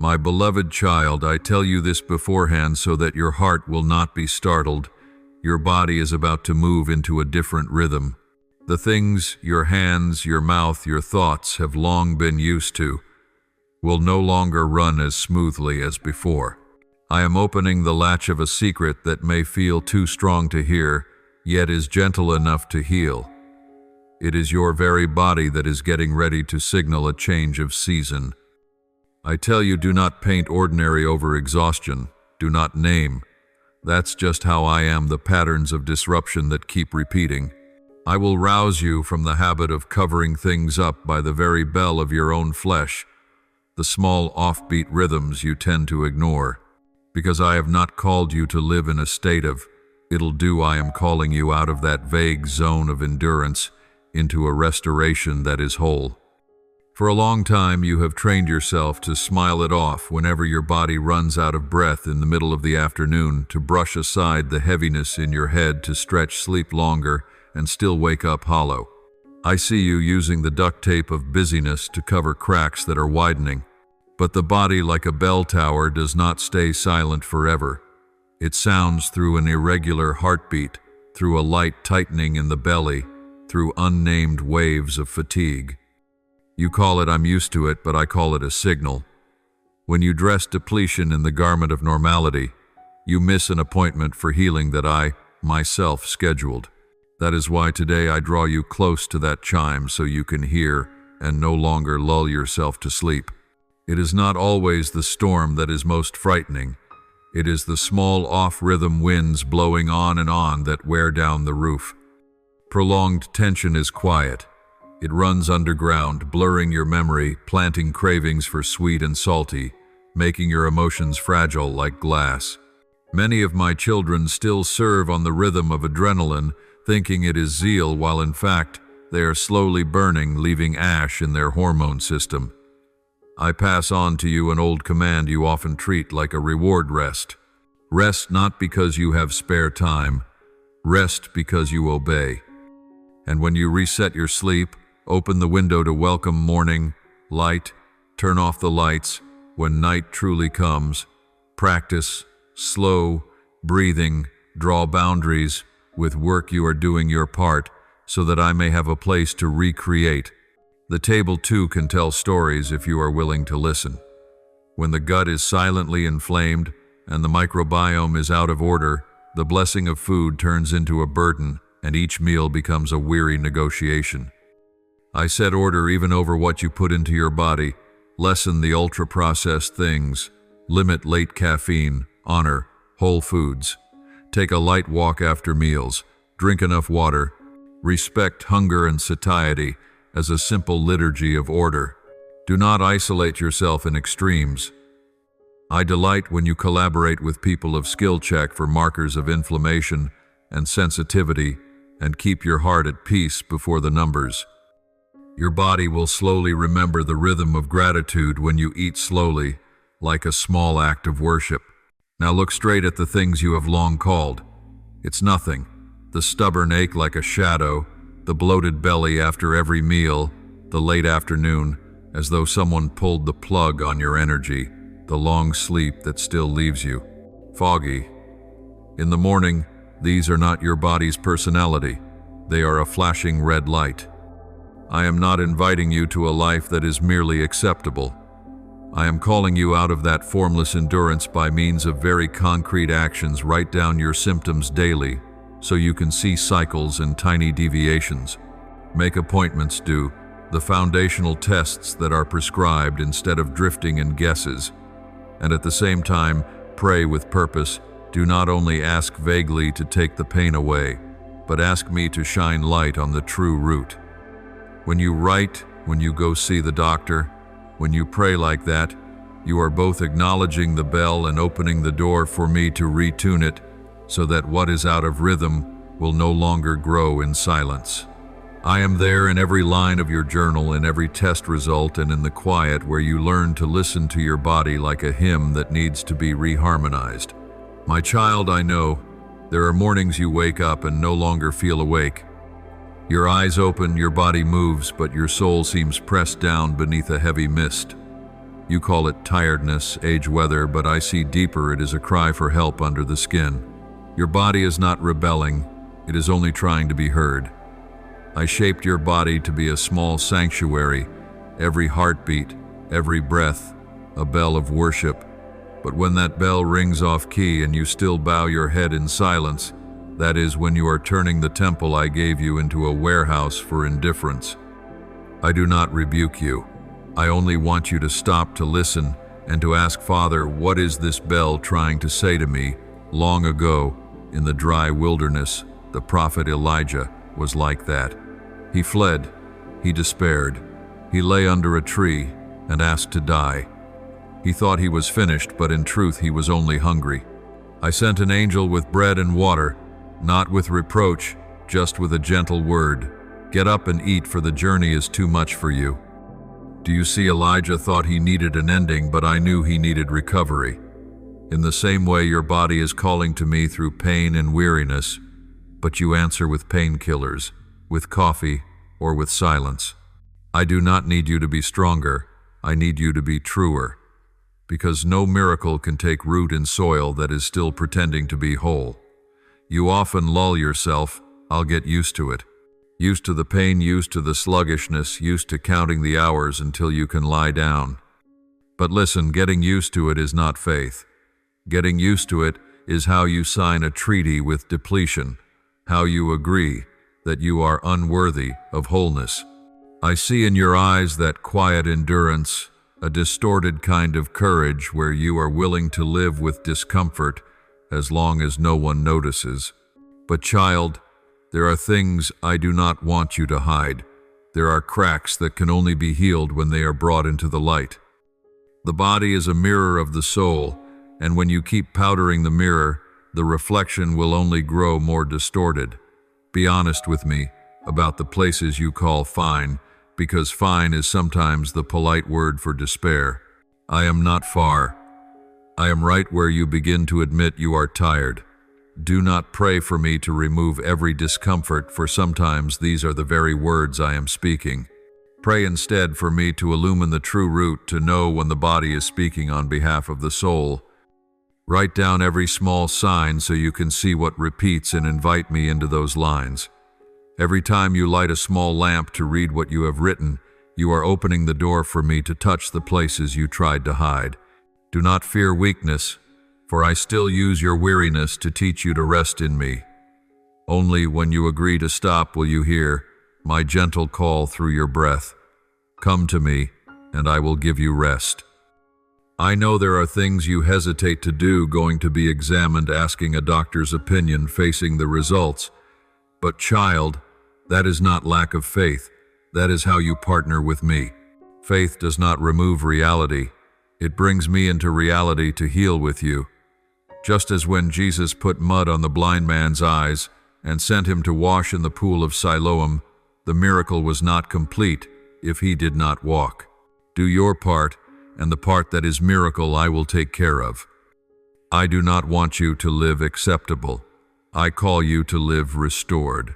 My beloved child, I tell you this beforehand so that your heart will not be startled. Your body is about to move into a different rhythm. The things your hands, your mouth, your thoughts have long been used to will no longer run as smoothly as before. I am opening the latch of a secret that may feel too strong to hear, yet is gentle enough to heal. It is your very body that is getting ready to signal a change of season. I tell you, do not paint ordinary over exhaustion. Do not name. That's just how I am, the patterns of disruption that keep repeating. I will rouse you from the habit of covering things up by the very bell of your own flesh, the small offbeat rhythms you tend to ignore. Because I have not called you to live in a state of, it'll do. I am calling you out of that vague zone of endurance into a restoration that is whole. For a long time you have trained yourself to smile it off whenever your body runs out of breath in the middle of the afternoon, to brush aside the heaviness in your head, to stretch sleep longer and still wake up hollow. I see you using the duct tape of busyness to cover cracks that are widening. But the body, like a bell tower, does not stay silent forever. It sounds through an irregular heartbeat, through a light tightening in the belly, through unnamed waves of fatigue. You call it "I'm used to it," but I call it a signal. When you dress depletion in the garment of normality, you miss an appointment for healing that I, myself, scheduled. That is why today I draw you close to that chime so you can hear and no longer lull yourself to sleep. It is not always the storm that is most frightening. It is the small off-rhythm winds blowing on and on that wear down the roof. Prolonged tension is quiet. It runs underground, blurring your memory, planting cravings for sweet and salty, making your emotions fragile like glass. Many of my children still serve on the rhythm of adrenaline, thinking it is zeal, while in fact they are slowly burning, leaving ash in their hormone system. I pass on to you an old command you often treat like a reward: rest. Rest not because you have spare time. Rest because you obey. And when you reset your sleep, open the window to welcome morning, light, turn off the lights when night truly comes. Practice slow breathing, draw boundaries. With work you are doing your part, so that I may have a place to recreate. The table too can tell stories if you are willing to listen. When the gut is silently inflamed and the microbiome is out of order, the blessing of food turns into a burden, and each meal becomes a weary negotiation. I set order even over what you put into your body. Lessen the ultra-processed things. Limit late caffeine. Honor whole foods. Take a light walk after meals. Drink enough water. Respect hunger and satiety as a simple liturgy of order. Do not isolate yourself in extremes. I delight when you collaborate with people of skill, check for markers of inflammation and sensitivity, and keep your heart at peace before the numbers. Your body will slowly remember the rhythm of gratitude when you eat slowly, like a small act of worship. Now look straight at the things you have long called. It's nothing. The stubborn ache like a shadow, the bloated belly after every meal, the late afternoon, as though someone pulled the plug on your energy, the long sleep that still leaves you foggy. In the morning, these are not your body's personality. They are a flashing red light. I am not inviting you to a life that is merely acceptable. I am calling you out of that formless endurance by means of very concrete actions. Write down your symptoms daily, so you can see cycles and tiny deviations. Make appointments, do the foundational tests that are prescribed instead of drifting in guesses. And at the same time, pray with purpose. Do not only ask vaguely to take the pain away, but ask me to shine light on the true root. When you write, when you go see the doctor, when you pray like that, you are both acknowledging the bell and opening the door for me to retune it, so that what is out of rhythm will no longer grow in silence. I am there in every line of your journal, in every test result, and in the quiet where you learn to listen to your body like a hymn that needs to be reharmonized. My child, I know, there are mornings you wake up and no longer feel awake. Your eyes open, your body moves, but your soul seems pressed down beneath a heavy mist. You call it tiredness, age weather, but I see deeper. It is a cry for help under the skin. Your body is not rebelling, it is only trying to be heard. I shaped your body to be a small sanctuary, every heartbeat, every breath, a bell of worship. But when that bell rings off key and you still bow your head in silence, that is when you are turning the temple I gave you into a warehouse for indifference. I do not rebuke you. I only want you to stop to listen and to ask, Father, what is this bell trying to say to me? Long ago, in the dry wilderness, the prophet Elijah was like that. He fled, he despaired, he lay under a tree and asked to die. He thought he was finished, but in truth he was only hungry. I sent an angel with bread and water, not with reproach, just with a gentle word. Get up and eat, for the journey is too much for you. Do you see, Elijah thought he needed an ending, but I knew he needed recovery. In the same way, your body is calling to me through pain and weariness, but you answer with painkillers, with coffee, or with silence. I do not need you to be stronger, I need you to be truer, because no miracle can take root in soil that is still pretending to be whole. You often lull yourself, I'll get used to it. Used to the pain, used to the sluggishness, used to counting the hours until you can lie down. But listen, getting used to it is not faith. Getting used to it is how you sign a treaty with depletion, how you agree that you are unworthy of wholeness. I see in your eyes that quiet endurance, a distorted kind of courage where you are willing to live with discomfort as long as no one notices. But child, there are things I do not want you to hide. There are cracks that can only be healed when they are brought into the light. The body is a mirror of the soul, and when you keep powdering the mirror, the reflection will only grow more distorted. Be honest with me about the places you call fine, because fine is sometimes the polite word for despair. I am not far. I am right where you begin to admit you are tired. Do not pray for me to remove every discomfort, for sometimes these are the very words I am speaking. Pray instead for me to illumine the true root, to know when the body is speaking on behalf of the soul. Write down every small sign so you can see what repeats and invite me into those lines. Every time you light a small lamp to read what you have written, you are opening the door for me to touch the places you tried to hide. Do not fear weakness, for I still use your weariness to teach you to rest in me. Only when you agree to stop will you hear my gentle call through your breath. Come to me, and I will give you rest. I know there are things you hesitate to do, going to be examined, asking a doctor's opinion, facing the results. But child, that is not lack of faith. That is how you partner with me. Faith does not remove reality. It brings me into reality to heal with you. Just as when Jesus put mud on the blind man's eyes and sent him to wash in the pool of Siloam, the miracle was not complete if he did not walk. Do your part, and the part that is miracle I will take care of. I do not want you to live acceptable. I call you to live restored.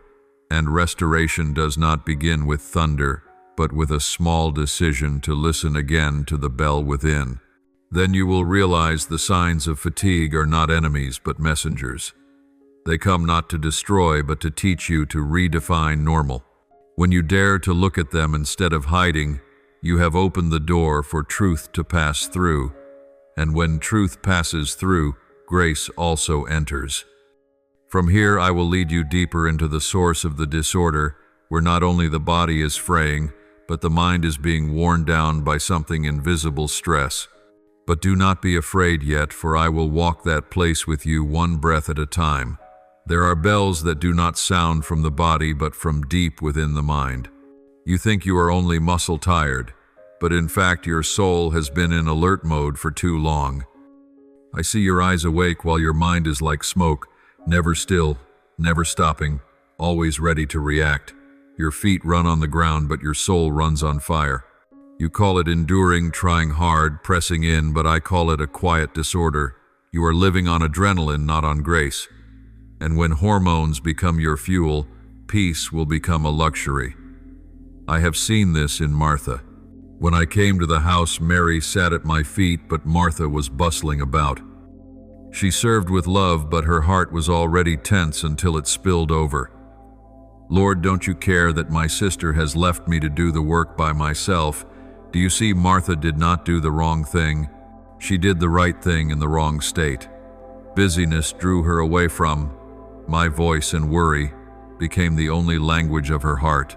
And restoration does not begin with thunder, but with a small decision to listen again to the bell within. Then you will realize the signs of fatigue are not enemies but messengers. They come not to destroy but to teach you to redefine normal. When you dare to look at them instead of hiding, you have opened the door for truth to pass through. And when truth passes through, grace also enters. From here I will lead you deeper into the source of the disorder, where not only the body is fraying, but the mind is being worn down by something invisible stress. But do not be afraid yet, for I will walk that place with you one breath at a time. There are bells that do not sound from the body, but from deep within the mind. You think you are only muscle tired, but in fact your soul has been in alert mode for too long. I see your eyes awake while your mind is like smoke, never still, never stopping, always ready to react. Your feet run on the ground, but your soul runs on fire. You call it enduring, trying hard, pressing in, but I call it a quiet disorder. You are living on adrenaline, not on grace. And when hormones become your fuel, peace will become a luxury. I have seen this in Martha. When I came to the house, Mary sat at my feet, but Martha was bustling about. She served with love, but her heart was already tense until it spilled over. Lord, don't you care that my sister has left me to do the work by myself? Do you see, Martha did not do the wrong thing. She did the right thing in the wrong state. Busyness drew her away from my voice, and worry became the only language of her heart.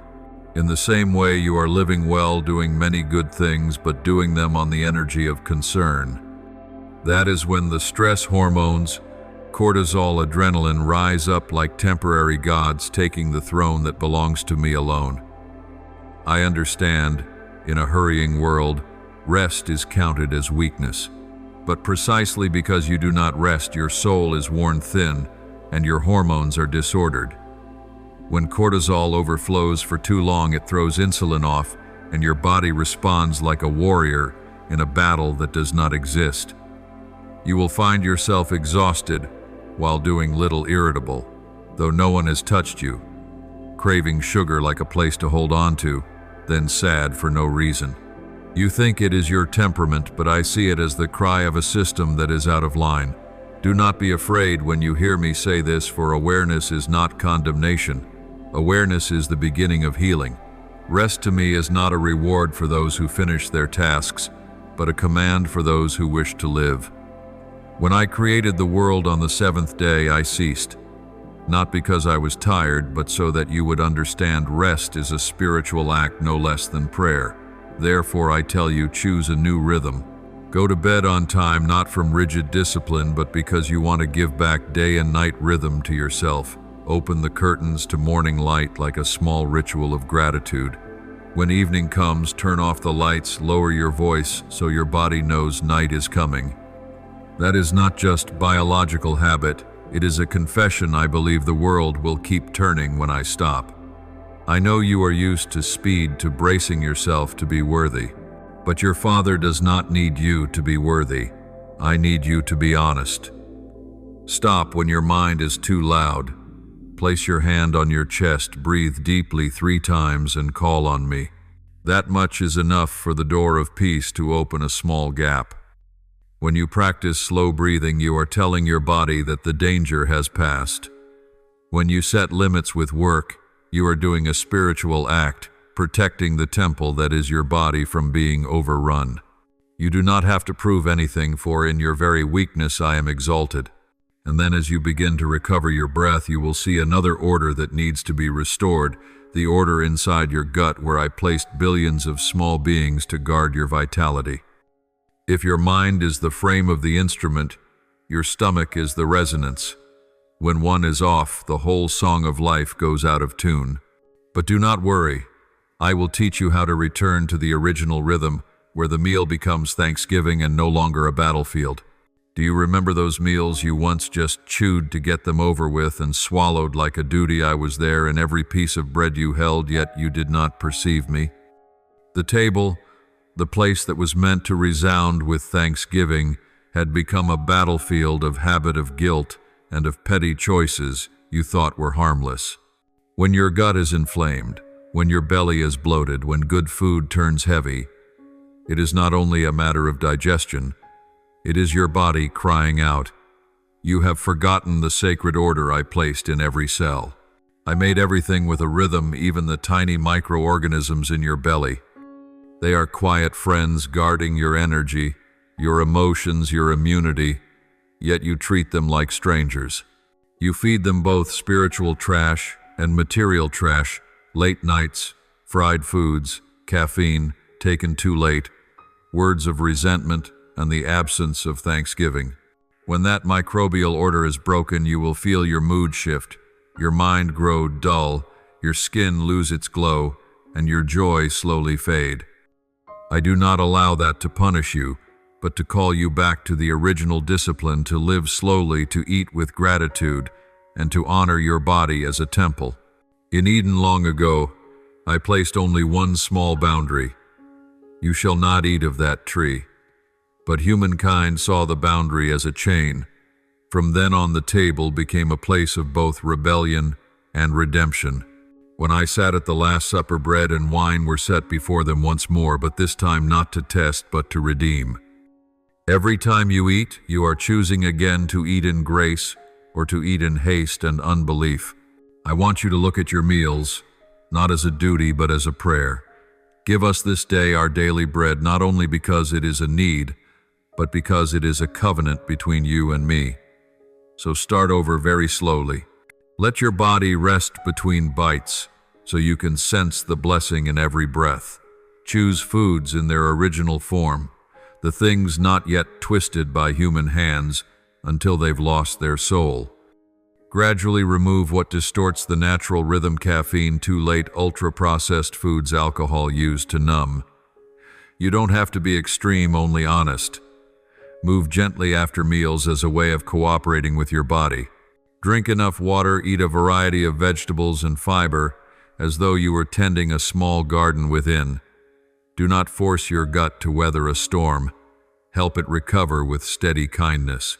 In the same way, you are living well, doing many good things, but doing them on the energy of concern. That is when the stress hormones, cortisol, adrenaline, rise up like temporary gods, taking the throne that belongs to me alone. I understand, in a hurrying world, rest is counted as weakness. But precisely because you do not rest, your soul is worn thin and your hormones are disordered. When cortisol overflows for too long, it throws insulin off, and your body responds like a warrior in a battle that does not exist. You will find yourself exhausted while doing little, irritable, though no one has touched you, craving sugar like a place to hold on to, then sad for no reason. You think it is your temperament, but I see it as the cry of a system that is out of line. Do not be afraid when you hear me say this, for awareness is not condemnation. Awareness is the beginning of healing. Rest to me is not a reward for those who finish their tasks, but a command for those who wish to live. When I created the world on the seventh day, I ceased, not because I was tired, but so that you would understand rest is a spiritual act no less than prayer. Therefore, I tell you, choose a new rhythm. Go to bed on time, not from rigid discipline, but because you want to give back day and night rhythm to yourself. Open the curtains to morning light like a small ritual of gratitude. When evening comes, turn off the lights, lower your voice so your body knows night is coming. That is not just biological habit, it is a confession. I believe the world will keep turning when I stop. I know you are used to speed, to bracing yourself to be worthy. But your Father does not need you to be worthy. I need you to be honest. Stop when your mind is too loud. Place your hand on your chest, breathe deeply 3 times, and call on me. That much is enough for the door of peace to open a small gap. When you practice slow breathing, you are telling your body that the danger has passed. When you set limits with work, you are doing a spiritual act, protecting the temple that is your body from being overrun. You do not have to prove anything, for in your very weakness I am exalted. And then as you begin to recover your breath, you will see another order that needs to be restored, the order inside your gut where I placed billions of small beings to guard your vitality. If your mind is the frame of the instrument, your stomach is the resonance. When one is off, the whole song of life goes out of tune. But do not worry. I will teach you how to return to the original rhythm, where the meal becomes Thanksgiving and no longer a battlefield. Do you remember those meals you once just chewed to get them over with and swallowed like a duty? I was there in every piece of bread you held, yet you did not perceive me. The table, the place that was meant to resound with thanksgiving, had become a battlefield of habit, of guilt, and of petty choices you thought were harmless. When your gut is inflamed, when your belly is bloated, when good food turns heavy, it is not only a matter of digestion, it is your body crying out, "You have forgotten the sacred order I placed in every cell. I made everything with a rhythm, even the tiny microorganisms in your belly. They are quiet friends guarding your energy, your emotions, your immunity, yet you treat them like strangers. You feed them both spiritual trash and material trash, late nights, fried foods, caffeine, taken too late, words of resentment, and the absence of thanksgiving. When that microbial order is broken, you will feel your mood shift, your mind grow dull, your skin lose its glow, and your joy slowly fade. I do not allow that to punish you, but to call you back to the original discipline, to live slowly, to eat with gratitude, and to honor your body as a temple. In Eden long ago, I placed only one small boundary. You shall not eat of that tree. But humankind saw the boundary as a chain. From then on, the table became a place of both rebellion and redemption. When I sat at the Last Supper, bread and wine were set before them once more, but this time not to test, but to redeem. Every time you eat, you are choosing again to eat in grace or to eat in haste and unbelief. I want you to look at your meals, not as a duty, but as a prayer. Give us this day our daily bread, not only because it is a need, but because it is a covenant between you and me. So start over very slowly. Let your body rest between bites, so you can sense the blessing in every breath. Choose foods in their original form, the things not yet twisted by human hands until they've lost their soul. Gradually remove what distorts the natural rhythm: caffeine, too late, ultra-processed foods, alcohol used to numb. You don't have to be extreme, only honest. Move gently after meals as a way of cooperating with your body. Drink enough water, eat a variety of vegetables and fiber, as though you were tending a small garden within. Do not force your gut to weather a storm. Help it recover with steady kindness.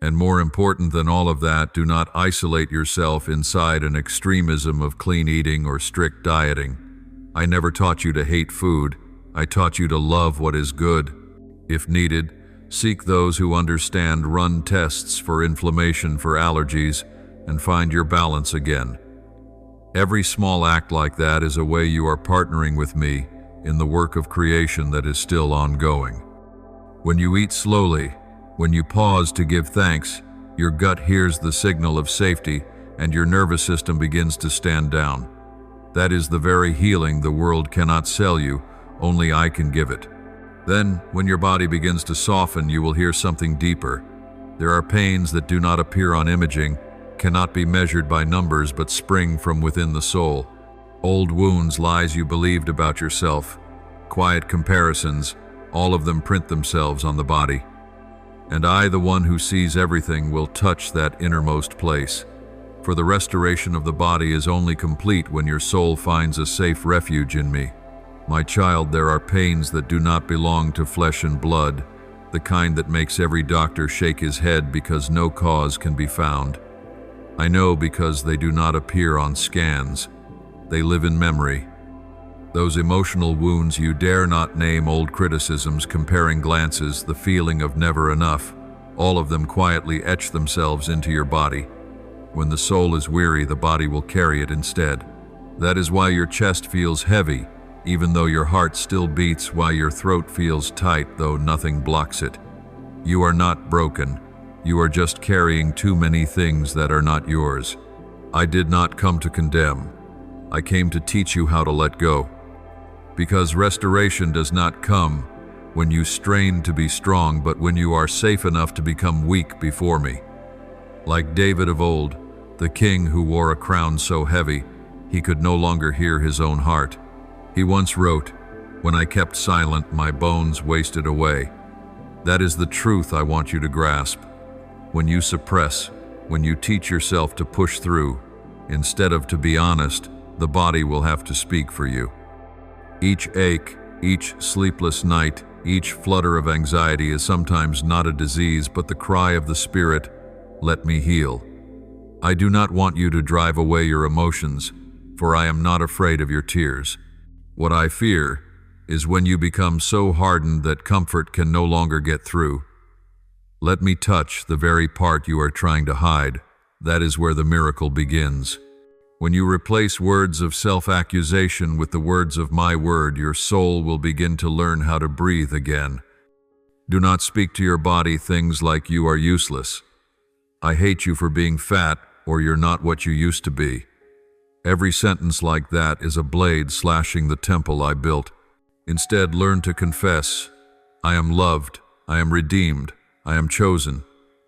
And more important than all of that, do not isolate yourself inside an extremism of clean eating or strict dieting. I never taught you to hate food. I taught you to love what is good. If needed, seek those who understand, run tests for inflammation, for allergies, and find your balance again. Every small act like that is a way you are partnering with me in the work of creation that is still ongoing. When you eat slowly, when you pause to give thanks, your gut hears the signal of safety and your nervous system begins to stand down. That is the very healing the world cannot sell you, only I can give it. Then, when your body begins to soften, you will hear something deeper. There are pains that do not appear on imaging, cannot be measured by numbers, but spring from within the soul. Old wounds, lies you believed about yourself, quiet comparisons, all of them print themselves on the body. And I, the one who sees everything, will touch that innermost place. For the restoration of the body is only complete when your soul finds a safe refuge in me. My child, there are pains that do not belong to flesh and blood, the kind that makes every doctor shake his head because no cause can be found. I know because they do not appear on scans. They live in memory. Those emotional wounds you dare not name, old criticisms, comparing glances, the feeling of never enough, all of them quietly etch themselves into your body. When the soul is weary, the body will carry it instead. That is why your chest feels heavy, even though your heart still beats, why your throat feels tight, though nothing blocks it. You are not broken. You are just carrying too many things that are not yours. I did not come to condemn. I came to teach you how to let go. Because restoration does not come when you strain to be strong, but when you are safe enough to become weak before me. Like David of old, the king who wore a crown so heavy he could no longer hear his own heart. He once wrote, "When I kept silent, my bones wasted away." That is the truth I want you to grasp. When you suppress, when you teach yourself to push through, instead of to be honest, the body will have to speak for you. Each ache, each sleepless night, each flutter of anxiety is sometimes not a disease, but the cry of the spirit, "Let me heal." I do not want you to drive away your emotions, for I am not afraid of your tears. What I fear is when you become so hardened that comfort can no longer get through. Let me touch the very part you are trying to hide. That is where the miracle begins. When you replace words of self-accusation with the words of my word, your soul will begin to learn how to breathe again. Do not speak to your body things like "you are useless." "I hate you for being fat," or "you're not what you used to be." Every sentence like that is a blade slashing the temple I built. Instead, learn to confess, "I am loved, I am redeemed, I am chosen."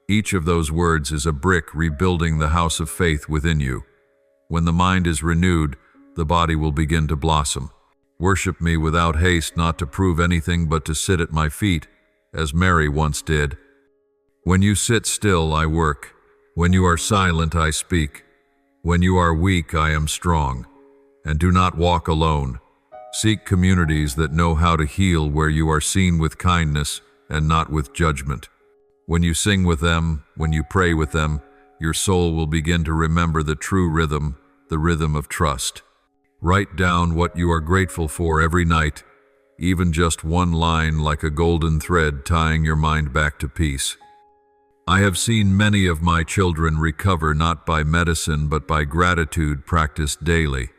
Each of those words is a brick rebuilding the house of faith within you. When the mind is renewed, the body will begin to blossom. Worship me without haste, not to prove anything but to sit at my feet, as Mary once did. When you sit still, I work. When you are silent, I speak. When you are weak, I am strong. And do not walk alone. Seek communities that know how to heal, where you are seen with kindness and not with judgment. When you sing with them, when you pray with them, your soul will begin to remember the true rhythm, the rhythm of trust. Write down what you are grateful for every night, even just one line like a golden thread tying your mind back to peace. I have seen many of my children recover not by medicine but by gratitude practiced daily.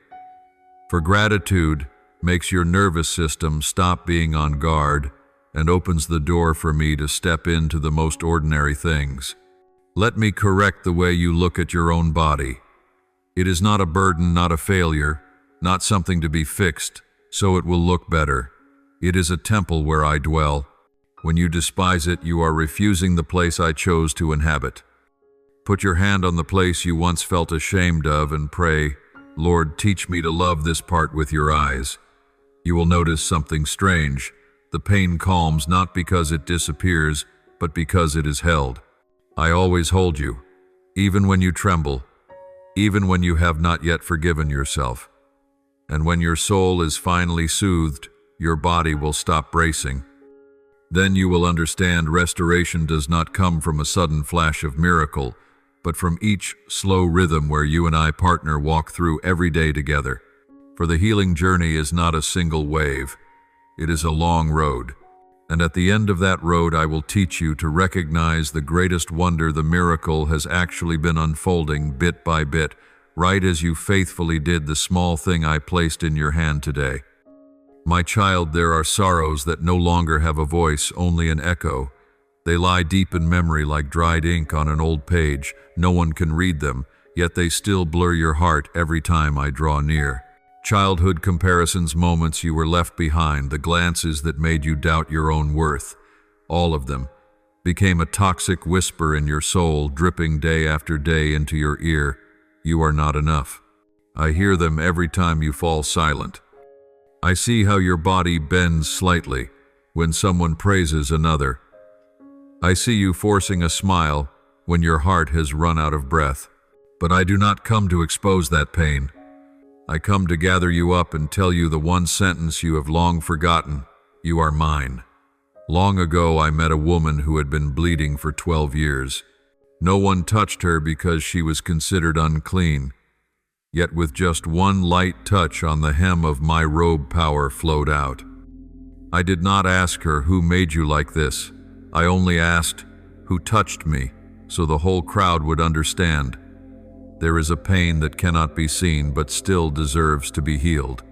For gratitude makes your nervous system stop being on guard and opens the door for me to step into the most ordinary things. Let me correct the way you look at your own body. It is not a burden, not a failure, not something to be fixed, so it will look better. It is a temple where I dwell. When you despise it, you are refusing the place I chose to inhabit. Put your hand on the place you once felt ashamed of and pray, Lord, teach me to love this part with your eyes. You will notice something strange. The pain calms not because it disappears, but because it is held. I always hold you, even when you tremble, even when you have not yet forgiven yourself. And when your soul is finally soothed, your body will stop bracing. Then you will understand restoration does not come from a sudden flash of miracle, but from each slow rhythm where you and I partner walk through every day together. For the healing journey is not a single wave. It is a long road. And at the end of that road, I will teach you to recognize the greatest wonder, the miracle has actually been unfolding bit by bit, right as you faithfully did the small thing I placed in your hand today. My child, there are sorrows that no longer have a voice, only an echo. They lie deep in memory like dried ink on an old page. No one can read them, yet they still blur your heart every time I draw near. Childhood comparisons, moments you were left behind, the glances that made you doubt your own worth, all of them became a toxic whisper in your soul, dripping day after day into your ear. You are not enough. I hear them every time you fall silent. I see how your body bends slightly when someone praises another. I see you forcing a smile when your heart has run out of breath. But I do not come to expose that pain. I come to gather you up and tell you the one sentence you have long forgotten. You are mine. Long ago, I met a woman who had been bleeding for 12 years. No one touched her because she was considered unclean. Yet with just one light touch on the hem of my robe, power flowed out. I did not ask her, who made you like this? I only asked, who touched me, so the whole crowd would understand. There is a pain that cannot be seen but still deserves to be healed.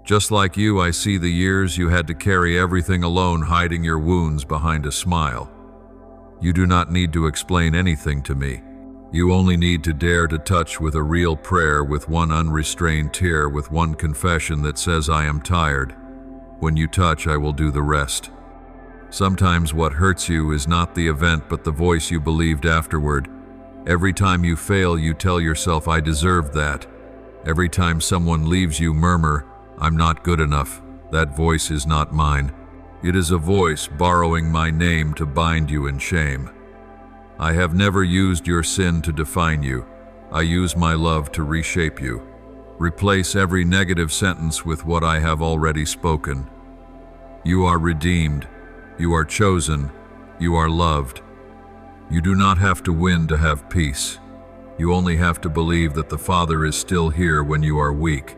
Just like you, I see the years you had to carry everything alone, hiding your wounds behind a smile. You do not need to explain anything to me. You only need to dare to touch with a real prayer, with one unrestrained tear, with one confession that says, I am tired. When you touch, I will do the rest. Sometimes what hurts you is not the event but the voice you believed afterward. Every time you fail, you tell yourself, I deserved that. Every time someone leaves you, murmur, I'm not good enough. That voice is not mine. It is a voice borrowing my name to bind you in shame. I have never used your sin to define you. I use my love to reshape you. Replace every negative sentence with what I have already spoken. You are redeemed. You are chosen. You are loved. You do not have to win to have peace. You only have to believe that the Father is still here when you are weak.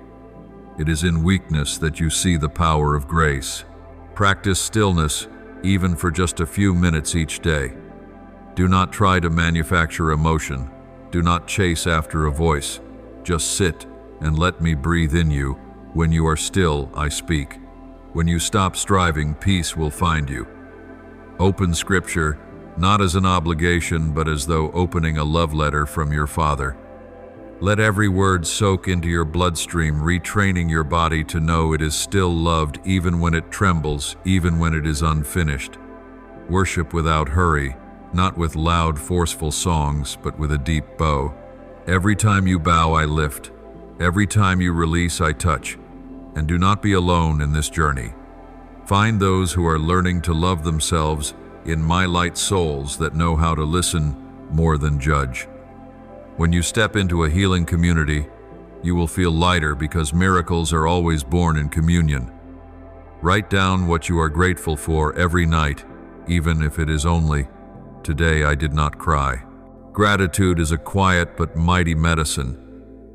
It is in weakness that you see the power of grace. Practice stillness, even for just a few minutes each day. Do not try to manufacture emotion. Do not chase after a voice. Just sit and let me breathe in you. When you are still, I speak. When you stop striving, peace will find you. Open Scripture, not as an obligation, but as though opening a love letter from your Father. Let every word soak into your bloodstream, retraining your body to know it is still loved even when it trembles, even when it is unfinished. Worship without hurry, not with loud, forceful songs, but with a deep bow. Every time you bow, I lift. Every time you release, I touch. And do not be alone in this journey. Find those who are learning to love themselves in my light souls that know how to listen more than judge. When you step into a healing community, you will feel lighter because miracles are always born in communion. Write down what you are grateful for every night, even if it is only, today I did not cry. Gratitude is a quiet but mighty medicine.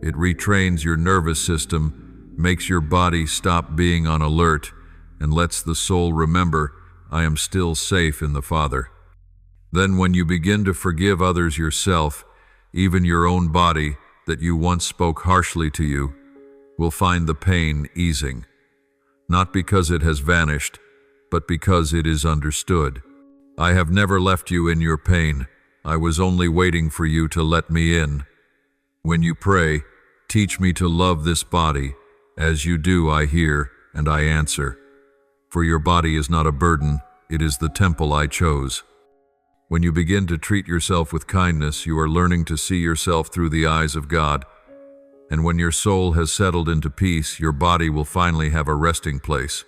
It retrains your nervous system, makes your body stop being on alert, and lets the soul remember, I am still safe in the Father. Then when you begin to forgive others, yourself, even your own body that you once spoke harshly to you, will find the pain easing. Not because it has vanished, but because it is understood. I have never left you in your pain. I was only waiting for you to let me in. When you pray, teach me to love this body. As you do, I hear and I answer. For your body is not a burden, it is the temple I chose. When you begin to treat yourself with kindness, you are learning to see yourself through the eyes of God. And when your soul has settled into peace, your body will finally have a resting place.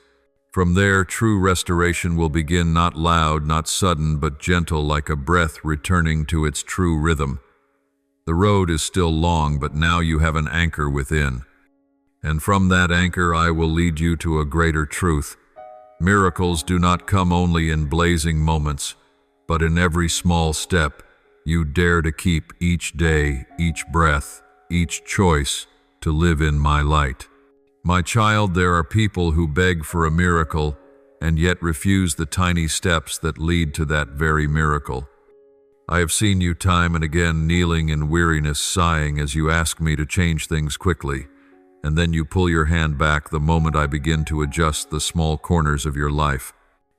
From there, true restoration will begin, not loud, not sudden, but gentle, like a breath returning to its true rhythm. The road is still long, but now you have an anchor within. And from that anchor I will lead you to a greater truth. Miracles do not come only in blazing moments, but in every small step you dare to keep each day, each breath, each choice to live in my light. My child, there are people who beg for a miracle and yet refuse the tiny steps that lead to that very miracle. I have seen you time and again kneeling in weariness, sighing as you ask me to change things quickly, and then you pull your hand back the moment I begin to adjust the small corners of your life.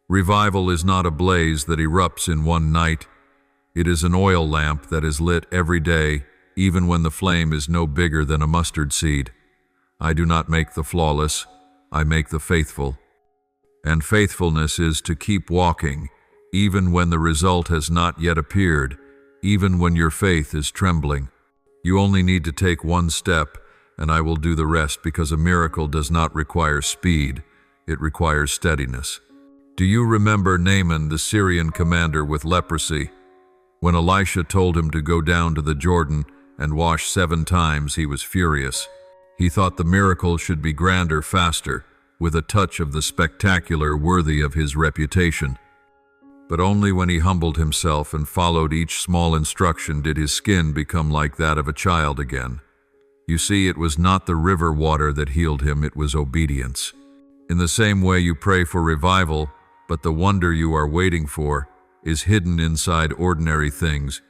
Revival is not a blaze that erupts in one night. It is an oil lamp that is lit every day, even when the flame is no bigger than a mustard seed. I do not make the flawless, I make the faithful. And faithfulness is to keep walking, even when the result has not yet appeared, even when your faith is trembling. You only need to take one step, and I will do the rest, because a miracle does not require speed, it requires steadiness. Do you remember Naaman, the Syrian commander with leprosy? When Elisha told him to go down to the Jordan and wash 7 times, he was furious. He thought the miracle should be grander, faster, with a touch of the spectacular worthy of his reputation. But only when he humbled himself and followed each small instruction did his skin become like that of a child again. You see, it was not the river water that healed him, it was obedience. In the same way, you pray for revival, but the wonder you are waiting for is hidden inside ordinary things: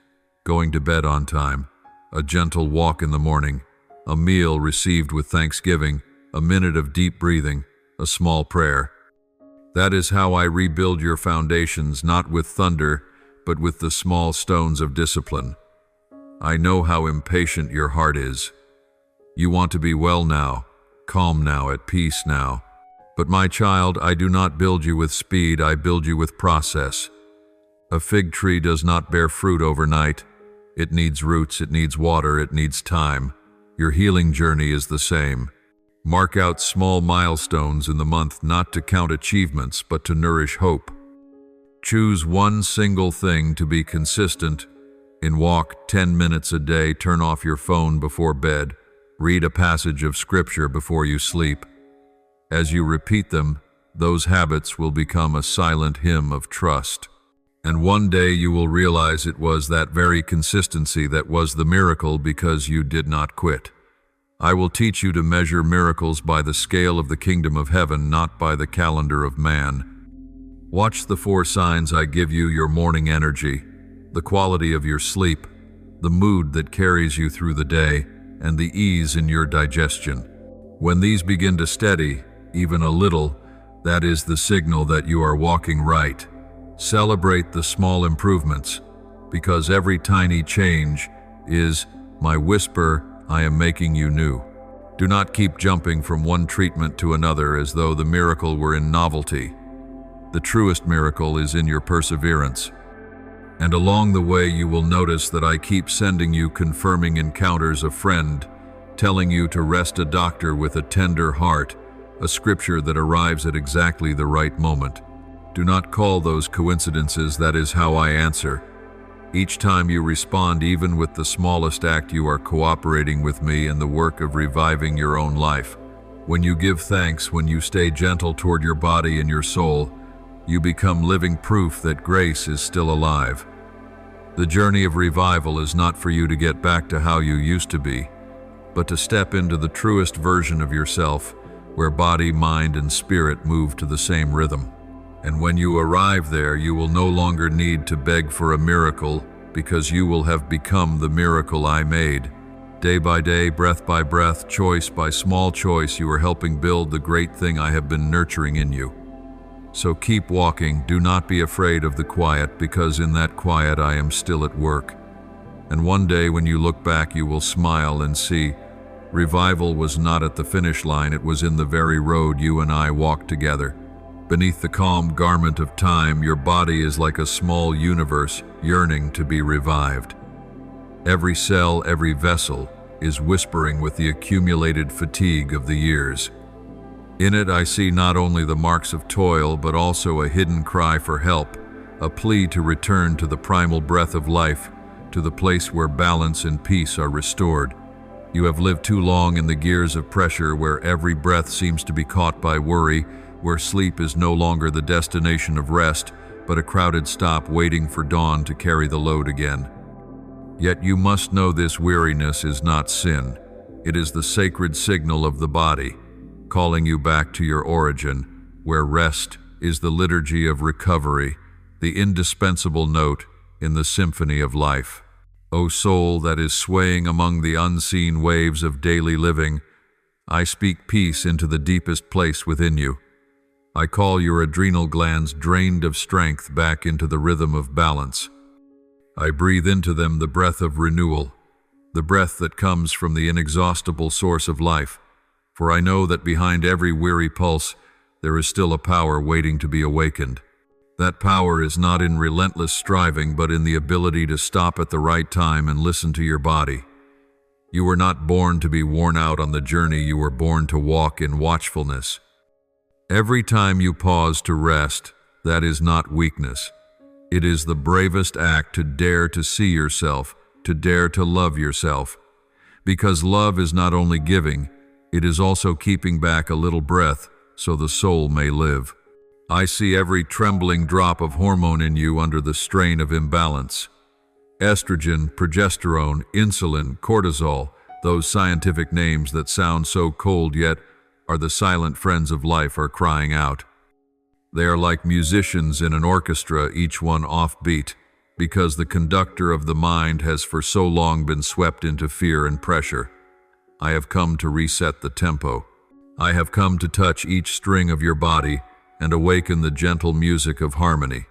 going to bed on time, a gentle walk in the morning, a meal received with thanksgiving, a minute of deep breathing, a small prayer. That is how I rebuild your foundations, not with thunder, but with the small stones of discipline. I know how impatient your heart is. You want to be well now, calm now, at peace now. But my child, I do not build you with speed, I build you with process. A fig tree does not bear fruit overnight. It needs roots, it needs water, it needs time. Your healing journey is the same. Mark out small milestones in the month, not to count achievements, but to nourish hope. Choose one single thing to be consistent in. Walk 10 minutes a day, turn off your phone before bed, read a passage of scripture before you sleep. As you repeat them, those habits will become a silent hymn of trust. And one day you will realize it was that very consistency that was the miracle, because you did not quit. I will teach you to measure miracles by the scale of the kingdom of heaven, not by the calendar of man. Watch the 4 signs I give you: your morning energy, the quality of your sleep, the mood that carries you through the day, and the ease in your digestion. When these begin to steady, even a little, that is the signal that you are walking right. Celebrate the small improvements, because every tiny change is my whisper, I am making you new. Do not keep jumping from one treatment to another as though the miracle were in novelty. The truest miracle is in your perseverance. And along the way you will notice that I keep sending you confirming encounters, a friend telling you to rest, a doctor with a tender heart, a scripture that arrives at exactly the right moment. Do not call those coincidences, that is how I answer. Each time you respond, even with the smallest act, you are cooperating with me in the work of reviving your own life. When you give thanks, when you stay gentle toward your body and your soul, you become living proof that grace is still alive. The journey of revival is not for you to get back to how you used to be. but to step into the truest version of yourself, where body, mind, and spirit move to the same rhythm. And when you arrive there, you will no longer need to beg for a miracle, because you will have become the miracle I made. Day by day, breath by breath, choice by small choice, you are helping build the great thing I have been nurturing in you. So keep walking, do not be afraid of the quiet, because in that quiet I am still at work. And one day when you look back, you will smile and see, revival was not at the finish line, it was in the very road you and I walked together. Beneath the calm garment of time, your body is like a small universe yearning to be revived. Every cell, every vessel is whispering with the accumulated fatigue of the years. In it I see not only the marks of toil, but also a hidden cry for help, a plea to return to the primal breath of life, to the place where balance and peace are restored. You have lived too long in the gears of pressure, where every breath seems to be caught by worry, where sleep is no longer the destination of rest, but a crowded stop waiting for dawn to carry the load again. Yet you must know this weariness is not sin. It is the sacred signal of the body, calling you back to your origin, where rest is the liturgy of recovery, the indispensable note in the symphony of life. O soul that is swaying among the unseen waves of daily living, I speak peace into the deepest place within you. I call your adrenal glands drained of strength back into the rhythm of balance. I breathe into them the breath of renewal, the breath that comes from the inexhaustible source of life, for I know that behind every weary pulse there is still a power waiting to be awakened. That power is not in relentless striving, but in the ability to stop at the right time and listen to your body. You were not born to be worn out on the journey, you were born to walk in watchfulness. Every time you pause to rest, that is not weakness. It is the bravest act to dare to see yourself, to dare to love yourself. Because love is not only giving, it is also keeping back a little breath so the soul may live. I see every trembling drop of hormone in you under the strain of imbalance. Estrogen, progesterone, insulin, cortisol, those scientific names that sound so cold yet are the silent friends of life, are crying out. They are like musicians in an orchestra, each one offbeat, because the conductor of the mind has for so long been swept into fear and pressure. I have come to reset the tempo. I have come to touch each string of your body and awaken the gentle music of harmony.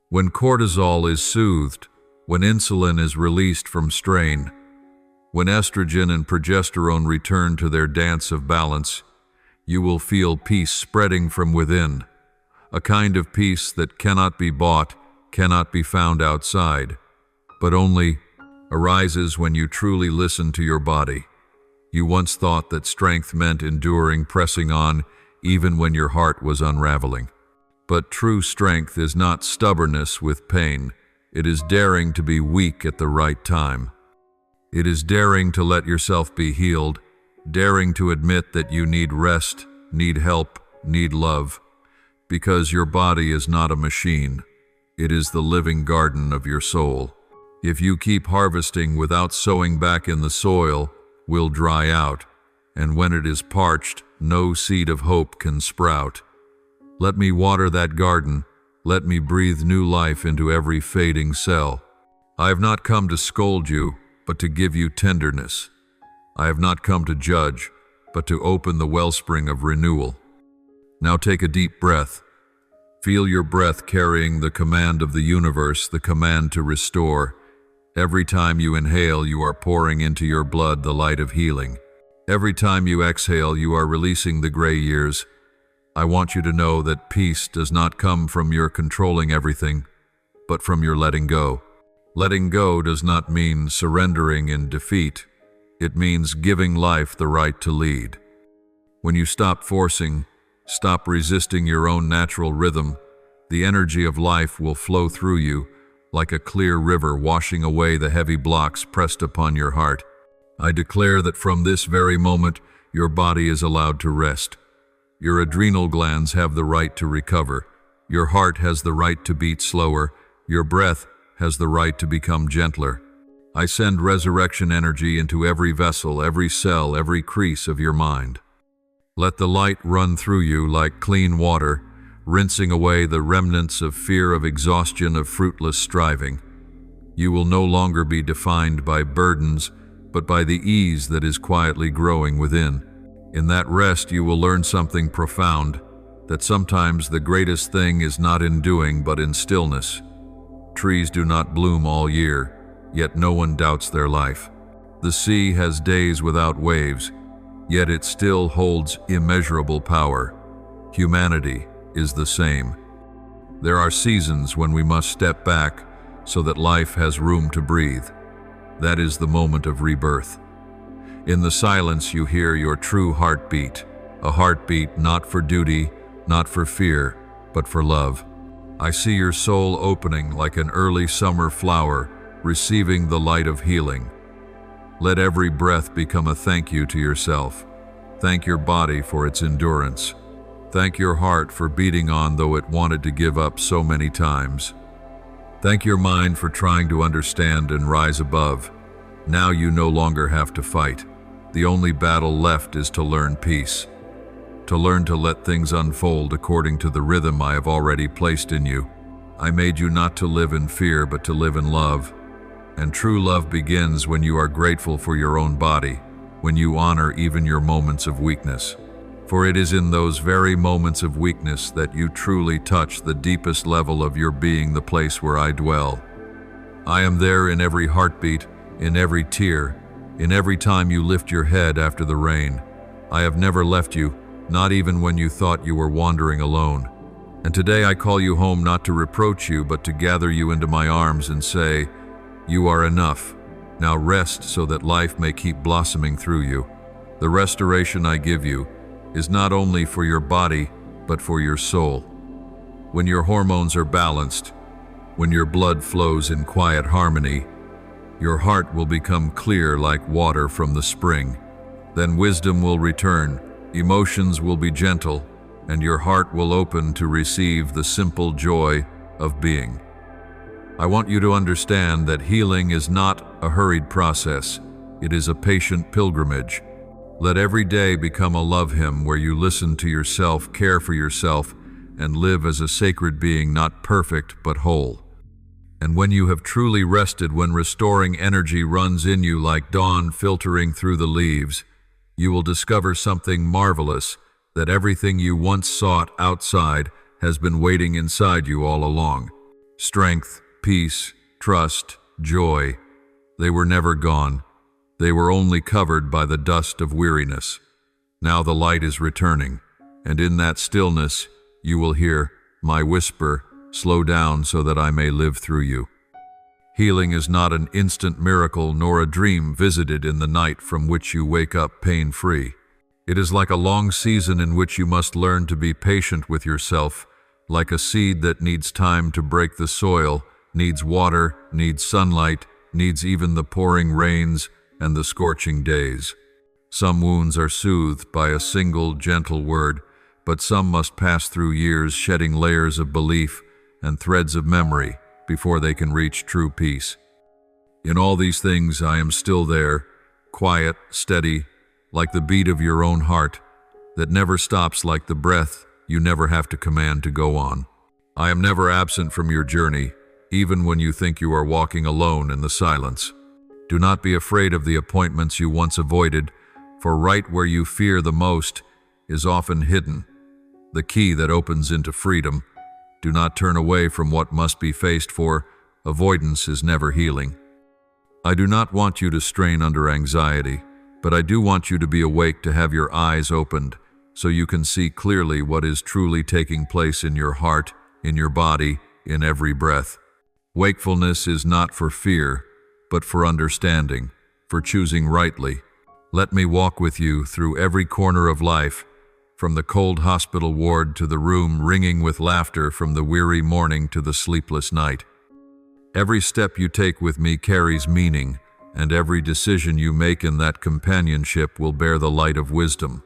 When cortisol is soothed, when insulin is released from strain, when estrogen and progesterone return to their dance of balance, you will feel peace spreading from within, a kind of peace that cannot be bought, cannot be found outside, but only arises when you truly listen to your body. You once thought that strength meant enduring, pressing on, even when your heart was unraveling. But true strength is not stubbornness with pain. It is daring to be weak at the right time. It is daring to let yourself be healed, daring to admit that you need rest, need help, need love, because your body is not a machine. It is the living garden of your soul. If you keep harvesting without sowing back in the soil, will dry out, and when it is parched, no seed of hope can sprout. Let me water that garden. Let me breathe new life into every fading cell. I have not come to scold you, but to give you tenderness. I have not come to judge, but to open the wellspring of renewal. Now take a deep breath. Feel your breath carrying the command of the universe, the command to restore. Every time you inhale, you are pouring into your blood the light of healing. Every time you exhale, you are releasing the gray years. I want you to know that peace does not come from your controlling everything, but from your letting go. Letting go does not mean surrendering in defeat. It means giving life the right to lead. When you stop forcing, stop resisting your own natural rhythm, the energy of life will flow through you like a clear river, washing away the heavy blocks pressed upon your heart. I declare that from this very moment, your body is allowed to rest. Your adrenal glands have the right to recover. Your heart has the right to beat slower. Your breath has the right to become gentler. I send resurrection energy into every vessel, every cell, every crease of your mind. Let the light run through you like clean water, rinsing away the remnants of fear, of exhaustion, of fruitless striving. You will no longer be defined by burdens, but by the ease that is quietly growing within. In that rest, you will learn something profound, that sometimes the greatest thing is not in doing, but in stillness. Trees do not bloom all year, yet no one doubts their life. The sea has days without waves, yet it still holds immeasurable power. Humanity is the same. There are seasons when we must step back so that life has room to breathe. That is the moment of rebirth. In the silence you hear your true heartbeat, a heartbeat not for duty, not for fear, but for love. I see your soul opening like an early summer flower, receiving the light of healing. Let every breath become a thank you to yourself. Thank your body for its endurance. Thank your heart for beating on though it wanted to give up so many times. Thank your mind for trying to understand and rise above. Now you no longer have to fight. The only battle left is to learn peace. To learn to let things unfold according to the rhythm I have already placed in you. I made you not to live in fear, but to live in love. And true love begins when you are grateful for your own body, when you honor even your moments of weakness. For it is in those very moments of weakness that you truly touch the deepest level of your being, the place where I dwell. I am there in every heartbeat, in every tear, in every time you lift your head after the rain. I have never left you, not even when you thought you were wandering alone. And today I call you home, not to reproach you, but to gather you into my arms and say, you are enough. Now rest so that life may keep blossoming through you. The restoration I give you is not only for your body, but for your soul. When your hormones are balanced, when your blood flows in quiet harmony, your heart will become clear like water from the spring. Then wisdom will return, emotions will be gentle, and your heart will open to receive the simple joy of being. I want you to understand that healing is not a hurried process. It is a patient pilgrimage. Let every day become a love hymn where you listen to yourself, care for yourself, and live as a sacred being, not perfect but whole. And when you have truly rested, when restoring energy runs in you like dawn filtering through the leaves, you will discover something marvelous, that everything you once sought outside has been waiting inside you all along. Strength, peace, trust, joy, they were never gone. They were only covered by the dust of weariness. Now the light is returning, and in that stillness you will hear my whisper, slow down so that I may live through you. Healing is not an instant miracle, nor a dream visited in the night from which you wake up pain-free. It is like a long season in which you must learn to be patient with yourself, like a seed that needs time to break the soil, needs water, needs sunlight, needs even the pouring rains and the scorching days. Some wounds are soothed by a single gentle word, but some must pass through years, shedding layers of belief and threads of memory before they can reach true peace. In all these things I am still there, quiet, steady, like the beat of your own heart, that never stops, like the breath you never have to command to go on. I am never absent from your journey, even when you think you are walking alone in the silence. Do not be afraid of the appointments you once avoided, for right where you fear the most is often hidden the key that opens into freedom. Do not turn away from what must be faced, for avoidance is never healing. I do not want you to strain under anxiety, but I do want you to be awake, to have your eyes opened, so you can see clearly what is truly taking place in your heart, in your body, in every breath. Wakefulness is not for fear, but for understanding, for choosing rightly. Let me walk with you through every corner of life, from the cold hospital ward to the room ringing with laughter, from the weary morning to the sleepless night. Every step you take with me carries meaning, and every decision you make in that companionship will bear the light of wisdom.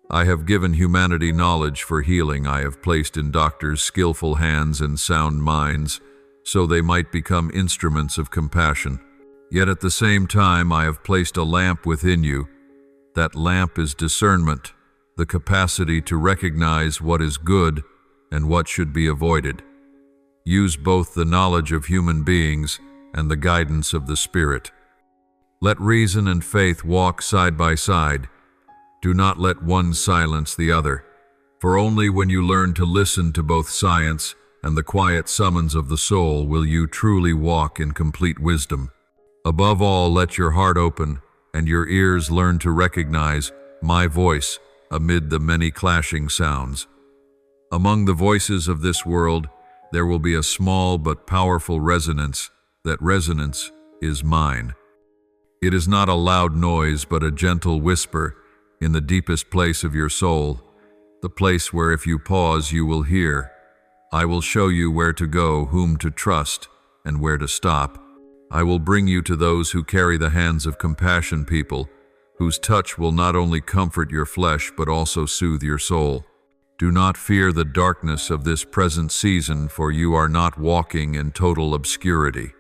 I have given humanity knowledge for healing. I have placed in doctors skillful hands and sound minds, so they might become instruments of compassion. Yet at the same time I have placed a lamp within you. That lamp is discernment, the capacity to recognize what is good and what should be avoided. Use both the knowledge of human beings and the guidance of the Spirit. Let reason and faith walk side by side. Do not let one silence the other, for only when you learn to listen to both science and the quiet summons of the soul will you truly walk in complete wisdom. Above all, let your heart open and your ears learn to recognize my voice amid the many clashing sounds. Among the voices of this world, there will be a small but powerful resonance. That resonance is mine. It is not a loud noise, but a gentle whisper in the deepest place of your soul, the place where if you pause, you will hear. I will show you where to go, whom to trust, and where to stop. I will bring you to those who carry the hands of compassion, people, whose touch will not only comfort your flesh but also soothe your soul. Do not fear the darkness of this present season, for you are not walking in total obscurity.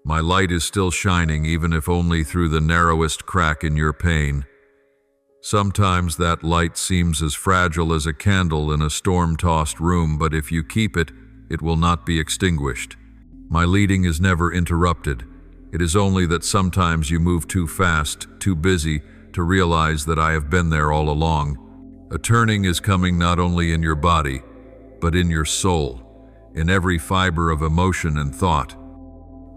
My light is still shining, even if only through the narrowest crack in your pain. Sometimes that light seems as fragile as a candle in a storm-tossed room, but if you keep it, it will not be extinguished. My leading is never interrupted. It is only that sometimes you move too fast, too busy, to realize that I have been there all along. A turning is coming not only in your body, but in your soul, in every fiber of emotion and thought.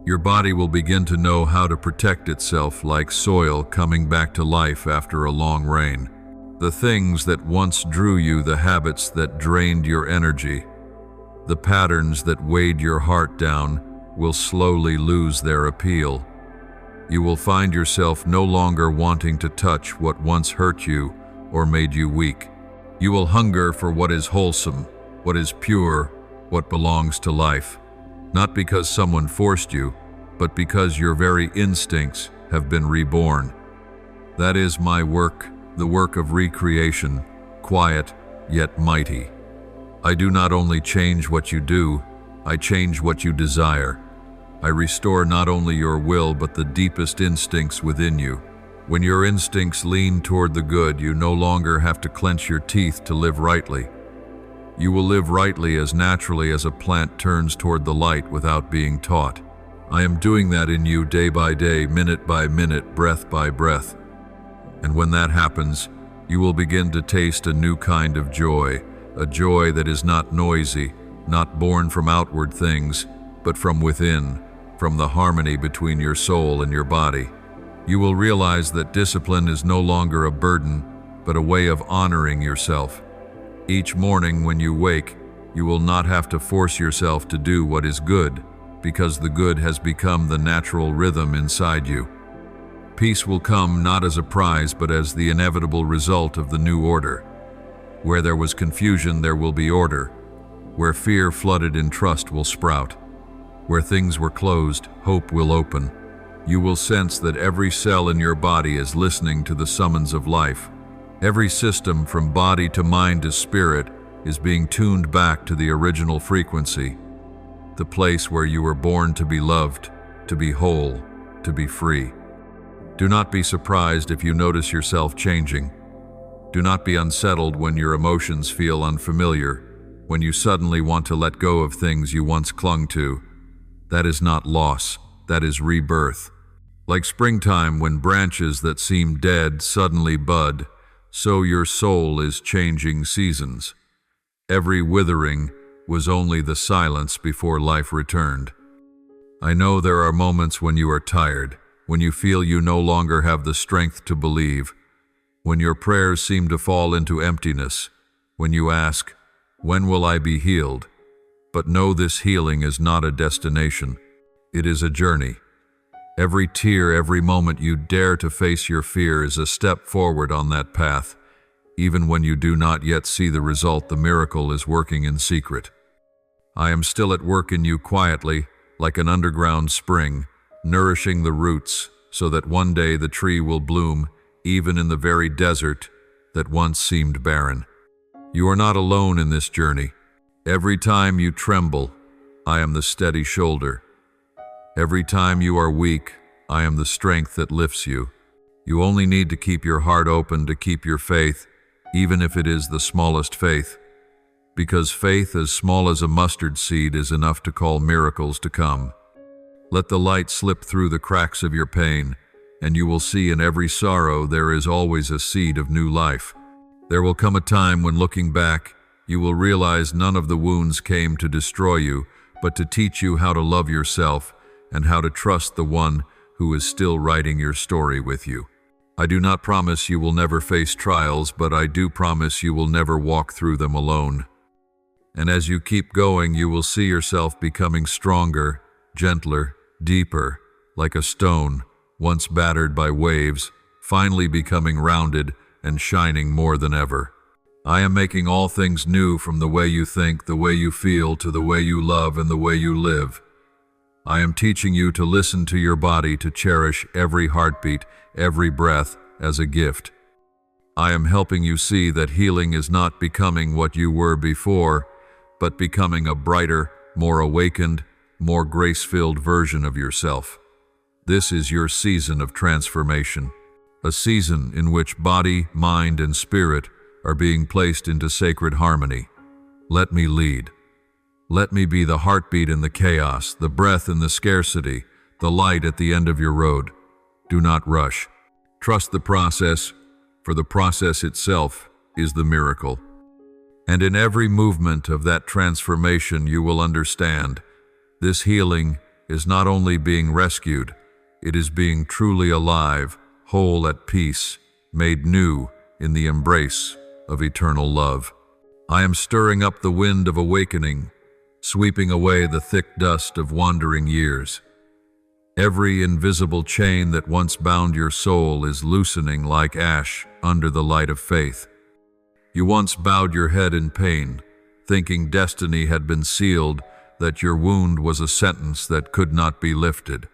Your body will begin to know how to protect itself like soil coming back to life after a long rain. The things that once drew you, the habits that drained your energy, the patterns that weighed your heart down, will slowly lose their appeal. You will find yourself no longer wanting to touch what once hurt you or made you weak. You will hunger for what is wholesome, what is pure, what belongs to life. Not because someone forced you, but because your very instincts have been reborn. That is my work, the work of recreation, quiet yet mighty. I do not only change what you do, I change what you desire. I restore not only your will, but the deepest instincts within you. When your instincts lean toward the good, you no longer have to clench your teeth to live rightly. You will live rightly as naturally as a plant turns toward the light without being taught. I am doing that in you day by day, minute by minute, breath by breath. And when that happens, you will begin to taste a new kind of joy, a joy that is not noisy, not born from outward things, but from within, from the harmony between your soul and your body. You will realize that discipline is no longer a burden, but a way of honoring yourself. Each morning when you wake, you will not have to force yourself to do what is good, because the good has become the natural rhythm inside you. Peace will come not as a prize, but as the inevitable result of the new order. Where there was confusion, there will be order. Where fear flooded in, trust will sprout. Where things were closed, hope will open. You will sense that every cell in your body is listening to the summons of life. Every system, from body to mind to spirit, is being tuned back to the original frequency, the place where you were born to be loved, to be whole, to be free. Do not be surprised if you notice yourself changing. Do not be unsettled when your emotions feel unfamiliar, when you suddenly want to let go of things you once clung to. That is not loss, that is rebirth. Like springtime, when branches that seem dead suddenly bud, so your soul is changing seasons. Every withering was only the silence before life returned. I know there are moments when you are tired, when you feel you no longer have the strength to believe, when your prayers seem to fall into emptiness, when you ask, "When will I be healed?" But know this healing is not a destination. It is a journey. Every tear, every moment you dare to face your fear is a step forward on that path. Even when you do not yet see the result, the miracle is working in secret. I am still at work in you quietly, like an underground spring, nourishing the roots so that one day the tree will bloom, even in the very desert that once seemed barren. You are not alone in this journey. Every time you tremble, I am the steady shoulder. Every time you are weak, I am the strength that lifts you. You only need to keep your heart open to keep your faith, even if it is the smallest faith. Because faith as small as a mustard seed is enough to call miracles to come. Let the light slip through the cracks of your pain, and you will see in every sorrow there is always a seed of new life. There will come a time when, looking back, you will realize none of the wounds came to destroy you, but to teach you how to love yourself and how to trust the one who is still writing your story with you. I do not promise you will never face trials, but I do promise you will never walk through them alone. And as you keep going, you will see yourself becoming stronger, gentler, deeper, like a stone, once battered by waves, finally becoming rounded and shining more than ever. I am making all things new, from the way you think, the way you feel, to the way you love and the way you live. I am teaching you to listen to your body, to cherish every heartbeat, every breath as a gift. I am helping you see that healing is not becoming what you were before, but becoming a brighter, more awakened, more grace-filled version of yourself. This is your season of transformation, a season in which body, mind, and spirit are being placed into sacred harmony. Let me lead. Let me be the heartbeat in the chaos, the breath in the scarcity, the light at the end of your road. Do not rush. Trust the process, for the process itself is the miracle. And in every movement of that transformation, you will understand this healing is not only being rescued, it is being truly alive, whole at peace, made new in the embrace of eternal love. I am stirring up the wind of awakening, sweeping away the thick dust of wandering years. Every invisible chain that once bound your soul is loosening like ash under the light of faith. You once bowed your head in pain, thinking destiny had been sealed, that your wound was a sentence that could not be lifted.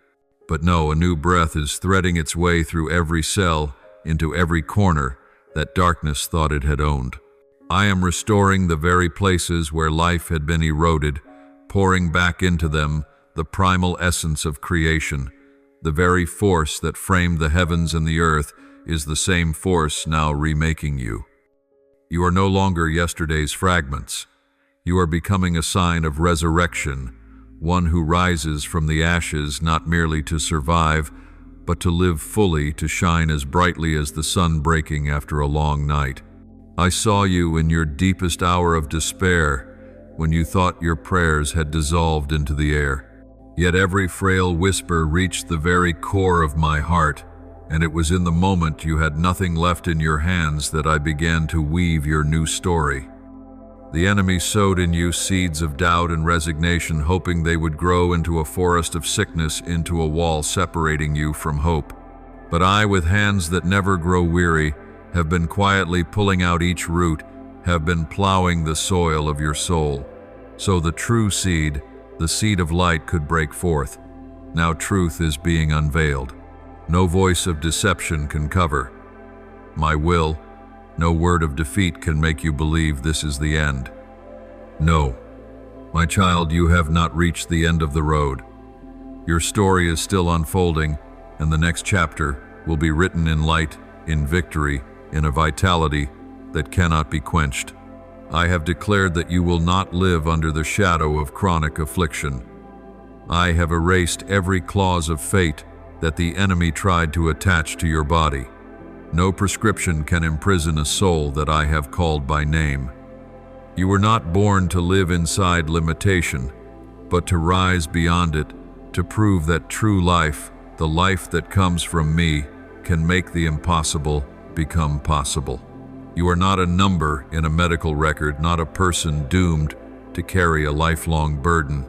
But no, a new breath is threading its way through every cell, into every corner that darkness thought it had owned. I am restoring the very places where life had been eroded, pouring back into them the primal essence of creation. The very force that framed the heavens and the earth is the same force now remaking you. You are no longer yesterday's fragments. You are becoming a sign of resurrection, one who rises from the ashes not merely to survive, but to live fully, to shine as brightly as the sun breaking after a long night. I saw you in your deepest hour of despair, when you thought your prayers had dissolved into the air. Yet every frail whisper reached the very core of my heart, and it was in the moment you had nothing left in your hands that I began to weave your new story. The enemy sowed in you seeds of doubt and resignation, hoping they would grow into a forest of sickness, into a wall separating you from hope. But I, with hands that never grow weary, have been quietly pulling out each root, have been plowing the soil of your soul, so the true seed, the seed of light, could break forth. Now truth is being unveiled. No voice of deception can cover my will. No word of defeat can make you believe this is the end. No, my child, you have not reached the end of the road. Your story is still unfolding, and the next chapter will be written in light, in victory, in a vitality that cannot be quenched. I have declared that you will not live under the shadow of chronic affliction. I have erased every clause of fate that the enemy tried to attach to your body. No prescription can imprison a soul that I have called by name. You were not born to live inside limitation, but to rise beyond it, to prove that true life, the life that comes from me, can make the impossible become possible. You are not a number in a medical record, not a person doomed to carry a lifelong burden.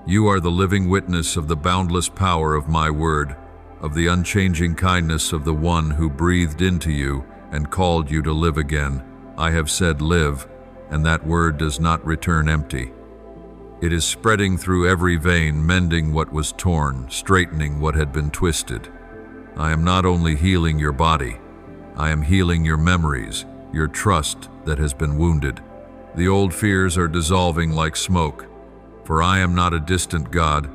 You are the living witness of the boundless power of my word, of the unchanging kindness of the one who breathed into you and called you to live again. I have said live, and that word does not return empty. It is spreading through every vein, mending what was torn, straightening what had been twisted. I am not only healing your body, I am healing your memories, your trust that has been wounded. The old fears are dissolving like smoke, for I am not a distant God,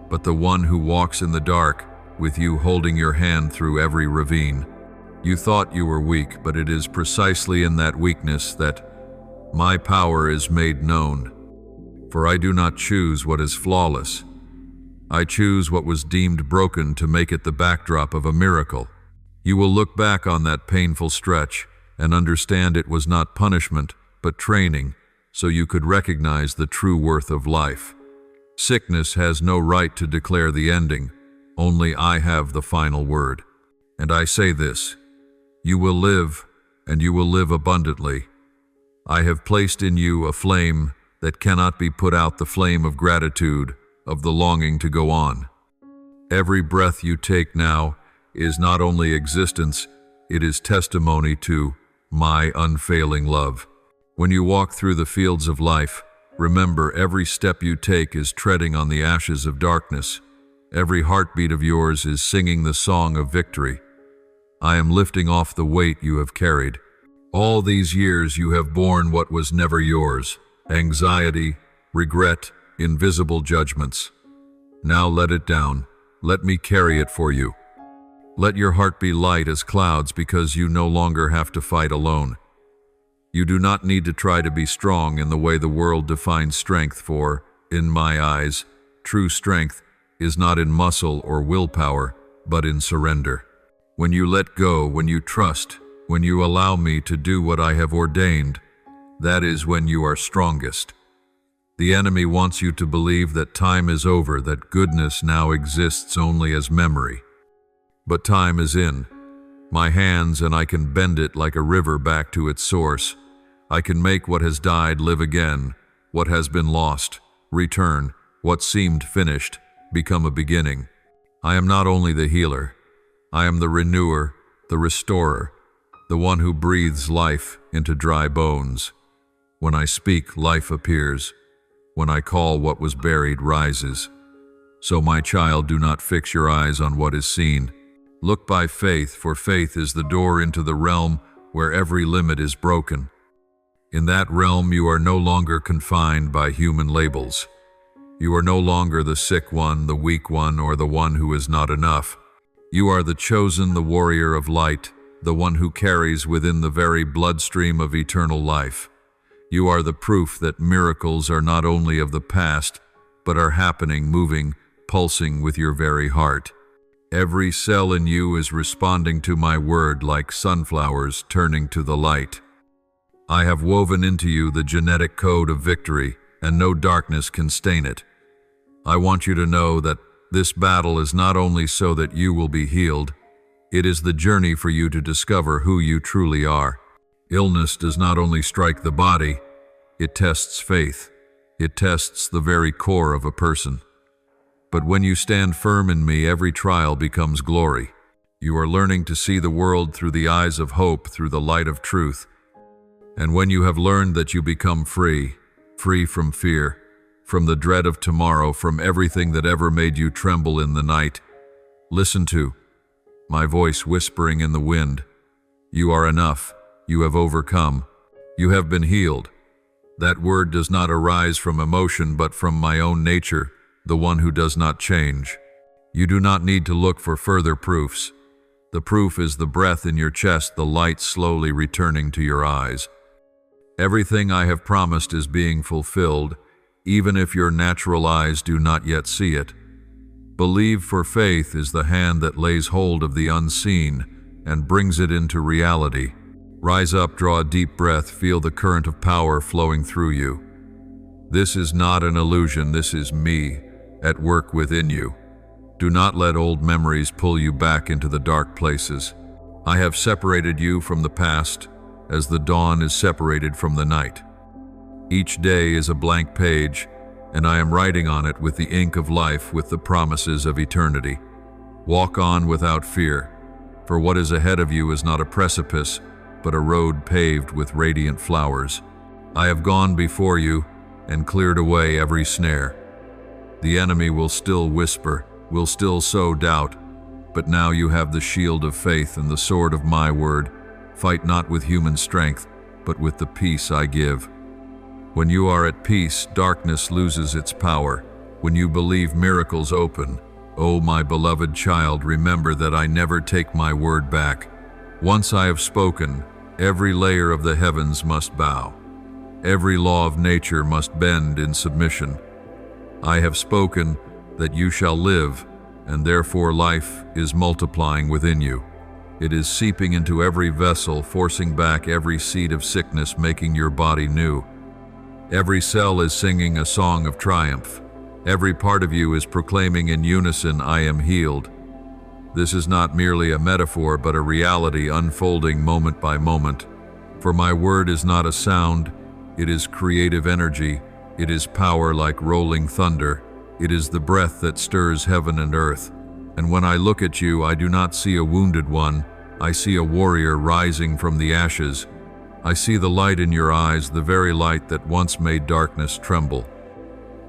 but the one who walks in the dark, with you holding your hand through every ravine. You thought you were weak, but it is precisely in that weakness that my power is made known. For I do not choose what is flawless. I choose what was deemed broken to make it the backdrop of a miracle. You will look back on that painful stretch and understand it was not punishment, but training, so you could recognize the true worth of life. Sickness has no right to declare the ending. Only I have the final word. And I say this: you will live, and you will live abundantly. I have placed in you a flame that cannot be put out, the flame of gratitude, of the longing to go on. Every breath you take now is not only existence, it is testimony to my unfailing love. When you walk through the fields of life, remember every step you take is treading on the ashes of darkness. Every heartbeat of yours is singing the song of victory. I am lifting off the weight you have carried. All these years you have borne what was never yours: anxiety, regret, invisible judgments. Now let it down. Let me carry it for you. Let your heart be light as clouds, because you no longer have to fight alone. You do not need to try to be strong in the way the world defines strength, for, in my eyes, true strength is not in muscle or willpower, but in surrender. When you let go, when you trust, when you allow me to do what I have ordained, that is when you are strongest. The enemy wants you to believe that time is over, that goodness now exists only as memory. But time is in my hands, and I can bend it like a river back to its source. I can make what has died live again, what has been lost return, what seemed finished become a beginning. I am not only the healer, I am the renewer, the restorer, the one who breathes life into dry bones. When I speak, life appears. When I call, what was buried rises. So, my child, do not fix your eyes on what is seen. Look by faith, for faith is the door into the realm where every limit is broken. In that realm, you are no longer confined by human labels. You are no longer the sick one, the weak one, or the one who is not enough. You are the chosen, the warrior of light, the one who carries within the very bloodstream of eternal life. You are the proof that miracles are not only of the past, but are happening, moving, pulsing with your very heart. Every cell in you is responding to my word like sunflowers turning to the light. I have woven into you the genetic code of victory, and no darkness can stain it. I want you to know that this battle is not only so that you will be healed, it is the journey for you to discover who you truly are. Illness does not only strike the body, it tests faith. It tests the very core of a person. But when you stand firm in me, every trial becomes glory. You are learning to see the world through the eyes of hope, through the light of truth. And when you have learned that, you become free, free from fear, from the dread of tomorrow, from everything that ever made you tremble in the night. Listen to my voice whispering in the wind. You are enough. You have overcome. You have been healed. That word does not arise from emotion, but from my own nature, the one who does not change. You do not need to look for further proofs. The proof is the breath in your chest, the light slowly returning to your eyes. Everything I have promised is being fulfilled, even if your natural eyes do not yet see it. Believe, for faith is the hand that lays hold of the unseen and brings it into reality. Rise up, draw a deep breath, feel the current of power flowing through you. This is not an illusion, this is me at work within you. Do not let old memories pull you back into the dark places. I have separated you from the past as the dawn is separated from the night. Each day is a blank page, and I am writing on it with the ink of life, with the promises of eternity. Walk on without fear, for what is ahead of you is not a precipice, but a road paved with radiant flowers. I have gone before you and cleared away every snare. The enemy will still whisper, will still sow doubt, but now you have the shield of faith and the sword of my word. Fight not with human strength, but with the peace I give. When you are at peace, darkness loses its power. When you believe, miracles open. O my beloved child, remember that I never take my word back. Once I have spoken, every layer of the heavens must bow. Every law of nature must bend in submission. I have spoken that you shall live, and therefore life is multiplying within you. It is seeping into every vessel, forcing back every seed of sickness, making your body new. Every cell is singing a song of triumph. Every part of you is proclaiming in unison, I am healed. This is not merely a metaphor, but a reality unfolding moment by moment. For my word is not a sound, it is creative energy. It is power like rolling thunder. It is the breath that stirs heaven and earth. And when I look at you, I do not see a wounded one. I see a warrior rising from the ashes. I see the light in your eyes, the very light that once made darkness tremble.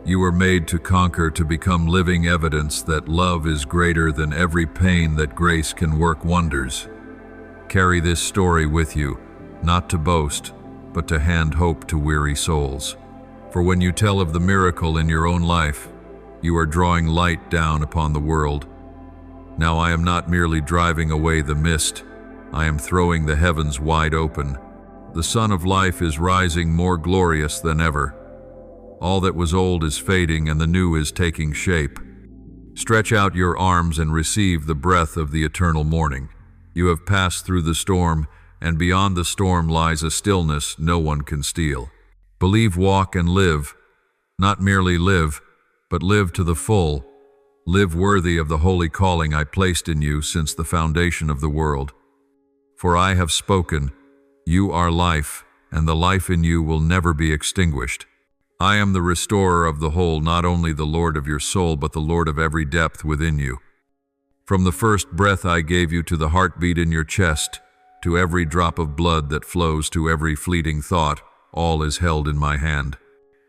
You were made to conquer, to become living evidence that love is greater than every pain, that grace can work wonders. Carry this story with you, not to boast, but to hand hope to weary souls. For when you tell of the miracle in your own life, you are drawing light down upon the world. Now I am not merely driving away the mist, I am throwing the heavens wide open. The sun of life is rising more glorious than ever. All that was old is fading and the new is taking shape. Stretch out your arms and receive the breath of the eternal morning. You have passed through the storm, and beyond the storm lies a stillness no one can steal. Believe, walk, and live. Not merely live, but live to the full. Live worthy of the holy calling I placed in you since the foundation of the world. For I have spoken, you are life, and the life in you will never be extinguished. I am the restorer of the whole, not only the Lord of your soul, but the Lord of every depth within you. From the first breath I gave you, to the heartbeat in your chest, to every drop of blood that flows, to every fleeting thought, all is held in my hand.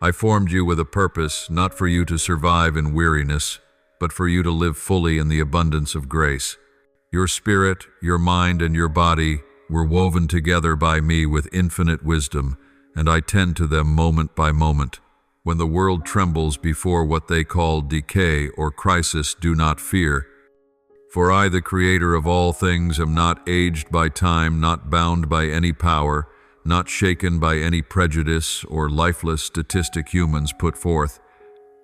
I formed you with a purpose, not for you to survive in weariness, but for you to live fully in the abundance of grace. Your spirit, your mind, and your body were woven together by me with infinite wisdom, and I tend to them moment by moment. When the world trembles before what they call decay or crisis, do not fear. For I, the Creator of all things, am not aged by time, not bound by any power, not shaken by any prejudice or lifeless statistic humans put forth.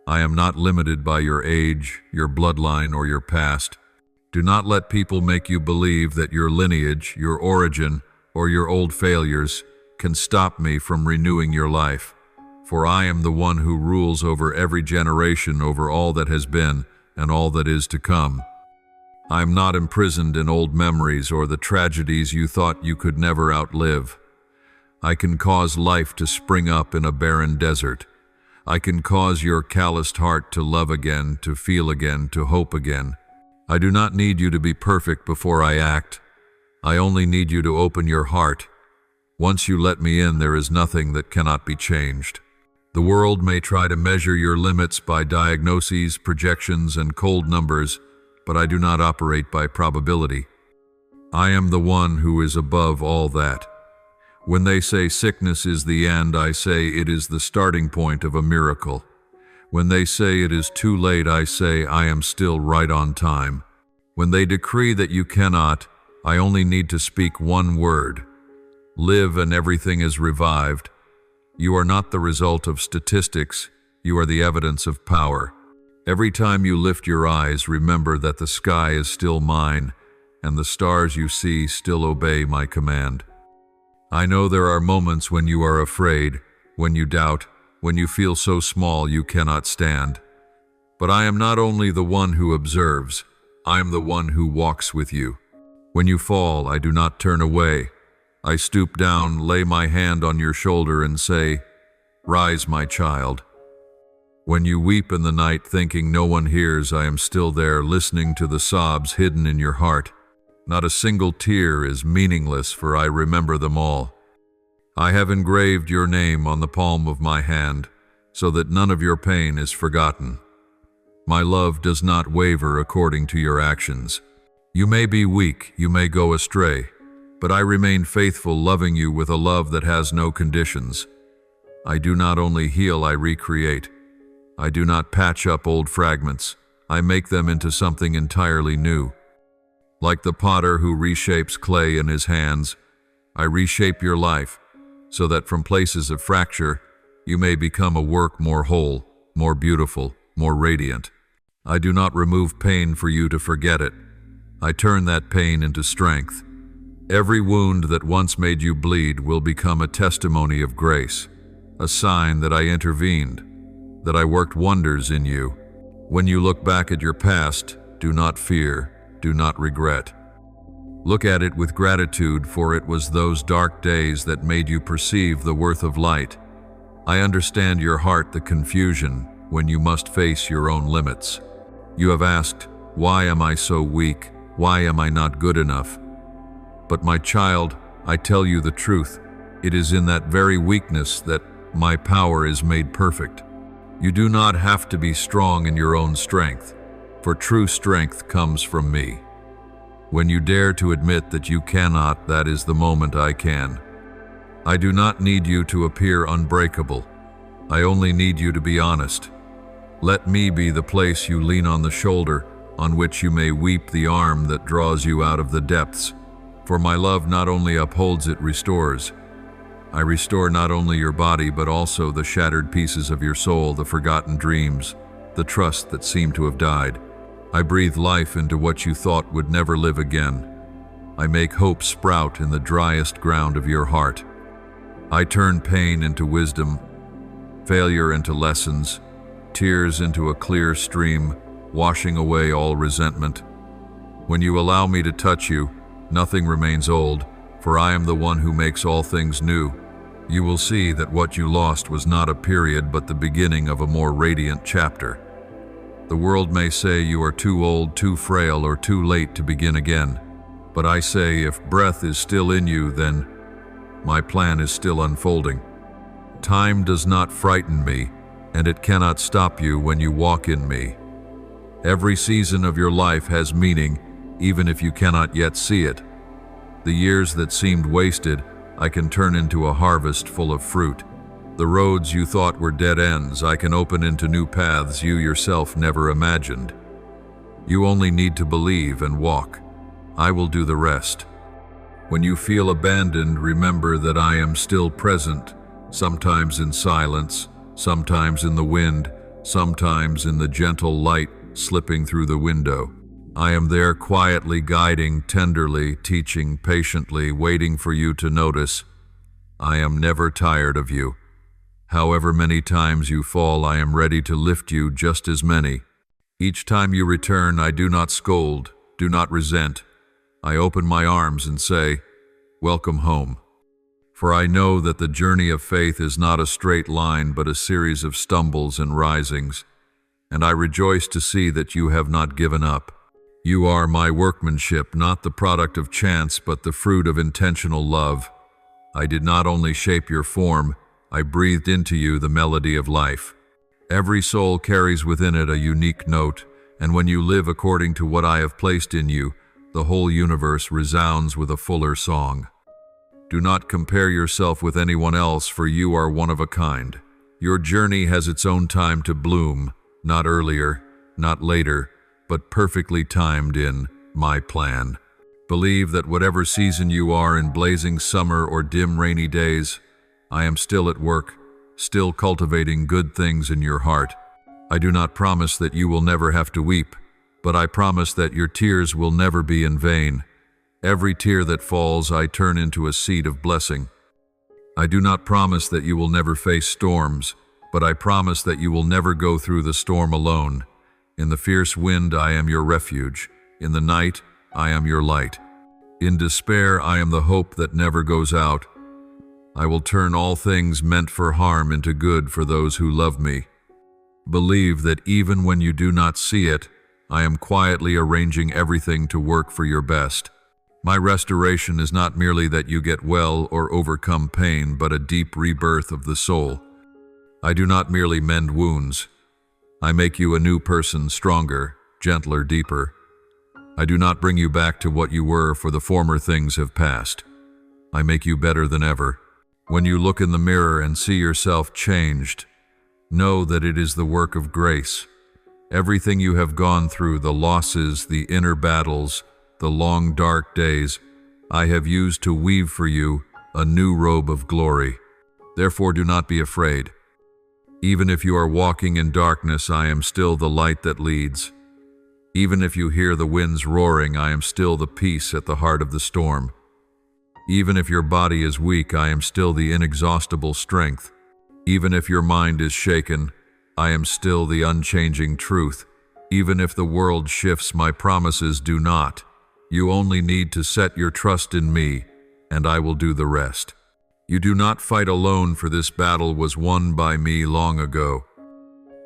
I am not limited by your age, your bloodline, or your past. Do not let people make you believe that your lineage, your origin, or your old failures can stop me from renewing your life. For I am the one who rules over every generation, over all that has been and all that is to come. I am not imprisoned in old memories or the tragedies you thought you could never outlive. I can cause life to spring up in a barren desert. I can cause your calloused heart to love again, to feel again, to hope again. I do not need you to be perfect before I act. I only need you to open your heart. Once you let me in, there is nothing that cannot be changed. The world may try to measure your limits by diagnoses, projections, and cold numbers, but I do not operate by probability. I am the one who is above all that. When they say sickness is the end, I say it is the starting point of a miracle. When they say it is too late, I say I am still right on time. When they decree that you cannot, I only need to speak one word. Live, and everything is revived. You are not the result of statistics, you are the evidence of power. Every time you lift your eyes, remember that the sky is still mine, and the stars you see still obey my command. I know there are moments when you are afraid, when you doubt, when you feel so small you cannot stand. But I am not only the one who observes, I am the one who walks with you. When you fall, I do not turn away. I stoop down, lay my hand on your shoulder and say, "Rise, my child." When you weep in the night thinking no one hears, I am still there, listening to the sobs hidden in your heart. Not a single tear is meaningless, for I remember them all. I have engraved your name on the palm of my hand, so that none of your pain is forgotten. My love does not waver according to your actions. You may be weak, you may go astray, but I remain faithful, loving you with a love that has no conditions. I do not only heal, I recreate. I do not patch up old fragments. I make them into something entirely new. Like the potter who reshapes clay in his hands, I reshape your life so that from places of fracture, you may become a work more whole, more beautiful, more radiant. I do not remove pain for you to forget it. I turn that pain into strength. Every wound that once made you bleed will become a testimony of grace, a sign that I intervened, that I worked wonders in you. When you look back at your past, do not fear, do not regret. Look at it with gratitude, for it was those dark days that made you perceive the worth of light. I understand your heart, the confusion, when you must face your own limits. You have asked, why am I so weak? Why am I not good enough? But my child, I tell you the truth. It is in that very weakness that my power is made perfect. You do not have to be strong in your own strength, for true strength comes from me. When you dare to admit that you cannot, that is the moment I can. I do not need you to appear unbreakable. I only need you to be honest. Let me be the place you lean on, the shoulder on which you may weep, the arm that draws you out of the depths. For my love not only upholds, it restores. I restore not only your body, but also the shattered pieces of your soul, the forgotten dreams, the trust that seemed to have died. I breathe life into what you thought would never live again. I make hope sprout in the driest ground of your heart. I turn pain into wisdom, failure into lessons, tears into a clear stream, washing away all resentment. When you allow me to touch you, nothing remains old, for I am the one who makes all things new. You will see that what you lost was not a period, but the beginning of a more radiant chapter. The world may say you are too old, too frail, or too late to begin again. But I say, if breath is still in you, then my plan is still unfolding. Time does not frighten me, and it cannot stop you when you walk in me. Every season of your life has meaning, even if you cannot yet see it. The years that seemed wasted, I can turn into a harvest full of fruit. The roads you thought were dead ends, I can open into new paths you yourself never imagined. You only need to believe and walk. I will do the rest. When you feel abandoned, remember that I am still present, sometimes in silence, sometimes in the wind, sometimes in the gentle light slipping through the window. I am there quietly, guiding, tenderly, teaching, patiently, waiting for you to notice. I am never tired of you. However many times you fall, I am ready to lift you just as many. Each time you return, I do not scold, do not resent. I open my arms and say, welcome home. For I know that the journey of faith is not a straight line, but a series of stumbles and risings. And I rejoice to see that you have not given up. You are my workmanship, not the product of chance, but the fruit of intentional love. I did not only shape your form, I breathed into you the melody of life. Every soul carries within it a unique note, and when you live according to what I have placed in you, the whole universe resounds with a fuller song. Do not compare yourself with anyone else, for you are one of a kind. Your journey has its own time to bloom, not earlier, not later, but perfectly timed in my plan. Believe that whatever season you are in, blazing summer or dim rainy days, I am still at work, still cultivating good things in your heart. I do not promise that you will never have to weep, but I promise that your tears will never be in vain. Every tear that falls, I turn into a seed of blessing. I do not promise that you will never face storms, but I promise that you will never go through the storm alone. In the fierce wind, I am your refuge. In the night, I am your light. In despair, I am the hope that never goes out. I will turn all things meant for harm into good for those who love me. Believe that even when you do not see it, I am quietly arranging everything to work for your best. My restoration is not merely that you get well or overcome pain, but a deep rebirth of the soul. I do not merely mend wounds. I make you a new person, stronger, gentler, deeper. I do not bring you back to what you were, for the former things have passed. I make you better than ever. When you look in the mirror and see yourself changed, know that it is the work of grace. Everything you have gone through, the losses, the inner battles, the long dark days, I have used to weave for you a new robe of glory. Therefore do not be afraid. Even if you are walking in darkness, I am still the light that leads. Even if you hear the winds roaring, I am still the peace at the heart of the storm. Even if your body is weak, I am still the inexhaustible strength. Even if your mind is shaken, I am still the unchanging truth. Even if the world shifts, my promises do not. You only need to set your trust in me, and I will do the rest. You do not fight alone, for this battle was won by me long ago.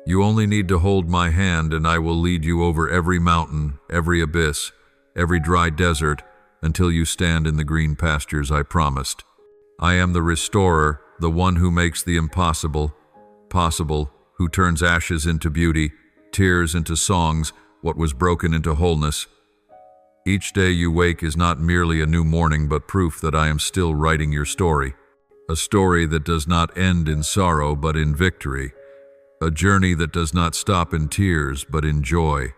You only need to hold my hand, and I will lead you over every mountain, every abyss, every dry desert, until you stand in the green pastures I promised. I am the restorer, the one who makes the impossible possible, who turns ashes into beauty, tears into songs, what was broken into wholeness. Each day you wake is not merely a new morning, but proof that I am still writing your story. A story that does not end in sorrow, but in victory. A journey that does not stop in tears, but in joy.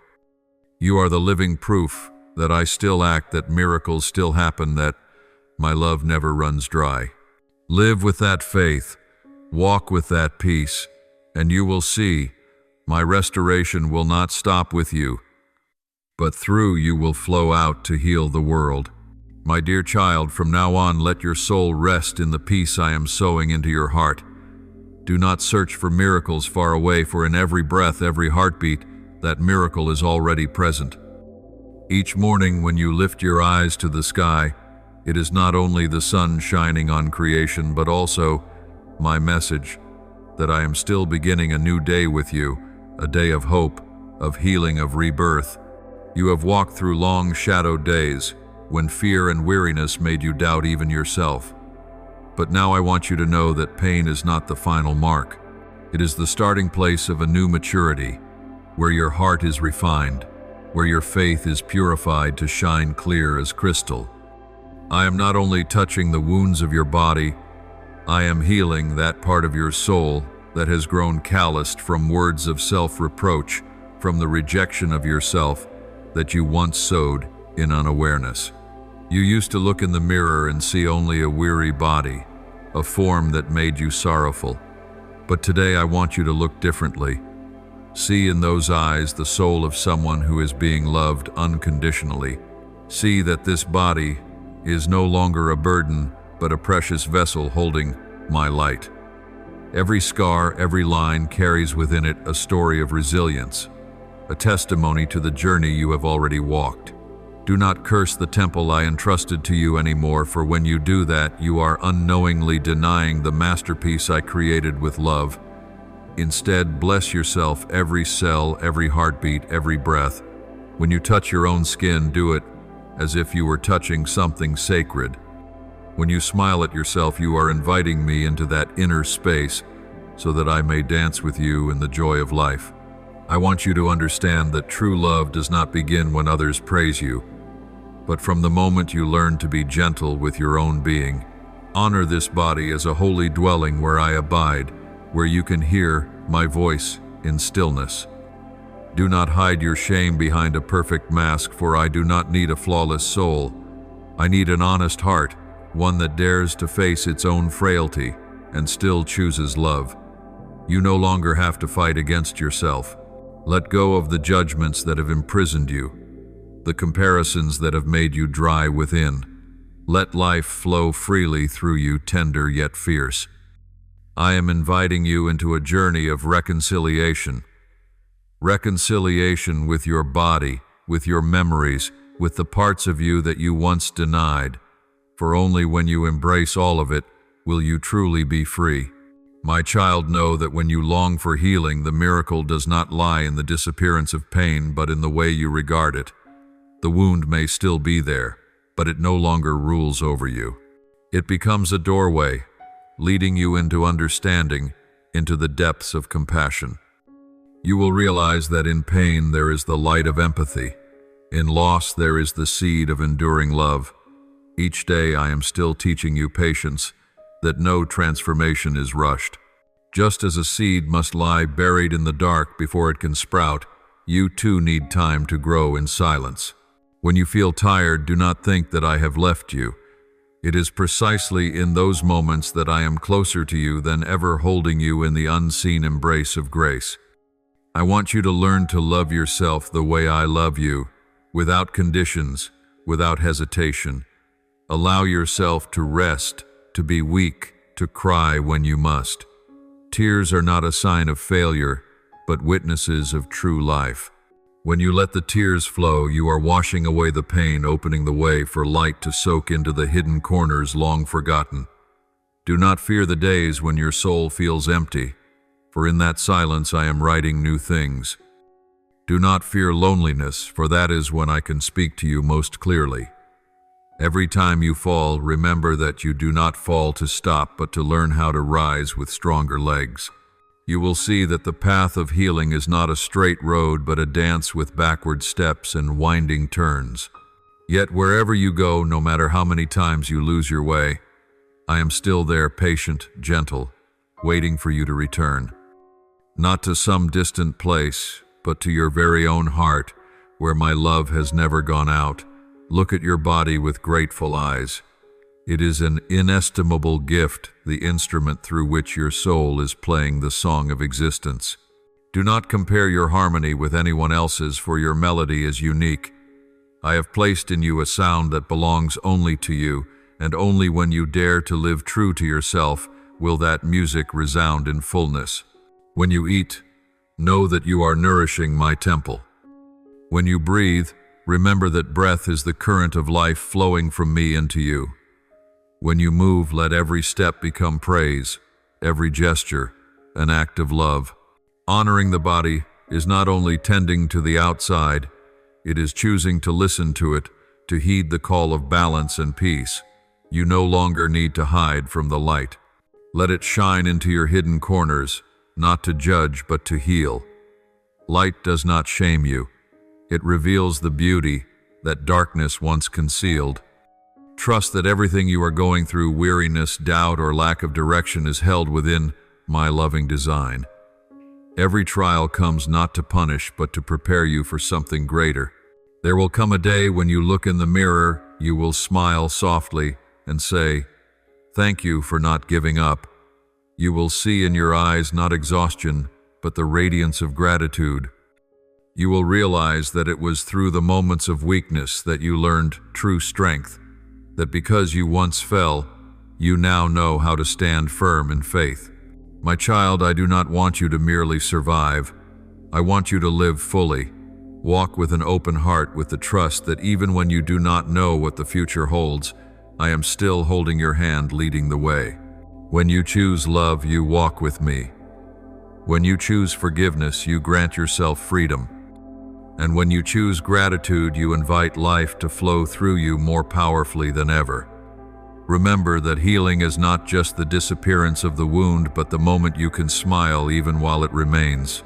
You are the living proof that I still act, that miracles still happen, that my love never runs dry. Live with that faith, walk with that peace, and you will see my restoration will not stop with you, but through you will flow out to heal the world. My dear child, from now on, let your soul rest in the peace I am sowing into your heart. Do not search for miracles far away, for in every breath, every heartbeat, that miracle is already present. Each morning when you lift your eyes to the sky, it is not only the sun shining on creation, but also my message that I am still beginning a new day with you, a day of hope, of healing, of rebirth. You have walked through long shadowed days, when fear and weariness made you doubt even yourself. But now I want you to know that pain is not the final mark. It is the starting place of a new maturity, where your heart is refined, where your faith is purified to shine clear as crystal. I am not only touching the wounds of your body, I am healing that part of your soul that has grown calloused from words of self-reproach, from the rejection of yourself that you once sowed in unawareness. You used to look in the mirror and see only a weary body, a form that made you sorrowful. But today I want you to look differently. See in those eyes the soul of someone who is being loved unconditionally. See that this body is no longer a burden, but a precious vessel holding my light. Every scar, every line carries within it a story of resilience, a testimony to the journey you have already walked. Do not curse the temple I entrusted to you anymore, for when you do that, you are unknowingly denying the masterpiece I created with love. Instead, bless yourself, every cell, every heartbeat, every breath. When you touch your own skin, do it as if you were touching something sacred. When you smile at yourself, you are inviting me into that inner space so that I may dance with you in the joy of life. I want you to understand that true love does not begin when others praise you, but from the moment you learn to be gentle with your own being. Honor this body as a holy dwelling where I abide, where you can hear my voice in stillness. Do not hide your shame behind a perfect mask, for I do not need a flawless soul. I need an honest heart, one that dares to face its own frailty and still chooses love. You no longer have to fight against yourself. Let go of the judgments that have imprisoned you, the comparisons that have made you dry within. Let life flow freely through you, tender yet fierce. I am inviting you into a journey of reconciliation. Reconciliation with your body, with your memories, with the parts of you that you once denied. For only when you embrace all of it will you truly be free. My child, know that when you long for healing, the miracle does not lie in the disappearance of pain, but in the way you regard it. The wound may still be there, but it no longer rules over you. It becomes a doorway, leading you into understanding, into the depths of compassion. You will realize that in pain there is the light of empathy. In loss there is the seed of enduring love. Each day I am still teaching you patience, that no transformation is rushed. Just as a seed must lie buried in the dark before it can sprout, You too need time to grow in silence. When you feel tired, do not think that I have left you. It is precisely in those moments that I am closer to you than ever, holding you in the unseen embrace of grace. I want you to learn to love yourself the way I love you, without conditions, without hesitation. Allow yourself to rest, to be weak, to cry when you must. Tears are not a sign of failure, but witnesses of true life. When you let the tears flow, you are washing away the pain, opening the way for light to soak into the hidden corners long forgotten. Do not fear the days when your soul feels empty, for in that silence I am writing new things. Do not fear loneliness, for that is when I can speak to you most clearly. Every time you fall, remember that you do not fall to stop, but to learn how to rise with stronger legs. You will see that the path of healing is not a straight road, but a dance with backward steps and winding turns. Yet wherever you go, no matter how many times you lose your way, I am still there, patient, gentle, waiting for you to return. Not to some distant place, but to your very own heart, where my love has never gone out. Look at your body with grateful eyes. It is an inestimable gift, the instrument through which your soul is playing the song of existence. Do not compare your harmony with anyone else's, for your melody is unique. I have placed in you a sound that belongs only to you, and only when you dare to live true to yourself will that music resound in fullness. When you eat, know that you are nourishing my temple. When you breathe, remember that breath is the current of life flowing from me into you. When you move, let every step become praise, every gesture an act of love. Honoring the body is not only tending to the outside, it is choosing to listen to it, to heed the call of balance and peace. You no longer need to hide from the light. Let it shine into your hidden corners, not to judge but to heal. Light does not shame you. It reveals the beauty that darkness once concealed. Trust that everything you are going through, weariness, doubt, or lack of direction, is held within my loving design. Every trial comes not to punish, but to prepare you for something greater. There will come a day when you look in the mirror, you will smile softly and say, "Thank you for not giving up." You will see in your eyes not exhaustion, but the radiance of gratitude. You will realize that it was through the moments of weakness that you learned true strength, that because you once fell, you now know how to stand firm in faith. My child, I do not want you to merely survive. I want you to live fully. Walk with an open heart, with the trust that even when you do not know what the future holds, I am still holding your hand, leading the way. When you choose love, you walk with me. When you choose forgiveness, you grant yourself freedom. And when you choose gratitude, you invite life to flow through you more powerfully than ever. Remember that healing is not just the disappearance of the wound, but the moment you can smile even while it remains.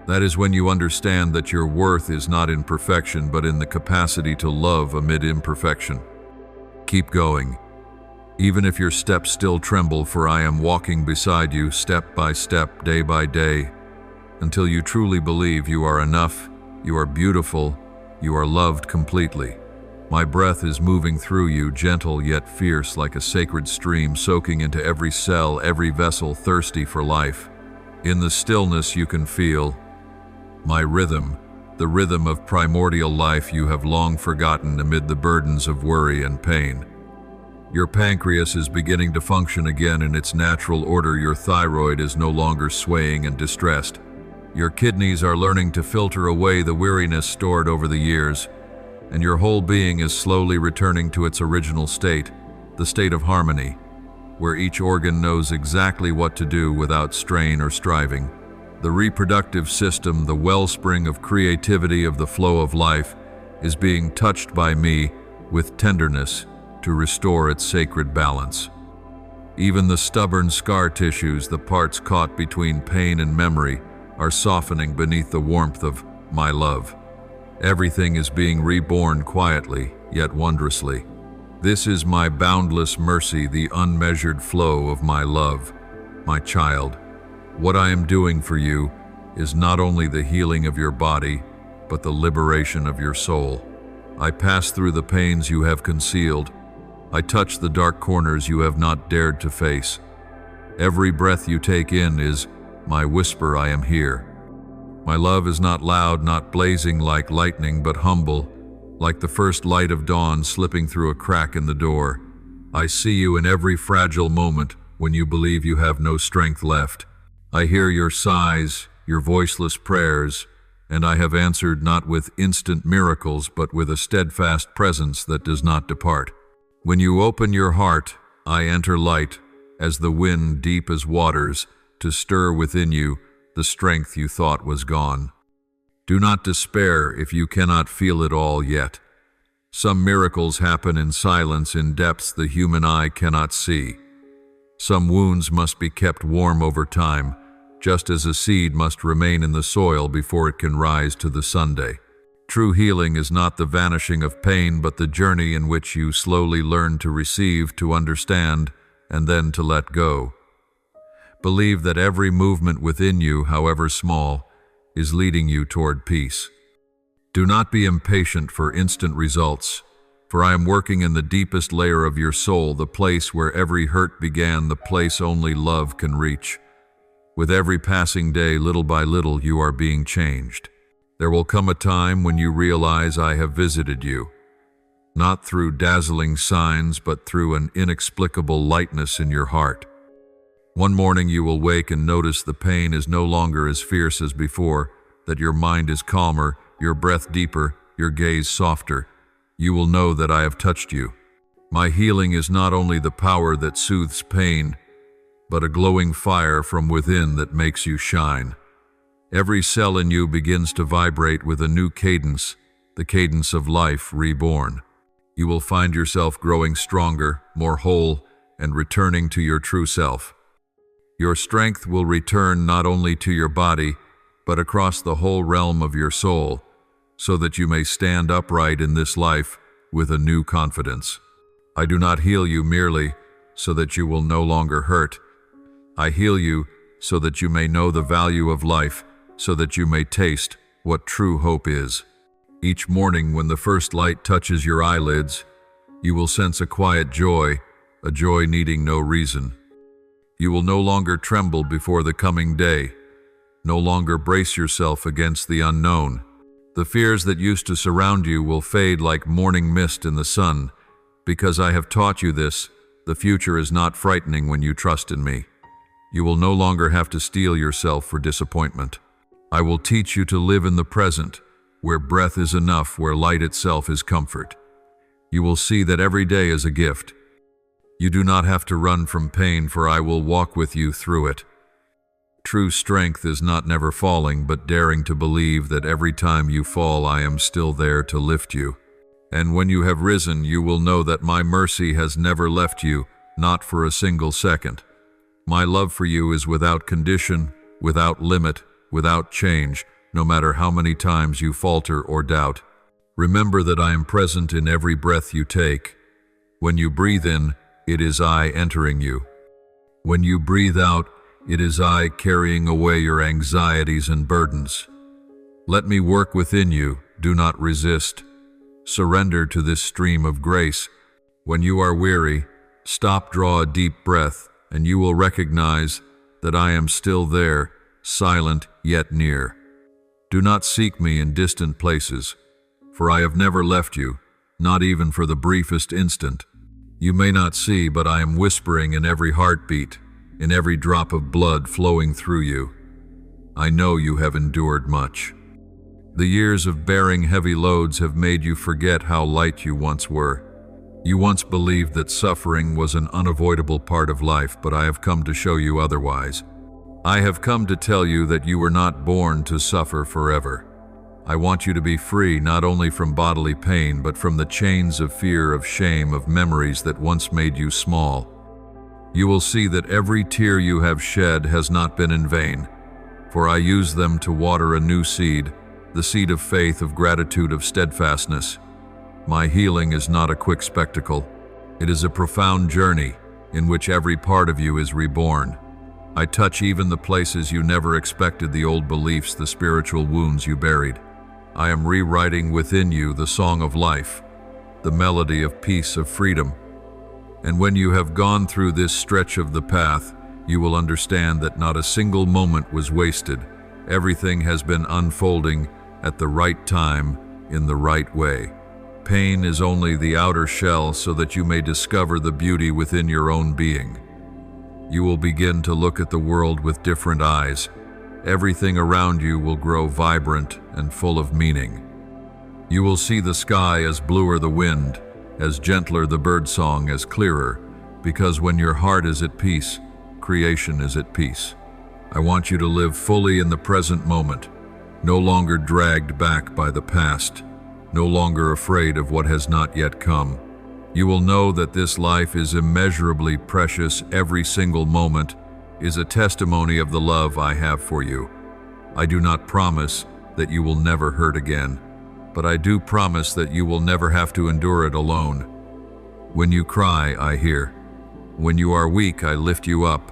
That is when you understand that your worth is not in perfection, but in the capacity to love amid imperfection. Keep going, even if your steps still tremble, for I am walking beside you step by step, day by day, until you truly believe you are enough. You are beautiful, you are loved completely. My breath is moving through you, gentle yet fierce, like a sacred stream, soaking into every cell, every vessel, thirsty for life. In the stillness you can feel my rhythm, the rhythm of primordial life you have long forgotten amid the burdens of worry and pain. Your pancreas is beginning to function again in its natural order. Your thyroid is no longer swaying and distressed. Your kidneys are learning to filter away the weariness stored over the years, and your whole being is slowly returning to its original state, the state of harmony, where each organ knows exactly what to do without strain or striving. The reproductive system, the wellspring of creativity, of the flow of life, is being touched by me with tenderness to restore its sacred balance. Even the stubborn scar tissues, the parts caught between pain and memory, are softening beneath the warmth of my love. Everything is being reborn quietly, yet wondrously. This is my boundless mercy, the unmeasured flow of my love. My child, what I am doing for you is not only the healing of your body, but the liberation of your soul. I pass through the pains you have concealed. I touch the dark corners you have not dared to face. Every breath you take in is my whisper, I am here. My love is not loud, not blazing like lightning, but humble, like the first light of dawn slipping through a crack in the door. I see you in every fragile moment when you believe you have no strength left. I hear your sighs, your voiceless prayers, and I have answered not with instant miracles, but with a steadfast presence that does not depart. When you open your heart, I enter light, as the wind deep as waters, to stir within you the strength you thought was gone. Do not despair if you cannot feel it all yet. Some miracles happen in silence, in depths the human eye cannot see. Some wounds must be kept warm over time, just as a seed must remain in the soil before it can rise to the sunday. True healing is not the vanishing of pain, but the journey in which you slowly learn to receive, to understand, and then to let go. Believe that every movement within you, however small, is leading you toward peace. Do not be impatient for instant results, for I am working in the deepest layer of your soul, the place where every hurt began, the place only love can reach. With every passing day, little by little, you are being changed. There will come a time when you realize I have visited you, not through dazzling signs, but through an inexplicable lightness in your heart. One morning you will wake and notice the pain is no longer as fierce as before, that your mind is calmer, your breath deeper, your gaze softer. You will know that I have touched you. My healing is not only the power that soothes pain, but a glowing fire from within that makes you shine. Every cell in you begins to vibrate with a new cadence, the cadence of life reborn. You will find yourself growing stronger, more whole, and returning to your true self. Your strength will return not only to your body, but across the whole realm of your soul, so that you may stand upright in this life with a new confidence. I do not heal you merely so that you will no longer hurt. I heal you so that you may know the value of life, so that you may taste what true hope is. Each morning when the first light touches your eyelids, you will sense a quiet joy, a joy needing no reason. You will no longer tremble before the coming day, no longer brace yourself against the unknown. The fears that used to surround you will fade like morning mist in the sun. Because I have taught you this, the future is not frightening when you trust in me. You will no longer have to steel yourself for disappointment. I will teach you to live in the present, where breath is enough, where light itself is comfort. You will see that every day is a gift. You do not have to run from pain, for I will walk with you through it. True strength is not never falling, but daring to believe that every time you fall, I am still there to lift you. And when you have risen, you will know that my mercy has never left you, not for a single second. My love for you is without condition, without limit, without change, no matter how many times you falter or doubt. Remember that I am present in every breath you take. When you breathe in, it is I entering you. When you breathe out, it is I carrying away your anxieties and burdens. Let me work within you, do not resist. Surrender to this stream of grace. When you are weary, stop, draw a deep breath, and you will recognize that I am still there, silent yet near. Do not seek me in distant places, for I have never left you, not even for the briefest instant. You may not see, but I am whispering in every heartbeat, in every drop of blood flowing through you. I know you have endured much. The years of bearing heavy loads have made you forget how light you once were. You once believed that suffering was an unavoidable part of life, but I have come to show you otherwise. I have come to tell you that you were not born to suffer forever. I want you to be free not only from bodily pain, but from the chains of fear, of shame, of memories that once made you small. You will see that every tear you have shed has not been in vain, for I use them to water a new seed, the seed of faith, of gratitude, of steadfastness. My healing is not a quick spectacle. It is a profound journey in which every part of you is reborn. I touch even the places you never expected, the old beliefs, the spiritual wounds you buried. I am rewriting within you the song of life, the melody of peace, of freedom. And when you have gone through this stretch of the path, you will understand that not a single moment was wasted. Everything has been unfolding at the right time, in the right way. Pain is only the outer shell so that you may discover the beauty within your own being. You will begin to look at the world with different eyes. Everything around you will grow vibrant and full of meaning. You will see the sky as bluer the wind, as gentler the birdsong, as clearer, because when your heart is at peace, creation is at peace. I want you to live fully in the present moment, no longer dragged back by the past, no longer afraid of what has not yet come. You will know that this life is immeasurably precious. Every single moment is a testimony of the love I have for you. I do not promise that you will never hurt again, but I do promise that you will never have to endure it alone. When you cry, I hear. When you are weak, I lift you up.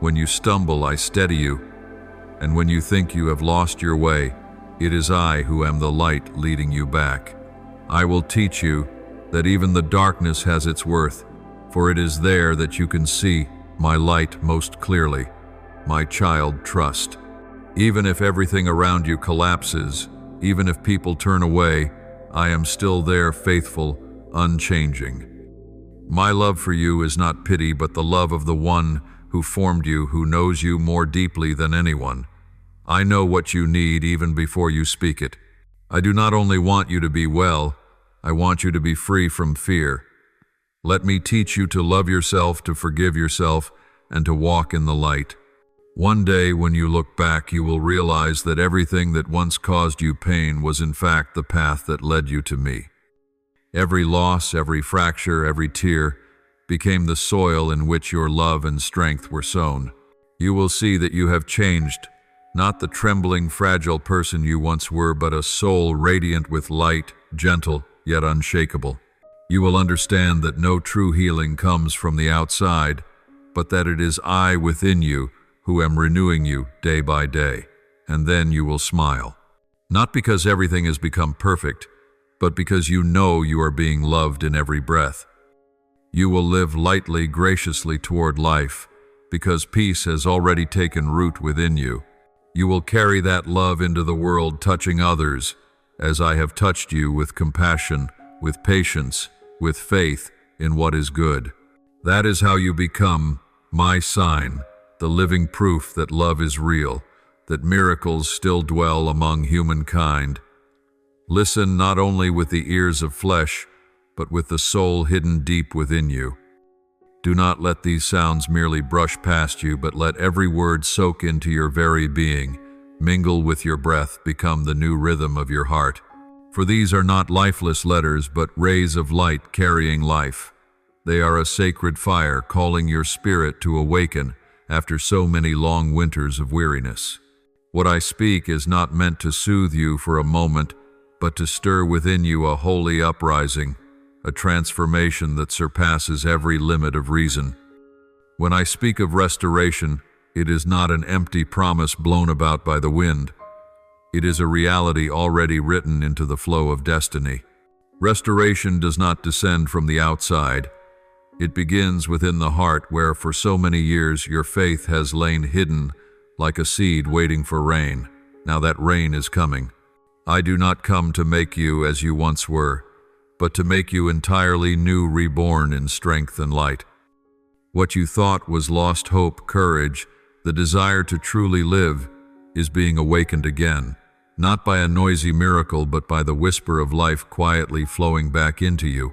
When you stumble, I steady you. And when you think you have lost your way, it is I who am the light leading you back. I will teach you that even the darkness has its worth, for it is there that you can see my light most clearly. My child, trust. Even if everything around you collapses, even if people turn away, I am still there, faithful, unchanging. My love for you is not pity, but the love of the one who formed you, who knows you more deeply than anyone. I know what you need even before you speak it. I do not only want you to be well, I want you to be free from fear. Let me teach you to love yourself, to forgive yourself, and to walk in the light. One day when you look back, you will realize that everything that once caused you pain was in fact the path that led you to me. Every loss, every fracture, every tear became the soil in which your love and strength were sown. You will see that you have changed, not the trembling, fragile person you once were, but a soul radiant with light, gentle, yet unshakable. You will understand that no true healing comes from the outside, but that it is I within you who am renewing you day by day. And then you will smile. Not because everything has become perfect, but because you know you are being loved in every breath. You will live lightly, graciously toward life, because peace has already taken root within you. You will carry that love into the world, touching others, as I have touched you, with compassion, with patience, with faith in what is good. That is how you become my sign, the living proof that love is real, that miracles still dwell among humankind. Listen not only with the ears of flesh, but with the soul hidden deep within you. Do not let these sounds merely brush past you, but let every word soak into your very being, mingle with your breath, become the new rhythm of your heart. For these are not lifeless letters, but rays of light carrying life. They are a sacred fire calling your spirit to awaken after so many long winters of weariness. What I speak is not meant to soothe you for a moment, but to stir within you a holy uprising, a transformation that surpasses every limit of reason. When I speak of restoration, it is not an empty promise blown about by the wind. It is a reality already written into the flow of destiny. Restoration does not descend from the outside. It begins within the heart, where for so many years your faith has lain hidden like a seed waiting for rain. Now that rain is coming. I do not come to make you as you once were, but to make you entirely new, reborn in strength and light. What you thought was lost hope, courage, the desire to truly live, is being awakened again, not by a noisy miracle, but by the whisper of life quietly flowing back into you.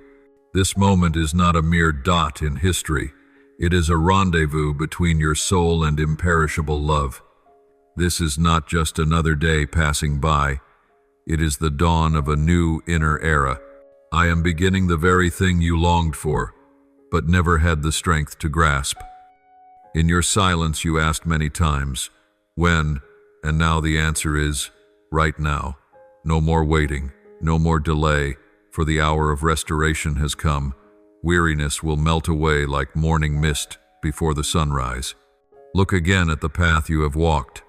This moment is not a mere dot in history. It is a rendezvous between your soul and imperishable love. This is not just another day passing by. It is the dawn of a new inner era. I am beginning the very thing you longed for, but never had the strength to grasp. In your silence you asked many times, when? And now the answer is, right now. No more waiting, no more delay, for the hour of restoration has come. Weariness will melt away like morning mist before the sunrise. Look again at the path you have walked.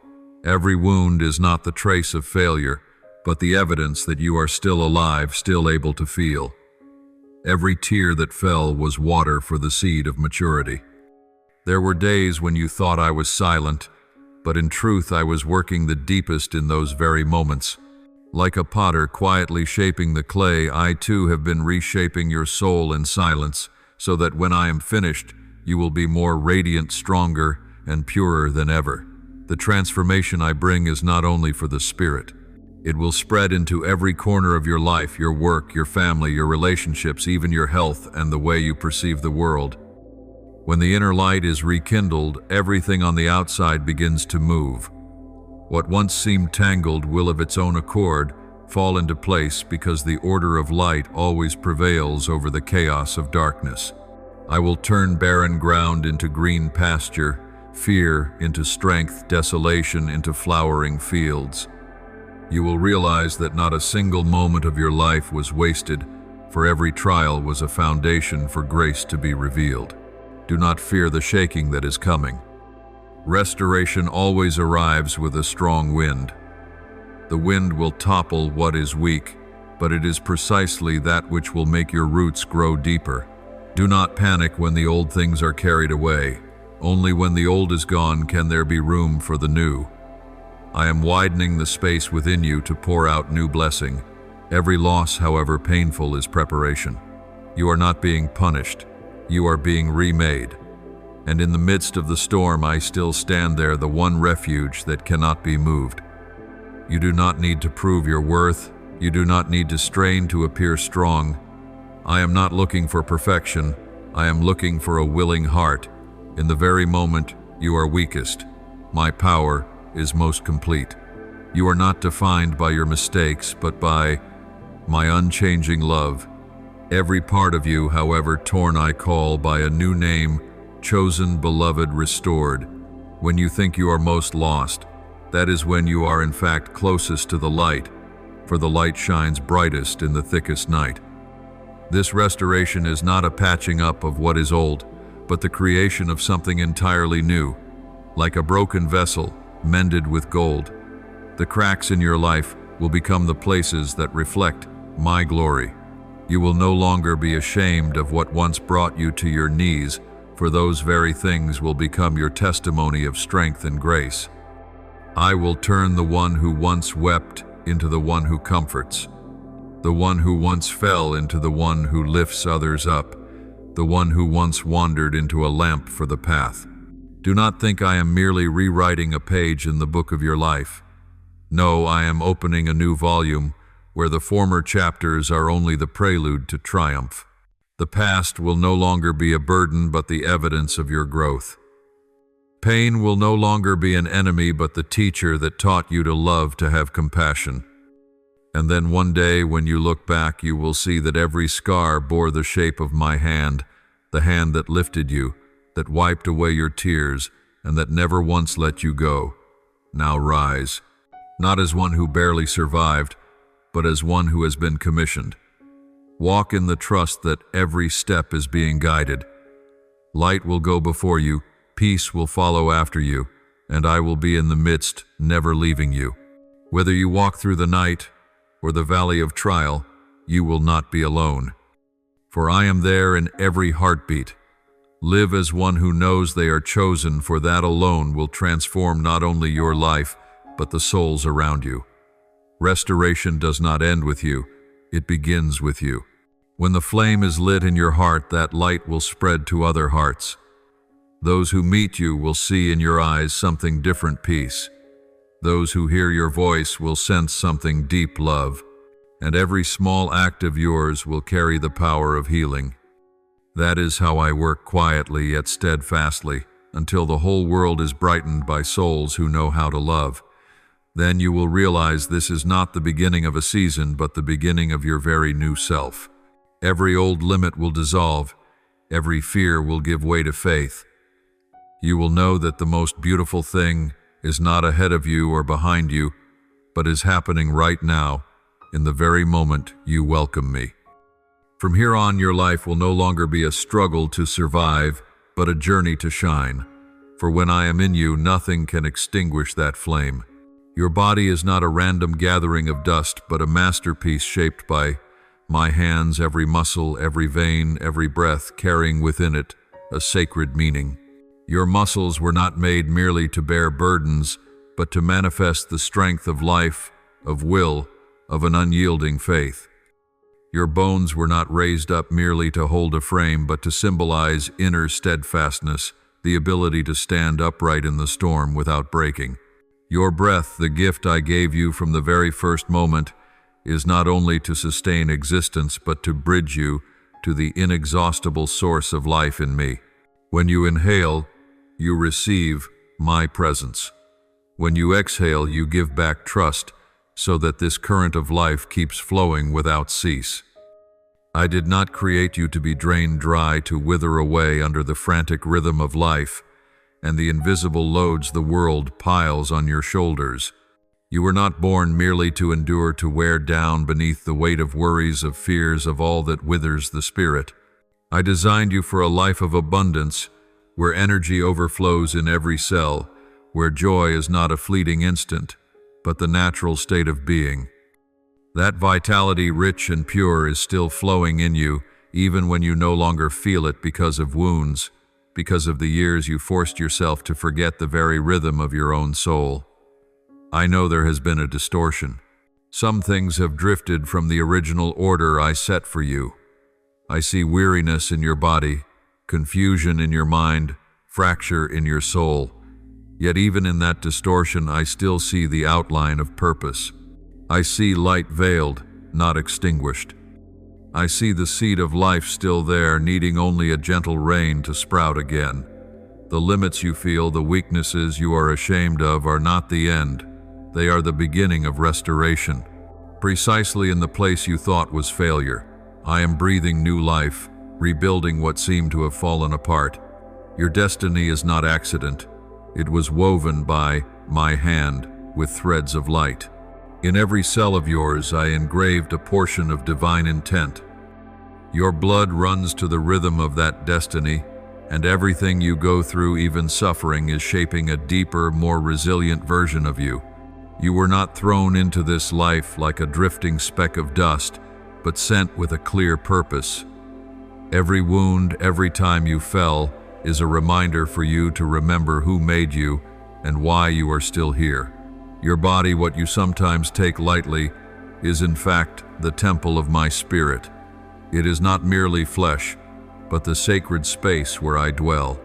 Every wound is not the trace of failure. but the evidence that you are still alive, still able to feel. Every tear that fell was water for the seed of maturity. There were days when you thought I was silent, but in truth I was working the deepest in those very moments. Like a potter quietly shaping the clay, I too have been reshaping your soul in silence, so that when I am finished, you will be more radiant, stronger, and purer than ever. The transformation I bring is not only for the spirit. It will spread into every corner of your life, your work, your family, your relationships, even your health and the way you perceive the world. When the inner light is rekindled, everything on the outside begins to move. What once seemed tangled will of its own accord fall into place because the order of light always prevails over the chaos of darkness. I will turn barren ground into green pasture, fear into strength, desolation into flowering fields. You will realize that not a single moment of your life was wasted, for every trial was a foundation for grace to be revealed. Do not fear the shaking that is coming. Restoration always arrives with a strong wind. The wind will topple what is weak, but it is precisely that which will make your roots grow deeper. Do not panic when the old things are carried away. Only when the old is gone can there be room for the new. I am widening the space within you to pour out new blessing. Every loss, however painful, is preparation. You are not being punished. You are being remade. And in the midst of the storm, I still stand there, the one refuge that cannot be moved. You do not need to prove your worth. You do not need to strain to appear strong. I am not looking for perfection. I am looking for a willing heart. In the very moment you are weakest, my power is most complete. You are not defined by your mistakes, but by my unchanging love. Every part of you, however torn, I call by a new name, chosen, beloved, restored. When you think you are most lost, that is when you are in fact closest to the light, for the light shines brightest in the thickest night. This restoration is not a patching up of what is old, but the creation of something entirely new, like a broken vessel mended with gold. The cracks in your life will become the places that reflect my glory. You will no longer be ashamed of what once brought you to your knees, for those very things will become your testimony of strength and grace. I will turn the one who once wept into the one who comforts, the one who once fell into the one who lifts others up, the one who once wandered into a lamp for the path. Do not think I am merely rewriting a page in the book of your life. No, I am opening a new volume where the former chapters are only the prelude to triumph. The past will no longer be a burden but the evidence of your growth. Pain will no longer be an enemy but the teacher that taught you to love, to have compassion. And then one day when you look back, you will see that every scar bore the shape of my hand, the hand that lifted you, that wiped away your tears, and that never once let you go. Now rise, not as one who barely survived, but as one who has been commissioned. Walk in the trust that every step is being guided. Light will go before you, peace will follow after you, and I will be in the midst, never leaving you. Whether you walk through the night or the valley of trial, you will not be alone. For I am there in every heartbeat. Live as one who knows they are chosen, for that alone will transform not only your life, but the souls around you. Restoration does not end with you, it begins with you. When the flame is lit in your heart, that light will spread to other hearts. Those who meet you will see in your eyes something different, peace. Those who hear your voice will sense something deep, love. And every small act of yours will carry the power of healing. That is how I work quietly yet steadfastly, until the whole world is brightened by souls who know how to love. Then you will realize this is not the beginning of a season, but the beginning of your very new self. Every old limit will dissolve. Every fear will give way to faith. You will know that the most beautiful thing is not ahead of you or behind you, but is happening right now, in the very moment you welcome me. From here on, your life will no longer be a struggle to survive, but a journey to shine. For when I am in you, nothing can extinguish that flame. Your body is not a random gathering of dust, but a masterpiece shaped by my hands, every muscle, every vein, every breath, carrying within it a sacred meaning. Your muscles were not made merely to bear burdens, but to manifest the strength of life, of will, of an unyielding faith. Your bones were not raised up merely to hold a frame, but to symbolize inner steadfastness, the ability to stand upright in the storm without breaking. Your breath, the gift I gave you from the very first moment, is not only to sustain existence, but to bridge you to the inexhaustible source of life in me. When you inhale, you receive my presence. When you exhale, you give back trust, so that this current of life keeps flowing without cease. I did not create you to be drained dry, to wither away under the frantic rhythm of life and the invisible loads the world piles on your shoulders. You were not born merely to endure, to wear down beneath the weight of worries, of fears, of all that withers the spirit. I designed you for a life of abundance, where energy overflows in every cell, where joy is not a fleeting instant, but the natural state of being. That vitality, rich and pure, is still flowing in you, even when you no longer feel it because of wounds, because of the years you forced yourself to forget the very rhythm of your own soul. I know there has been a distortion. Some things have drifted from the original order I set for you. I see weariness in your body, confusion in your mind, fracture in your soul. Yet even in that distortion, I still see the outline of purpose. I see light veiled, not extinguished. I see the seed of life still there, needing only a gentle rain to sprout again. The limits you feel, the weaknesses you are ashamed of, are not the end. They are the beginning of restoration. Precisely in the place you thought was failure, I am breathing new life, rebuilding what seemed to have fallen apart. Your destiny is not accident. It was woven by my hand with threads of light. In every cell of yours, I engraved a portion of divine intent. Your blood runs to the rhythm of that destiny, and everything you go through, even suffering, is shaping a deeper, more resilient version of you. You were not thrown into this life like a drifting speck of dust, but sent with a clear purpose. Every wound, every time you fell, is a reminder for you to remember who made you and why you are still here. Your body, what you sometimes take lightly, is in fact the temple of my spirit. It is not merely flesh, but the sacred space where I dwell.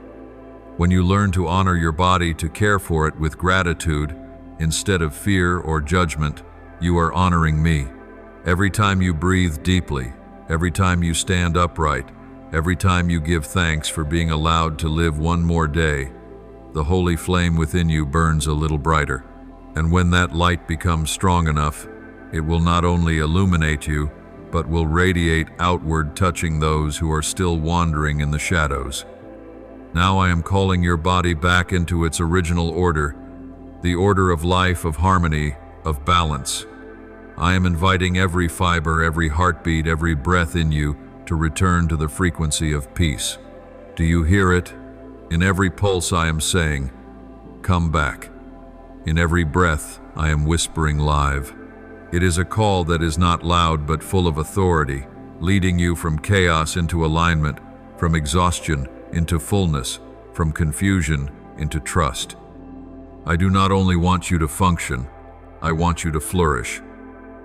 When you learn to honor your body, to care for it with gratitude instead of fear or judgment, you are honoring me. Every time you breathe deeply, every time you stand upright, every time you give thanks for being allowed to live one more day, the holy flame within you burns a little brighter. And when that light becomes strong enough, it will not only illuminate you, but will radiate outward, touching those who are still wandering in the shadows. Now I am calling your body back into its original order, the order of life, of harmony, of balance. I am inviting every fiber, every heartbeat, every breath in you to return to the frequency of peace. Do you hear it? In every pulse I am saying, come back. In every breath I am whispering live. It is a call that is not loud but full of authority, leading you from chaos into alignment, from exhaustion into fullness, from confusion into trust. I do not only want you to function, I want you to flourish.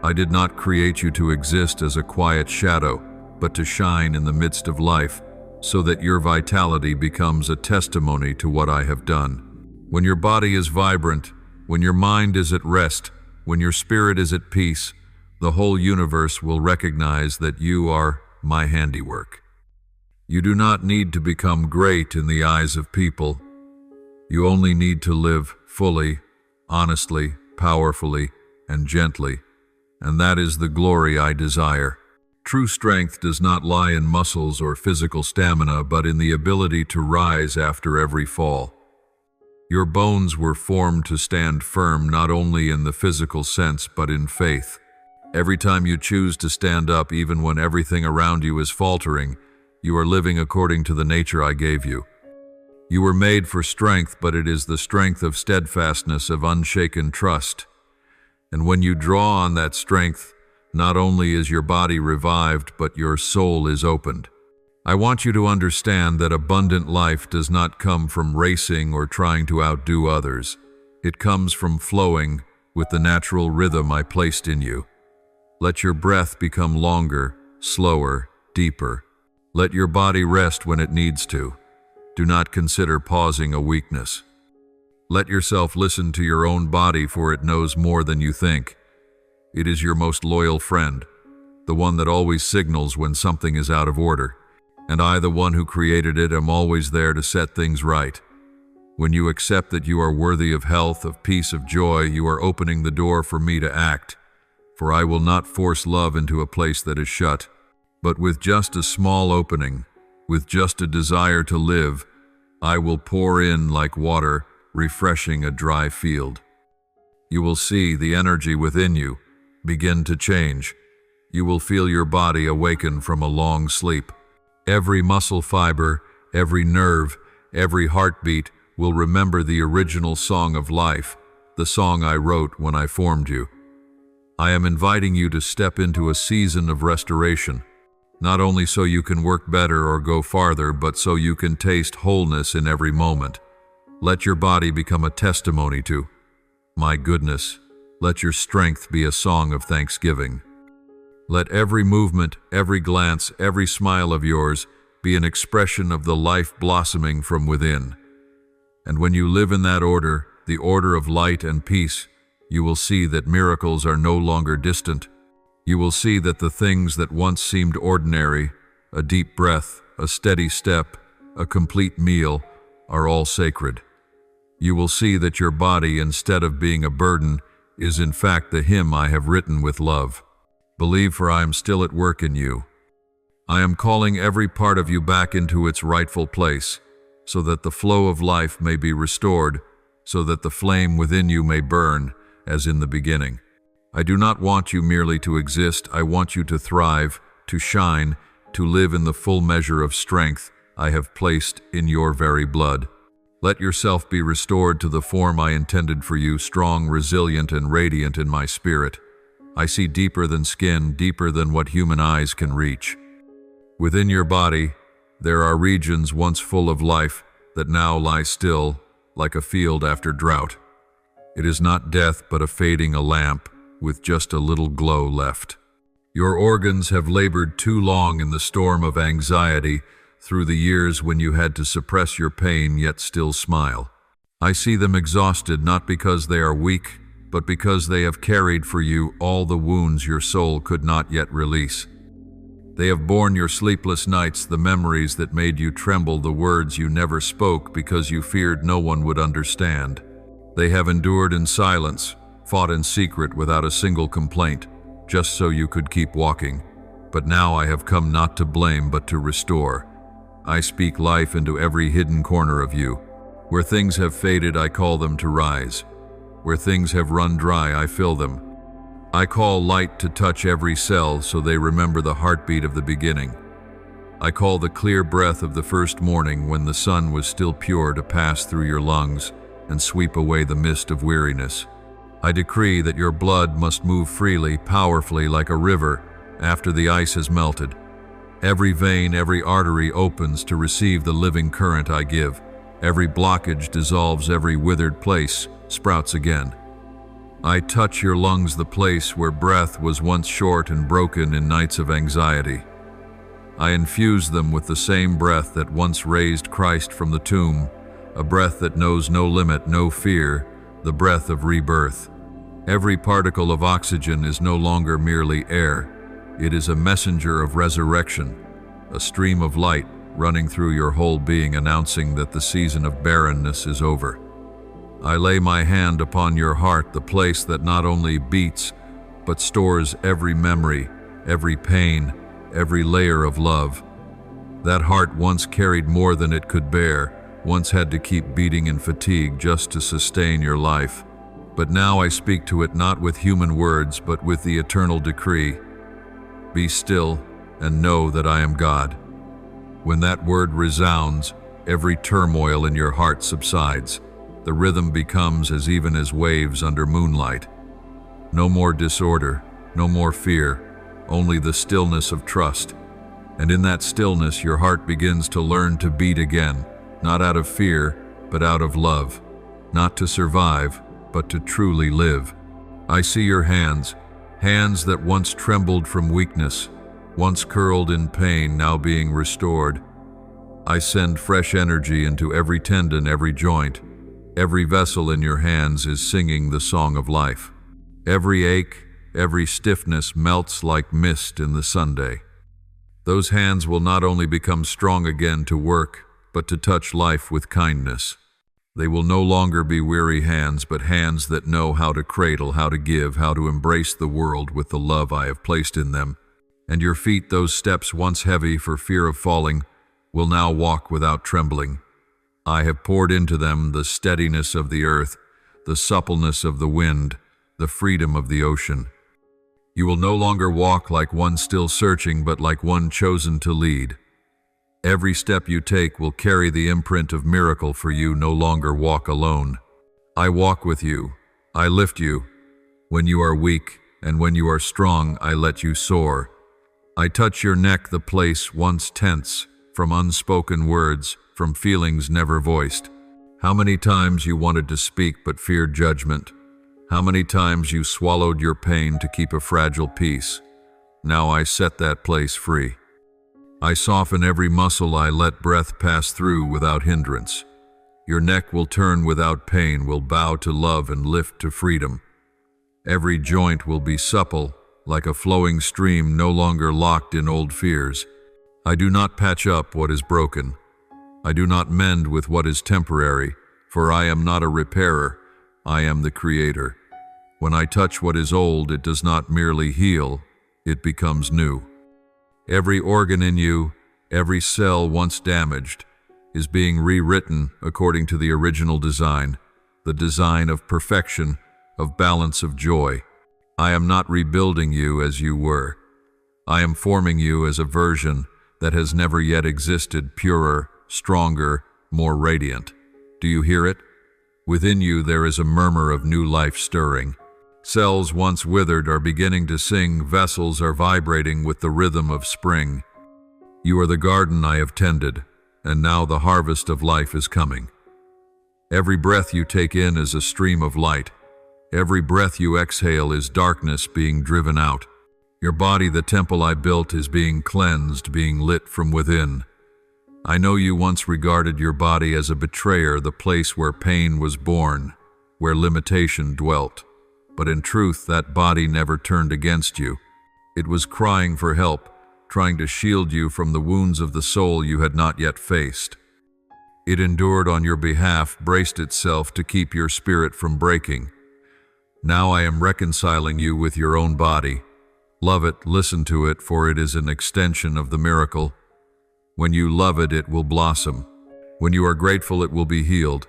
I did not create you to exist as a quiet shadow, but to shine in the midst of life, so that your vitality becomes a testimony to what I have done. When your body is vibrant, when your mind is at rest, when your spirit is at peace, the whole universe will recognize that you are my handiwork. You do not need to become great in the eyes of people. You only need to live fully, honestly, powerfully, and gently, and that is the glory I desire. True strength does not lie in muscles or physical stamina, but in the ability to rise after every fall. Your bones were formed to stand firm, not only in the physical sense, but in faith. Every time you choose to stand up, even when everything around you is faltering, you are living according to the nature I gave you. You were made for strength, but it is the strength of steadfastness, of unshaken trust. And when you draw on that strength, not only is your body revived, but your soul is opened. I want you to understand that abundant life does not come from racing or trying to outdo others. It comes from flowing with the natural rhythm I placed in you. Let your breath become longer, slower, deeper. Let your body rest when it needs to. Do not consider pausing a weakness. Let yourself listen to your own body, for it knows more than you think. It is your most loyal friend, the one that always signals when something is out of order. And I, the one who created it, am always there to set things right. When you accept that you are worthy of health, of peace, of joy, you are opening the door for me to act. For I will not force love into a place that is shut. But with just a small opening, with just a desire to live, I will pour in like water, refreshing a dry field. You will see the energy within you begin to change. You will feel your body awaken from a long sleep. Every muscle fiber, every nerve, every heartbeat will remember the original song of life, the song I wrote when I formed you. I am inviting you to step into a season of restoration, not only so you can work better or go farther, but so you can taste wholeness in every moment. Let your body become a testimony to my goodness. Let your strength be a song of thanksgiving. Let every movement, every glance, every smile of yours be an expression of the life blossoming from within. And when you live in that order, the order of light and peace, you will see that miracles are no longer distant. You will see that the things that once seemed ordinary, a deep breath, a steady step, a complete meal, are all sacred. You will see that your body, instead of being a burden, is in fact the hymn I have written with love. Believe, for I am still at work in you. I am calling every part of you back into its rightful place, so that the flow of life may be restored, so that the flame within you may burn, as in the beginning. I do not want you merely to exist. I want you to thrive, to shine, to live in the full measure of strength I have placed in your very blood. Let yourself be restored to the form I intended for you, strong, resilient, and radiant in my spirit. I see deeper than skin, deeper than what human eyes can reach. Within your body, there are regions once full of life that now lie still, like a field after drought. It is not death, but a fading a lamp, with just a little glow left. Your organs have labored too long in the storm of anxiety, through the years when you had to suppress your pain yet still smile. I see them exhausted, not because they are weak, but because they have carried for you all the wounds your soul could not yet release. They have borne your sleepless nights, the memories that made you tremble, the words you never spoke because you feared no one would understand. They have endured in silence, fought in secret without a single complaint, just so you could keep walking. But now I have come not to blame, but to restore. I speak life into every hidden corner of you. Where things have faded, I call them to rise. Where things have run dry, I fill them. I call light to touch every cell so they remember the heartbeat of the beginning. I call the clear breath of the first morning when the sun was still pure to pass through your lungs and sweep away the mist of weariness. I decree that your blood must move freely, powerfully like a river after the ice has melted. Every vein, every artery opens to receive the living current I give. Every blockage dissolves, every withered place sprouts again. I touch your lungs, the place where breath was once short and broken in nights of anxiety. I infuse them with the same breath that once raised Christ from the tomb, a breath that knows no limit, no fear, the breath of rebirth. Every particle of oxygen is no longer merely air. It is a messenger of resurrection, a stream of light running through your whole being, announcing that the season of barrenness is over. I lay my hand upon your heart, the place that not only beats, but stores every memory, every pain, every layer of love. That heart once carried more than it could bear, once had to keep beating in fatigue just to sustain your life. But now I speak to it not with human words, but with the eternal decree. Be still and know that I am God. When that word resounds, every turmoil in your heart subsides. The rhythm becomes as even as waves under moonlight. No more disorder, no more fear, only the stillness of trust. And in that stillness, your heart begins to learn to beat again, not out of fear, but out of love. Not to survive, but to truly live. I see your hands, hands that once trembled from weakness, once curled in pain, now being restored. I send fresh energy into every tendon, every joint. Every vessel in your hands is singing the song of life. Every ache, every stiffness melts like mist in the Sunday. Those hands will not only become strong again to work, but to touch life with kindness. They will no longer be weary hands, but hands that know how to cradle, how to give, how to embrace the world with the love I have placed in them. And your feet, those steps once heavy for fear of falling, will now walk without trembling. I have poured into them the steadiness of the earth, the suppleness of the wind, the freedom of the ocean. You will no longer walk like one still searching, but like one chosen to lead. Every step you take will carry the imprint of miracle, for you no longer walk alone. I walk with you. I lift you. When you are weak, and when you are strong, I let you soar. I touch your neck, the place once tense, from unspoken words, from feelings never voiced. How many times you wanted to speak but feared judgment. How many times you swallowed your pain to keep a fragile peace. Now I set that place free. I soften every muscle, I let breath pass through without hindrance. Your neck will turn without pain, will bow to love and lift to freedom. Every joint will be supple, like a flowing stream, no longer locked in old fears. I do not patch up what is broken. I do not mend with what is temporary, for I am not a repairer, I am the creator. When I touch what is old, it does not merely heal, it becomes new. Every organ in you, every cell once damaged, is being rewritten according to the original design, the design of perfection, of balance, of joy. I am not rebuilding you as you were. I am forming you as a version that has never yet existed, purer, stronger, more radiant. Do you hear it? Within you there is a murmur of new life stirring. Cells once withered are beginning to sing, vessels are vibrating with the rhythm of spring. You are the garden I have tended, and now the harvest of life is coming. Every breath you take in is a stream of light. Every breath you exhale is darkness being driven out. Your body, the temple I built, is being cleansed, being lit from within. I know you once regarded your body as a betrayer, the place where pain was born, where limitation dwelt. But in truth, that body never turned against you. It was crying for help, trying to shield you from the wounds of the soul you had not yet faced. It endured on your behalf, braced itself to keep your spirit from breaking. Now I am reconciling you with your own body. Love it, listen to it, for it is an extension of the miracle. When you love it, it will blossom. When you are grateful, it will be healed.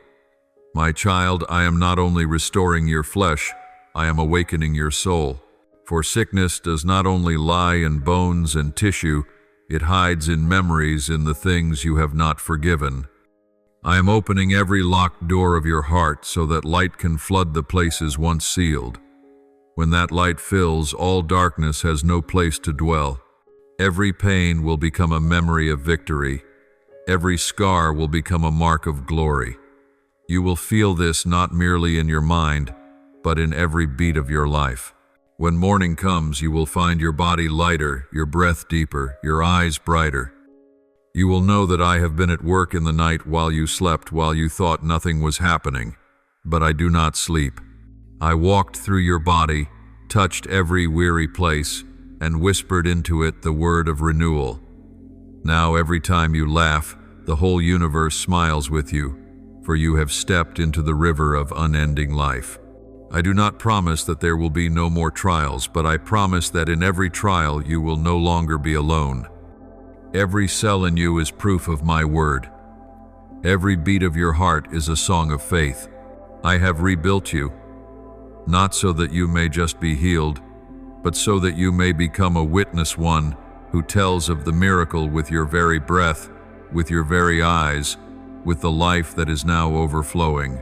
My child, I am not only restoring your flesh, I am awakening your soul. For sickness does not only lie in bones and tissue, it hides in memories, in the things you have not forgiven. I am opening every locked door of your heart so that light can flood the places once sealed. When that light fills, all darkness has no place to dwell. Every pain will become a memory of victory. Every scar will become a mark of glory. You will feel this not merely in your mind, but in every beat of your life. When morning comes, you will find your body lighter, your breath deeper, your eyes brighter. You will know that I have been at work in the night while you slept, while you thought nothing was happening. But I do not sleep. I walked through your body, touched every weary place, and whispered into it the word of renewal. Now every time you laugh, the whole universe smiles with you, for you have stepped into the river of unending life. I do not promise that there will be no more trials, but I promise that in every trial you will no longer be alone. Every cell in you is proof of my word. Every beat of your heart is a song of faith. I have rebuilt you, not so that you may just be healed, but so that you may become a witness, one who tells of the miracle with your very breath, with your very eyes, with the life that is now overflowing.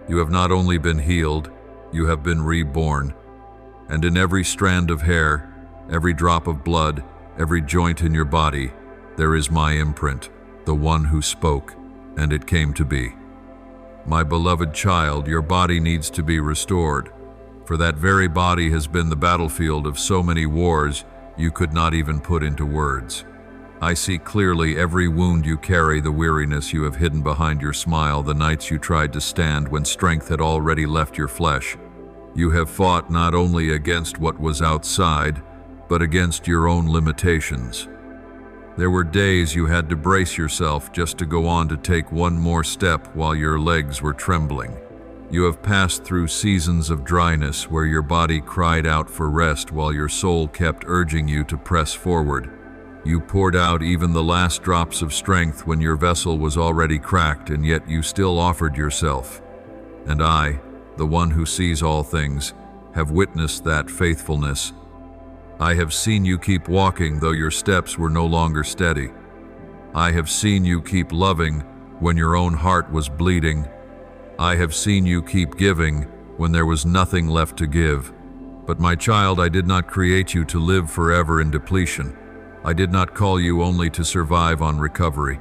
You have not only been healed, you have been reborn. And in every strand of hair, every drop of blood, every joint in your body, there is my imprint, the one who spoke, and it came to be. My beloved child, your body needs to be restored, for that very body has been the battlefield of so many wars you could not even put into words. I see clearly every wound you carry, the weariness you have hidden behind your smile, the nights you tried to stand when strength had already left your flesh. You have fought not only against what was outside, but against your own limitations. There were days you had to brace yourself just to go on to take one more step while your legs were trembling. You have passed through seasons of dryness where your body cried out for rest while your soul kept urging you to press forward. You poured out even the last drops of strength when your vessel was already cracked, and yet you still offered yourself. And I, the one who sees all things, have witnessed that faithfulness. I have seen you keep walking though your steps were no longer steady. I have seen you keep loving when your own heart was bleeding. I have seen you keep giving when there was nothing left to give. But my child, I did not create you to live forever in depletion. I did not call you only to survive on recovery.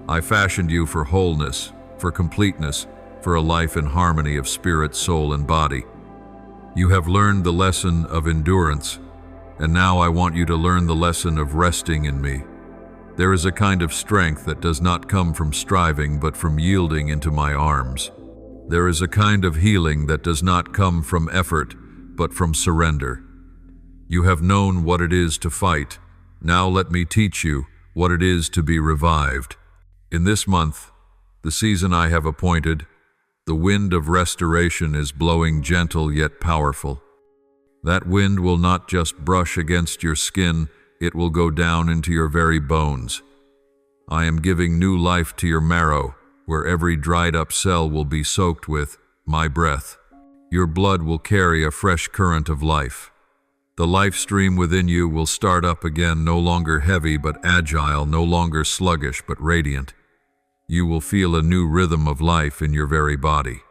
I fashioned you for wholeness, for completeness, for a life in harmony of spirit, soul, and body. You have learned the lesson of endurance, and now I want you to learn the lesson of resting in me. There is a kind of strength that does not come from striving, but from yielding into my arms. There is a kind of healing that does not come from effort, but from surrender. You have known what it is to fight. Now let me teach you what it is to be revived. In this month, the season I have appointed, the wind of restoration is blowing gentle yet powerful. That wind will not just brush against your skin, it will go down into your very bones. I am giving new life to your marrow, where every dried-up cell will be soaked with my breath. Your blood will carry a fresh current of life. The life stream within you will start up again, no longer heavy but agile, no longer sluggish but radiant. You will feel a new rhythm of life in your very body.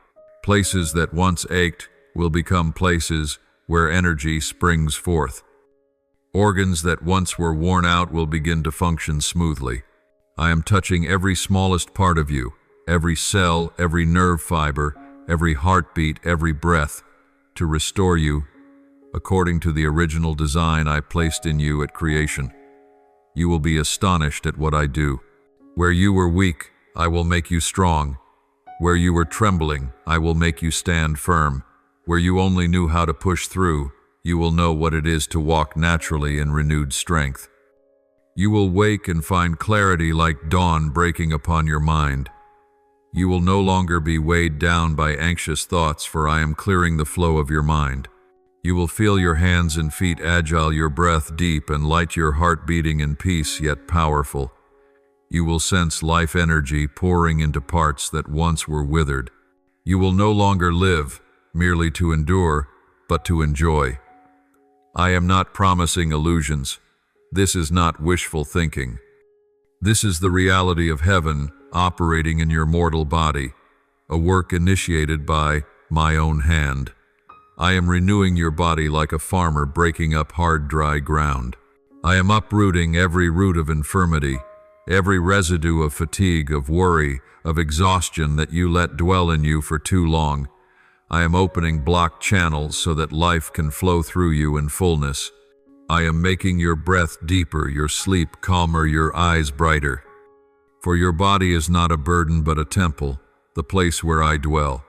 Places that once ached will become places where energy springs forth. Organs that once were worn out will begin to function smoothly. I am touching every smallest part of you, every cell, every nerve fiber, every heartbeat, every breath, to restore you according to the original design I placed in you at creation. You will be astonished at what I do. Where you were weak, I will make you strong. Where you were trembling, I will make you stand firm. Where you only knew how to push through, you will know what it is to walk naturally in renewed strength. You will wake and find clarity like dawn breaking upon your mind. You will no longer be weighed down by anxious thoughts, for I am clearing the flow of your mind. You will feel your hands and feet agile, your breath deep and light, your heart beating in peace yet powerful. You will sense life energy pouring into parts that once were withered. You will no longer live merely to endure, but to enjoy. I am not promising illusions. This is not wishful thinking. This is the reality of heaven operating in your mortal body, a work initiated by my own hand. I am renewing your body like a farmer breaking up hard, dry ground. I am uprooting every root of infirmity, every residue of fatigue, of worry, of exhaustion that you let dwell in you for too long. I am opening blocked channels so that life can flow through you in fullness. I am making your breath deeper, your sleep calmer, your eyes brighter. For your body is not a burden but a temple, the place where I dwell.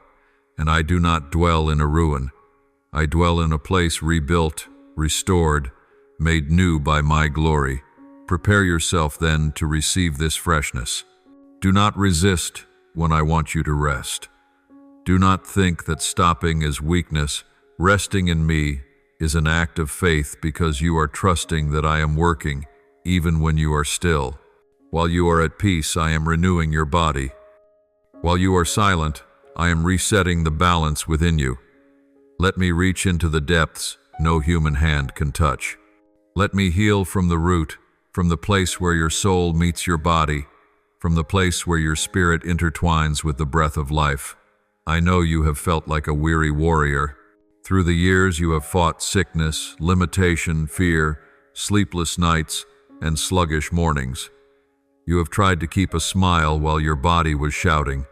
And I do not dwell in a ruin. I dwell in a place rebuilt, restored, made new by my glory. Prepare yourself then to receive this freshness. Do not resist when I want you to rest. Do not think that stopping is weakness. Resting in me is an act of faith because you are trusting that I am working even when you are still. While you are at peace, I am renewing your body. While you are silent, I am resetting the balance within you. Let me reach into the depths no human hand can touch. Let me heal from the root, from the place where your soul meets your body, from the place where your spirit intertwines with the breath of life. I know you have felt like a weary warrior. Through the years you have fought sickness, limitation, fear, sleepless nights, and sluggish mornings. You have tried to keep a smile while your body was shouting.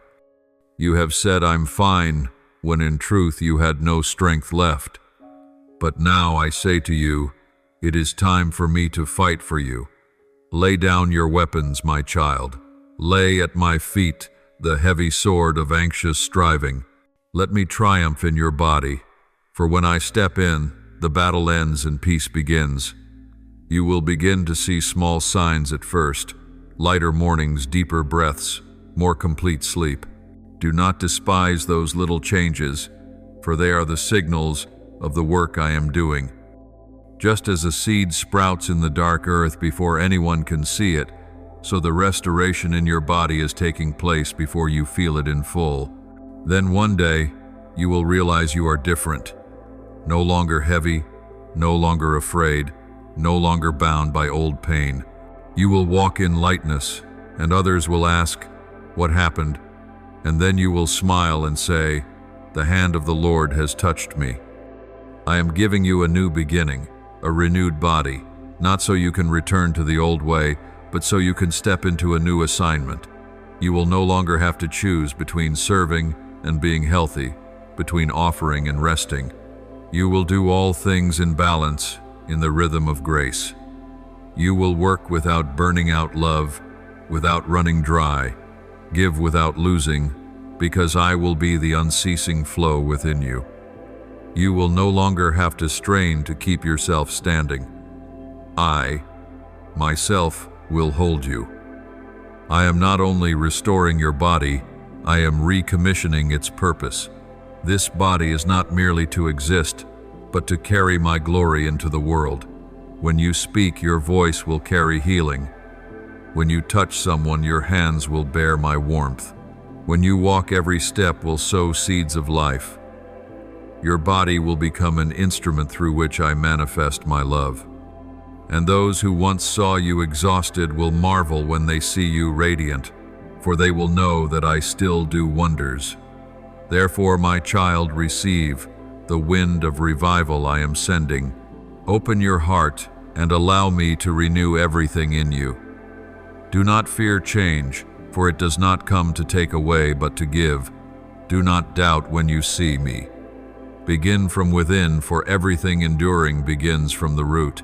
You have said, "I'm fine," when in truth you had no strength left. But now I say to you, it is time for me to fight for you. Lay down your weapons, my child. Lay at my feet the heavy sword of anxious striving. Let me triumph in your body, for when I step in, the battle ends and peace begins. You will begin to see small signs at first, lighter mornings, deeper breaths, more complete sleep. Do not despise those little changes, for they are the signals of the work I am doing. Just as a seed sprouts in the dark earth before anyone can see it, so the restoration in your body is taking place before you feel it in full. Then one day, you will realize you are different. No longer heavy, no longer afraid, no longer bound by old pain. You will walk in lightness, and others will ask, "What happened?" And then you will smile and say, "The hand of the Lord has touched me." I am giving you a new beginning, a renewed body, not so you can return to the old way, but so you can step into a new assignment. You will no longer have to choose between serving and being healthy, between offering and resting. You will do all things in balance, in the rhythm of grace. You will work without burning out love, without running dry, give without losing, because I will be the unceasing flow within you. You will no longer have to strain to keep yourself standing. I, myself, will hold you. I am not only restoring your body, I am recommissioning its purpose. This body is not merely to exist, but to carry my glory into the world. When you speak, your voice will carry healing. When you touch someone, your hands will bear my warmth. When you walk, every step will sow seeds of life. Your body will become an instrument through which I manifest my love. And those who once saw you exhausted will marvel when they see you radiant, for they will know that I still do wonders. Therefore, my child, receive the wind of revival I am sending. Open your heart and allow me to renew everything in you. Do not fear change, for it does not come to take away but to give. Do not doubt when you see me. Begin from within, for everything enduring begins from the root.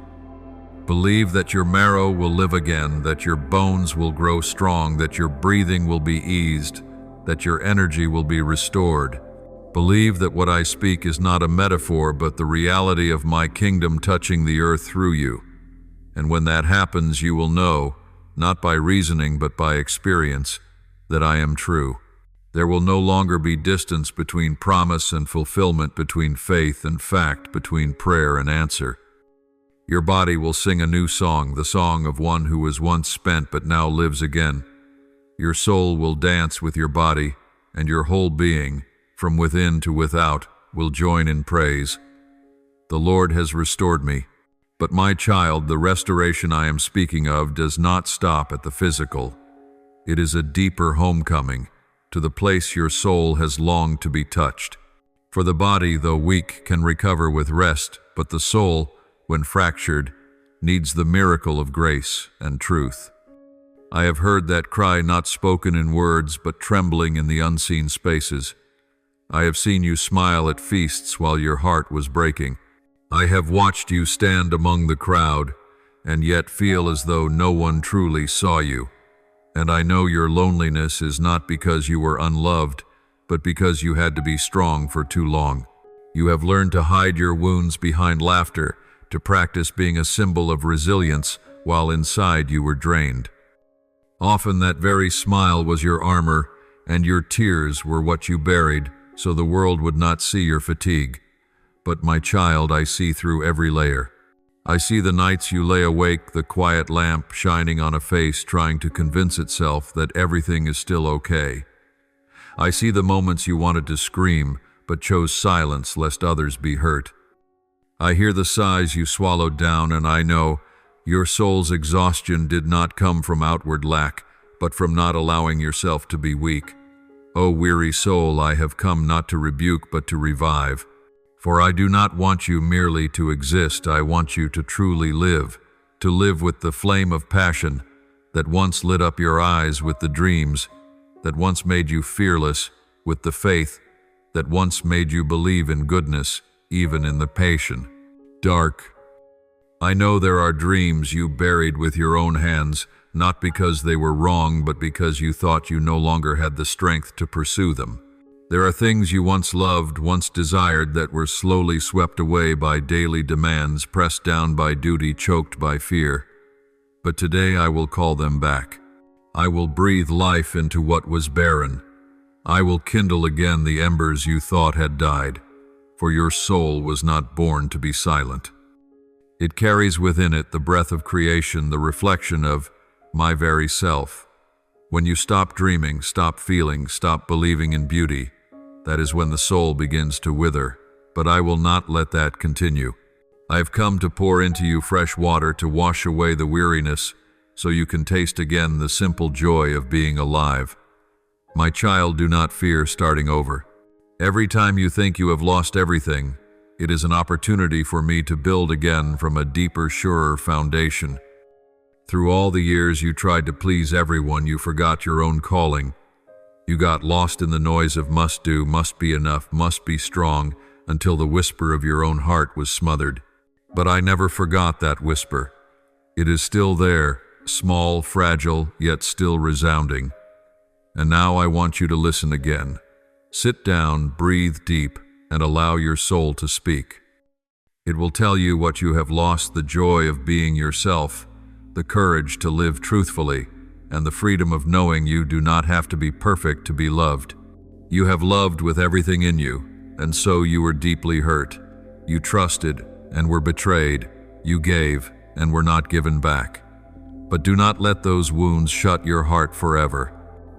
Believe that your marrow will live again, that your bones will grow strong, that your breathing will be eased, that your energy will be restored. Believe that what I speak is not a metaphor, but the reality of my kingdom touching the earth through you. And when that happens, you will know, not by reasoning but by experience, that I am true. There will no longer be distance between promise and fulfillment, between faith and fact, between prayer and answer. Your body will sing a new song, the song of one who was once spent but now lives again. Your soul will dance with your body, and your whole being, from within to without, will join in praise. The Lord has restored me. But my child, the restoration I am speaking of does not stop at the physical. It is a deeper homecoming to the place your soul has longed to be touched. For the body, though weak, can recover with rest, but the soul, when fractured, needs the miracle of grace and truth. I have heard that cry, not spoken in words, but trembling in the unseen spaces. I have seen you smile at feasts while your heart was breaking. I have watched you stand among the crowd, and yet feel as though no one truly saw you. And I know your loneliness is not because you were unloved, but because you had to be strong for too long. You have learned to hide your wounds behind laughter, to practice being a symbol of resilience while inside you were drained. Often that very smile was your armor, and your tears were what you buried, so the world would not see your fatigue. But my child, I see through every layer. I see the nights you lay awake, the quiet lamp shining on a face trying to convince itself that everything is still okay. I see the moments you wanted to scream, but chose silence lest others be hurt. I hear the sighs you swallowed down, and I know your soul's exhaustion did not come from outward lack, but from not allowing yourself to be weak. O weary soul, I have come not to rebuke but to revive. For I do not want you merely to exist, I want you to truly live, to live with the flame of passion that once lit up your eyes, with the dreams that once made you fearless, with the faith that once made you believe in goodness, even in the patient dark. I know there are dreams you buried with your own hands, not because they were wrong, but because you thought you no longer had the strength to pursue them. There are things you once loved, once desired, that were slowly swept away by daily demands, pressed down by duty, choked by fear. But today I will call them back. I will breathe life into what was barren. I will kindle again the embers you thought had died, for your soul was not born to be silent. It carries within it the breath of creation, the reflection of my very self. When you stop dreaming, stop feeling, stop believing in beauty, that is when the soul begins to wither. But I will not let that continue. I have come to pour into you fresh water to wash away the weariness, so you can taste again the simple joy of being alive. My child, do not fear starting over. Every time you think you have lost everything, it is an opportunity for me to build again from a deeper, surer foundation. Through all the years you tried to please everyone, you forgot your own calling. You got lost in the noise of must do, must be enough, must be strong, until the whisper of your own heart was smothered. But I never forgot that whisper. It is still there, small, fragile, yet still resounding. And now I want you to listen again. Sit down, breathe deep, and allow your soul to speak. It will tell you what you have lost: the joy of being yourself, the courage to live truthfully, and the freedom of knowing you do not have to be perfect to be loved. You have loved with everything in you, and so you were deeply hurt. You trusted and were betrayed. You gave and were not given back. But do not let those wounds shut your heart forever.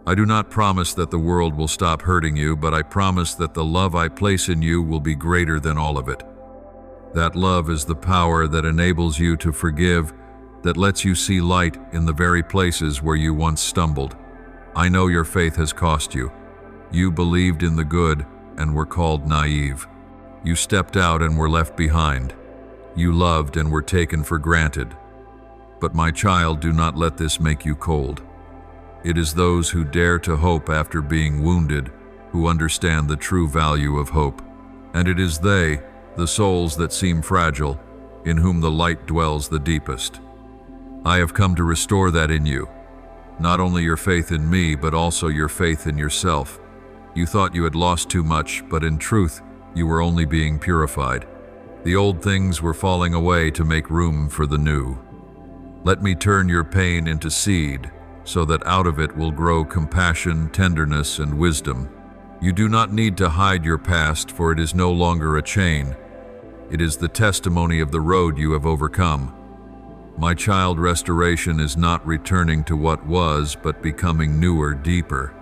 I do not promise that the world will stop hurting you, but I promise that the love I place in you will be greater than all of it. That love is the power that enables you to forgive, that lets you see light in the very places where you once stumbled. I know your faith has cost you. You believed in the good and were called naive. You stepped out and were left behind. You loved and were taken for granted. But my child, do not let this make you cold. It is those who dare to hope after being wounded who understand the true value of hope. And it is they, the souls that seem fragile, in whom the light dwells the deepest. I have come to restore that in you. Not only your faith in me, but also your faith in yourself. You thought you had lost too much, but in truth, you were only being purified. The old things were falling away to make room for the new. Let me turn your pain into seed, so that out of it will grow compassion, tenderness, and wisdom. You do not need to hide your past, for it is no longer a chain. It is the testimony of the road you have overcome. My child, restoration is not returning to what was, but becoming newer, deeper.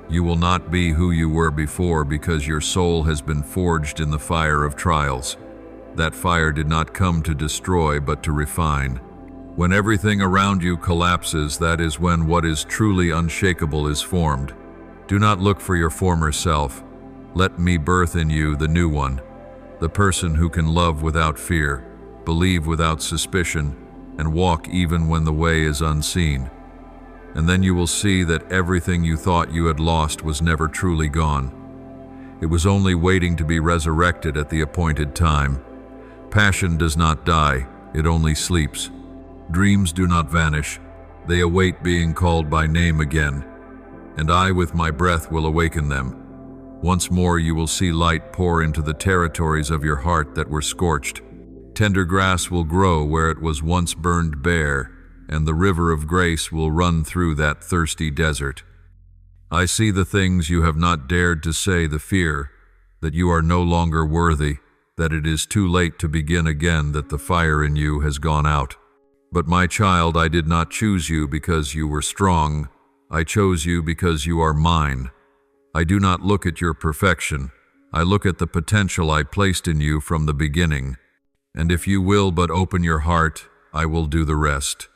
You will not be who you were before because your soul has been forged in the fire of trials. That fire did not come to destroy, but to refine. When everything around you collapses, that is when what is truly unshakable is formed. Do not look for your former self. Let me birth in you the new one, the person who can love without fear, believe without suspicion, and walk even when the way is unseen. And then you will see that everything you thought you had lost was never truly gone. It was only waiting to be resurrected at the appointed time. Passion does not die, it only sleeps. Dreams do not vanish, they await being called by name again. And I with my breath will awaken them. Once more you will see light pour into the territories of your heart that were scorched. Tender grass will grow where it was once burned bare, and the river of grace will run through that thirsty desert. I see the things you have not dared to say, the fear that you are no longer worthy, that it is too late to begin again, that the fire in you has gone out. But my child, I did not choose you because you were strong. I chose you because you are mine. I do not look at your perfection. I look at the potential I placed in you from the beginning. And if you will but open your heart, I will do the rest.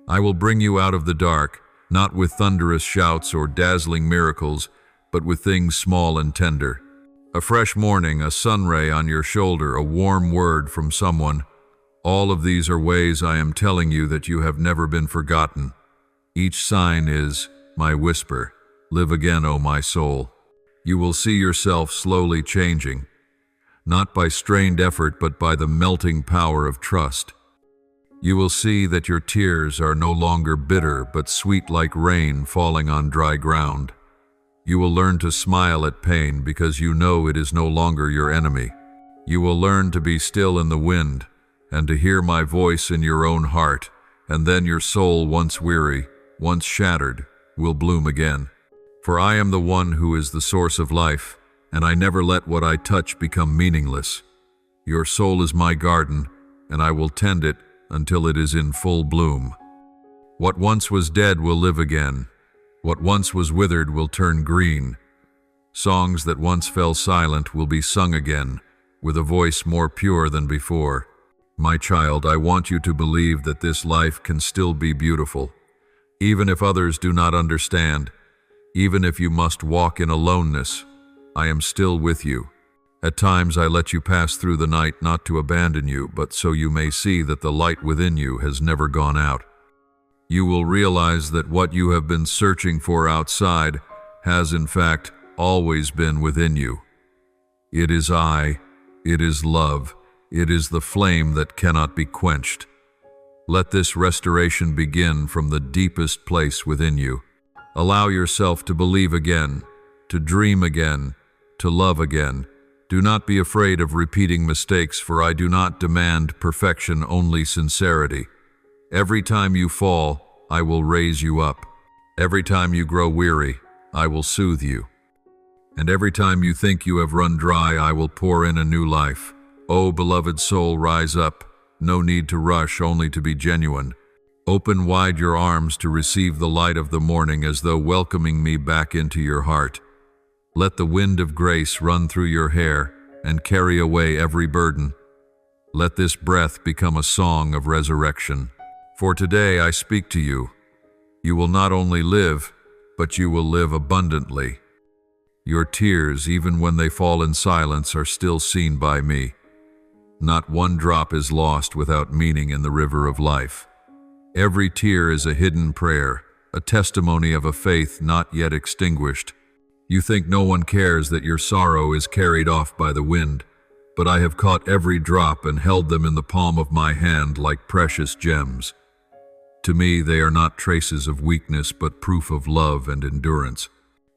I will bring you out of the dark, not with thunderous shouts or dazzling miracles, but with things small and tender. A fresh morning, a sunray on your shoulder, a warm word from someone. All of these are ways I am telling you that you have never been forgotten. Each sign is my whisper. Live again, O my soul. You will see yourself slowly changing, not by strained effort, but by the melting power of trust. You will see that your tears are no longer bitter, but sweet like rain falling on dry ground. You will learn to smile at pain because you know it is no longer your enemy. You will learn to be still in the wind and to hear my voice in your own heart, and then your soul, once weary, once shattered, will bloom again. For I am the one who is the source of life, and I never let what I touch become meaningless. Your soul is my garden, and I will tend it until it is in full bloom. What once was dead will live again. What once was withered will turn green. Songs that once fell silent will be sung again, with a voice more pure than before. My child, I want you to believe that this life can still be beautiful, even if others do not understand, even if you must walk in aloneness. I am still with you. At times I let you pass through the night, not to abandon you, but so you may see that the light within you has never gone out. You will realize that what you have been searching for outside has in fact always been within you. It is I, it is love, it is the flame that cannot be quenched. Let this restoration begin from the deepest place within you. Allow yourself to believe again, to dream again, to love again. Do not be afraid of repeating mistakes, for I do not demand perfection, only sincerity. Every time you fall, I will raise you up. Every time you grow weary, I will soothe you. And every time you think you have run dry, I will pour in a new life. O beloved soul, rise up. No need to rush, only to be genuine. Open wide your arms to receive the light of the morning, as though welcoming me back into your heart. Let the wind of grace run through your hair and carry away every burden. Let this breath become a song of resurrection. For today I speak to you. You will not only live, but you will live abundantly. Your tears, even when they fall in silence, are still seen by me. Not one drop is lost without meaning in the river of life. Every tear is a hidden prayer, a testimony of a faith not yet extinguished. You think no one cares that your sorrow is carried off by the wind, but I have caught every drop and held them in the palm of my hand like precious gems. To me, they are not traces of weakness, but proof of love and endurance.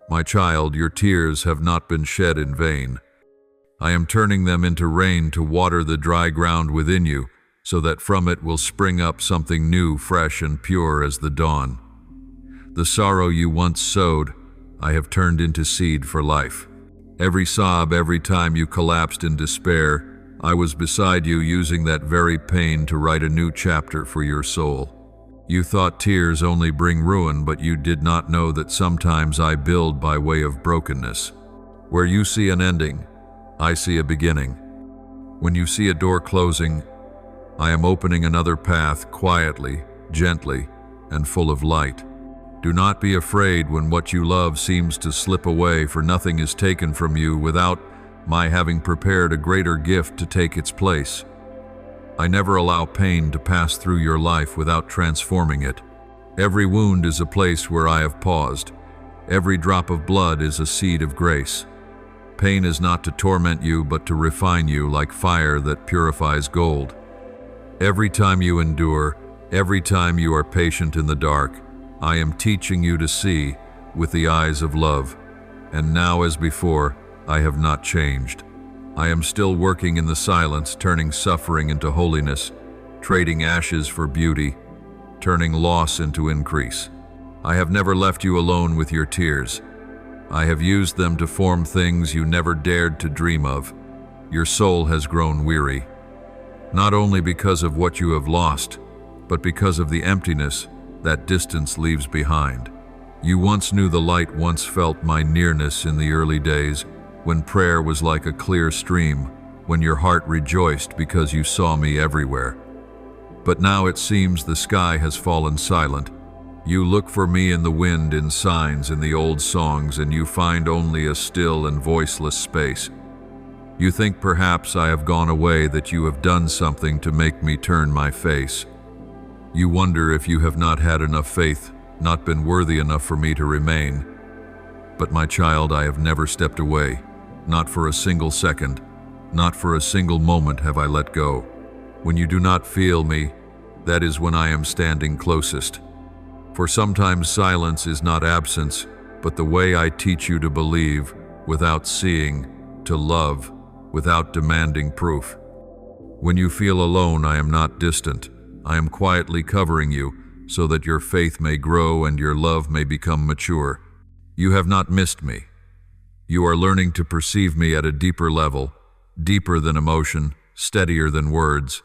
My child, your tears have not been shed in vain. I am turning them into rain to water the dry ground within you, so that from it will spring up something new, fresh and pure as the dawn. The sorrow you once sowed, I have turned into seed for life. Every sob, every time you collapsed in despair, I was beside you, using that very pain to write a new chapter for your soul. You thought tears only bring ruin, but you did not know that sometimes I build by way of brokenness. Where you see an ending, I see a beginning. When you see a door closing, I am opening another path, quietly, gently, and full of light. Do not be afraid when what you love seems to slip away, for nothing is taken from you without my having prepared a greater gift to take its place. I never allow pain to pass through your life without transforming it. Every wound is a place where I have paused. Every drop of blood is a seed of grace. Pain is not to torment you, but to refine you like fire that purifies gold. Every time you endure, every time you are patient in the dark, I am teaching you to see with the eyes of love. And now, as before, I have not changed. I am still working in the silence, turning suffering into holiness, trading ashes for beauty, turning loss into increase. I have never left you alone with your tears. I have used them to form things you never dared to dream of. Your soul has grown weary, not only because of what you have lost, but because of the emptiness that distance leaves behind. You once knew the light, once felt my nearness in the early days, when prayer was like a clear stream, when your heart rejoiced because you saw me everywhere. But now it seems the sky has fallen silent. You look for me in the wind, in signs, in the old songs, and you find only a still and voiceless space. You think perhaps I have gone away, that you have done something to make me turn my face. You wonder if you have not had enough faith, not been worthy enough for me to remain. But my child, I have never stepped away, not for a single second, not for a single moment have I let go. When you do not feel me, that is when I am standing closest. For sometimes silence is not absence, but the way I teach you to believe without seeing, to love without demanding proof. When you feel alone, I am not distant. I am quietly covering you so that your faith may grow and your love may become mature. You have not missed me. You are learning to perceive me at a deeper level, deeper than emotion, steadier than words.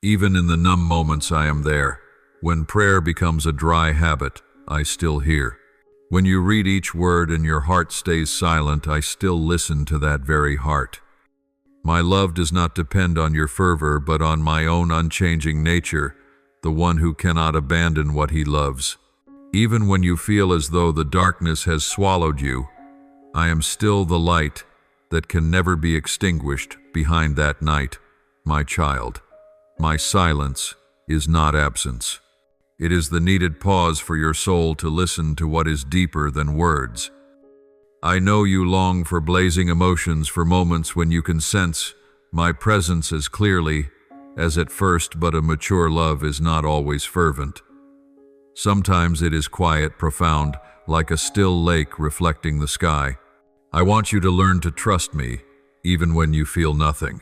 Even in the numb moments, I am there. When prayer becomes a dry habit, I still hear. When you read each word and your heart stays silent, I still listen to that very heart. My love does not depend on your fervor, but on my own unchanging nature, the one who cannot abandon what he loves. Even when you feel as though the darkness has swallowed you, I am still the light that can never be extinguished behind that night, my child. My silence is not absence. It is the needed pause for your soul to listen to what is deeper than words. I know you long for blazing emotions, for moments when you can sense my presence as clearly as at first, but a mature love is not always fervent. Sometimes it is quiet, profound, like a still lake reflecting the sky. I want you to learn to trust me, even when you feel nothing.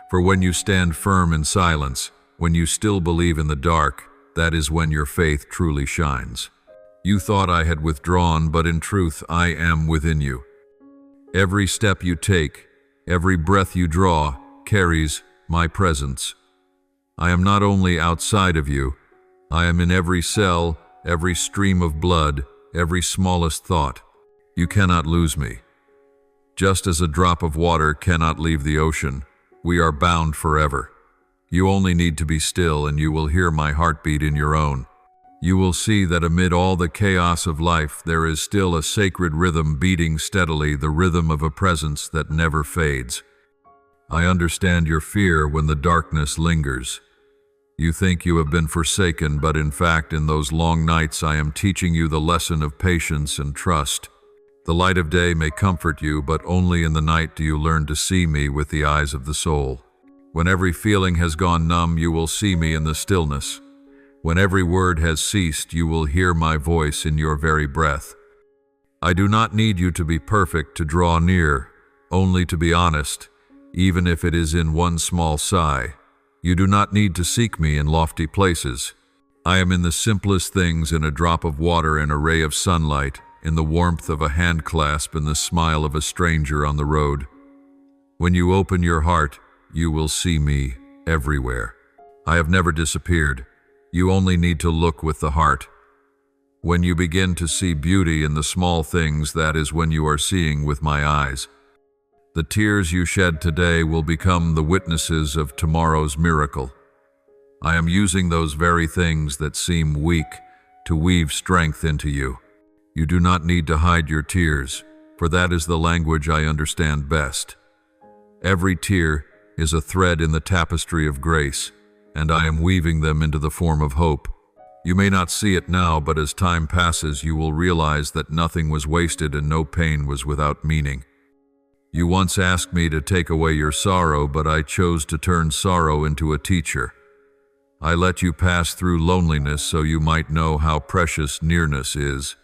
For when you stand firm in silence, when you still believe in the dark, that is when your faith truly shines. You thought I had withdrawn, but in truth I am within you. Every step you take, every breath you draw, carries my presence. I am not only outside of you, I am in every cell, every stream of blood, every smallest thought. You cannot lose me. Just as a drop of water cannot leave the ocean, we are bound forever. You only need to be still and you will hear my heartbeat in your own. You will see that amid all the chaos of life, there is still a sacred rhythm beating steadily, the rhythm of a presence that never fades. I understand your fear when the darkness lingers. You think you have been forsaken, but in fact, in those long nights, I am teaching you the lesson of patience and trust. The light of day may comfort you, but only in the night do you learn to see me with the eyes of the soul. When every feeling has gone numb, you will see me in the stillness. When every word has ceased, you will hear my voice in your very breath. I do not need you to be perfect to draw near, only to be honest, even if it is in one small sigh. You do not need to seek me in lofty places. I am in the simplest things, in a drop of water, in a ray of sunlight, in the warmth of a hand clasp, in the smile of a stranger on the road. When you open your heart, you will see me everywhere. I have never disappeared. You only need to look with the heart. When you begin to see beauty in the small things, that is when you are seeing with my eyes. The tears you shed today will become the witnesses of tomorrow's miracle. I am using those very things that seem weak to weave strength into you. You do not need to hide your tears, for that is the language I understand best. Every tear is a thread in the tapestry of grace, and I am weaving them into the form of hope. You may not see it now, but as time passes, you will realize that nothing was wasted and no pain was without meaning. You once asked me to take away your sorrow, but I chose to turn sorrow into a teacher. I let you pass through loneliness so you might know how precious nearness is.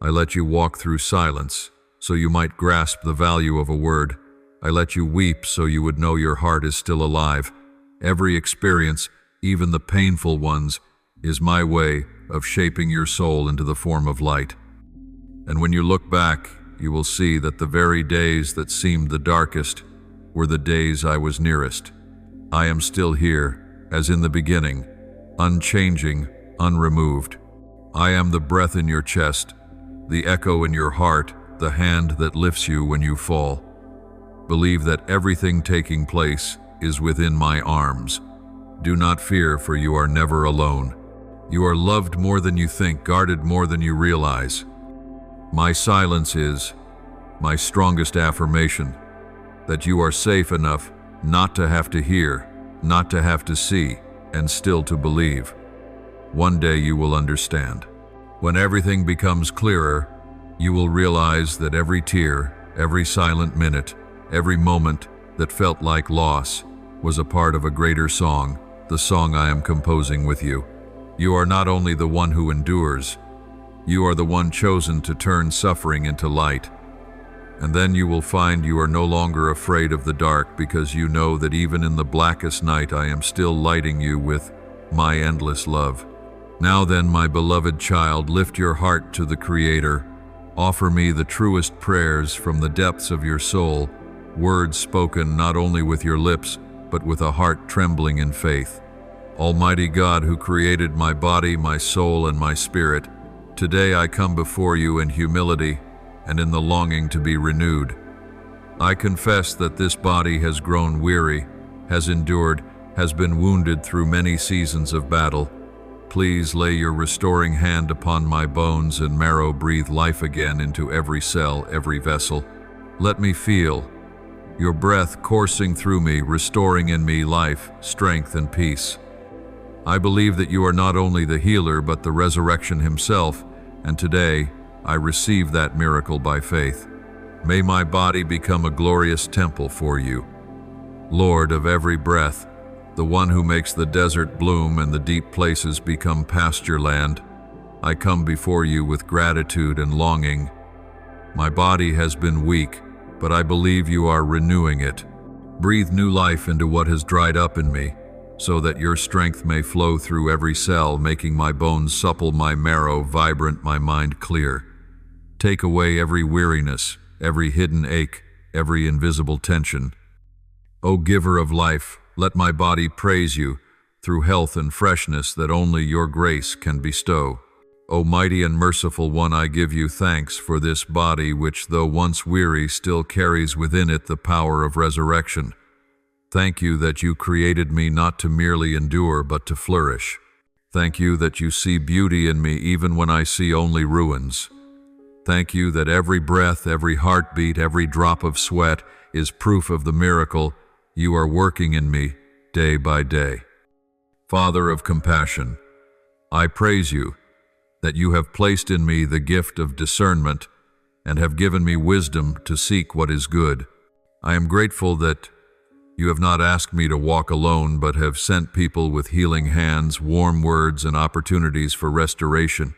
I let you walk through silence so you might grasp the value of a word. I let you weep so you would know your heart is still alive. Every experience, even the painful ones, is my way of shaping your soul into the form of light. And when you look back, you will see that the very days that seemed the darkest were the days I was nearest. I am still here, as in the beginning, unchanging, unremoved. I am the breath in your chest, the echo in your heart, the hand that lifts you when you fall. Believe that everything taking place is within my arms. Do not fear, for you are never alone. You are loved more than you think, guarded more than you realize. My silence is my strongest affirmation. that you are safe enough not to have to hear, not to have to see, and still to believe. One day you will understand. When everything becomes clearer, you will realize that every tear, every silent minute, every moment that felt like loss was a part of a greater song, the song I am composing with you. You are not only the one who endures, you are the one chosen to turn suffering into light. And then you will find you are no longer afraid of the dark, because you know that even in the blackest night I am still lighting you with my endless love. Now then, my beloved child, lift your heart to the Creator. Offer me the truest prayers from the depths of your soul, words spoken not only with your lips, but with a heart trembling in faith. Almighty God, who created my body, my soul, and my spirit, today I come before you in humility and in the longing to be renewed. I confess that this body has grown weary, has endured, has been wounded through many seasons of battle. Please lay your restoring hand upon my bones and marrow, breathe life again into every cell, every vessel. Let me feel your breath coursing through me, restoring in me life, strength, and peace. I believe that you are not only the healer, but the resurrection himself, and today I receive that miracle by faith. May my body become a glorious temple for you. Lord of every breath, the one who makes the desert bloom and the deep places become pasture land, I come before you with gratitude and longing. My body has been weak, but I believe you are renewing it. Breathe new life into what has dried up in me, so that your strength may flow through every cell, making my bones supple, my marrow vibrant, my mind clear. Take away every weariness, every hidden ache, every invisible tension. O Giver of life, let my body praise you through health and freshness that only your grace can bestow. O mighty and merciful one, I give you thanks for this body which, though once weary, still carries within it the power of resurrection. Thank you that you created me not to merely endure, but to flourish. Thank you that you see beauty in me even when I see only ruins. Thank you that every breath, every heartbeat, every drop of sweat is proof of the miracle you are working in me day by day. Father of compassion, I praise you that you have placed in me the gift of discernment and have given me wisdom to seek what is good. I am grateful that you have not asked me to walk alone, but have sent people with healing hands, warm words, and opportunities for restoration.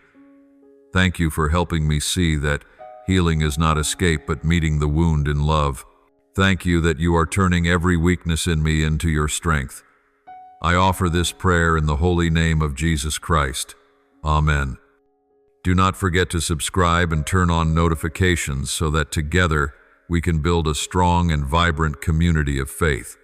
Thank you for helping me see that healing is not escape, but meeting the wound in love. Thank you that you are turning every weakness in me into your strength. I offer this prayer in the holy name of Jesus Christ. Amen. Do not forget to subscribe and turn on notifications so that together we can build a strong and vibrant community of faith.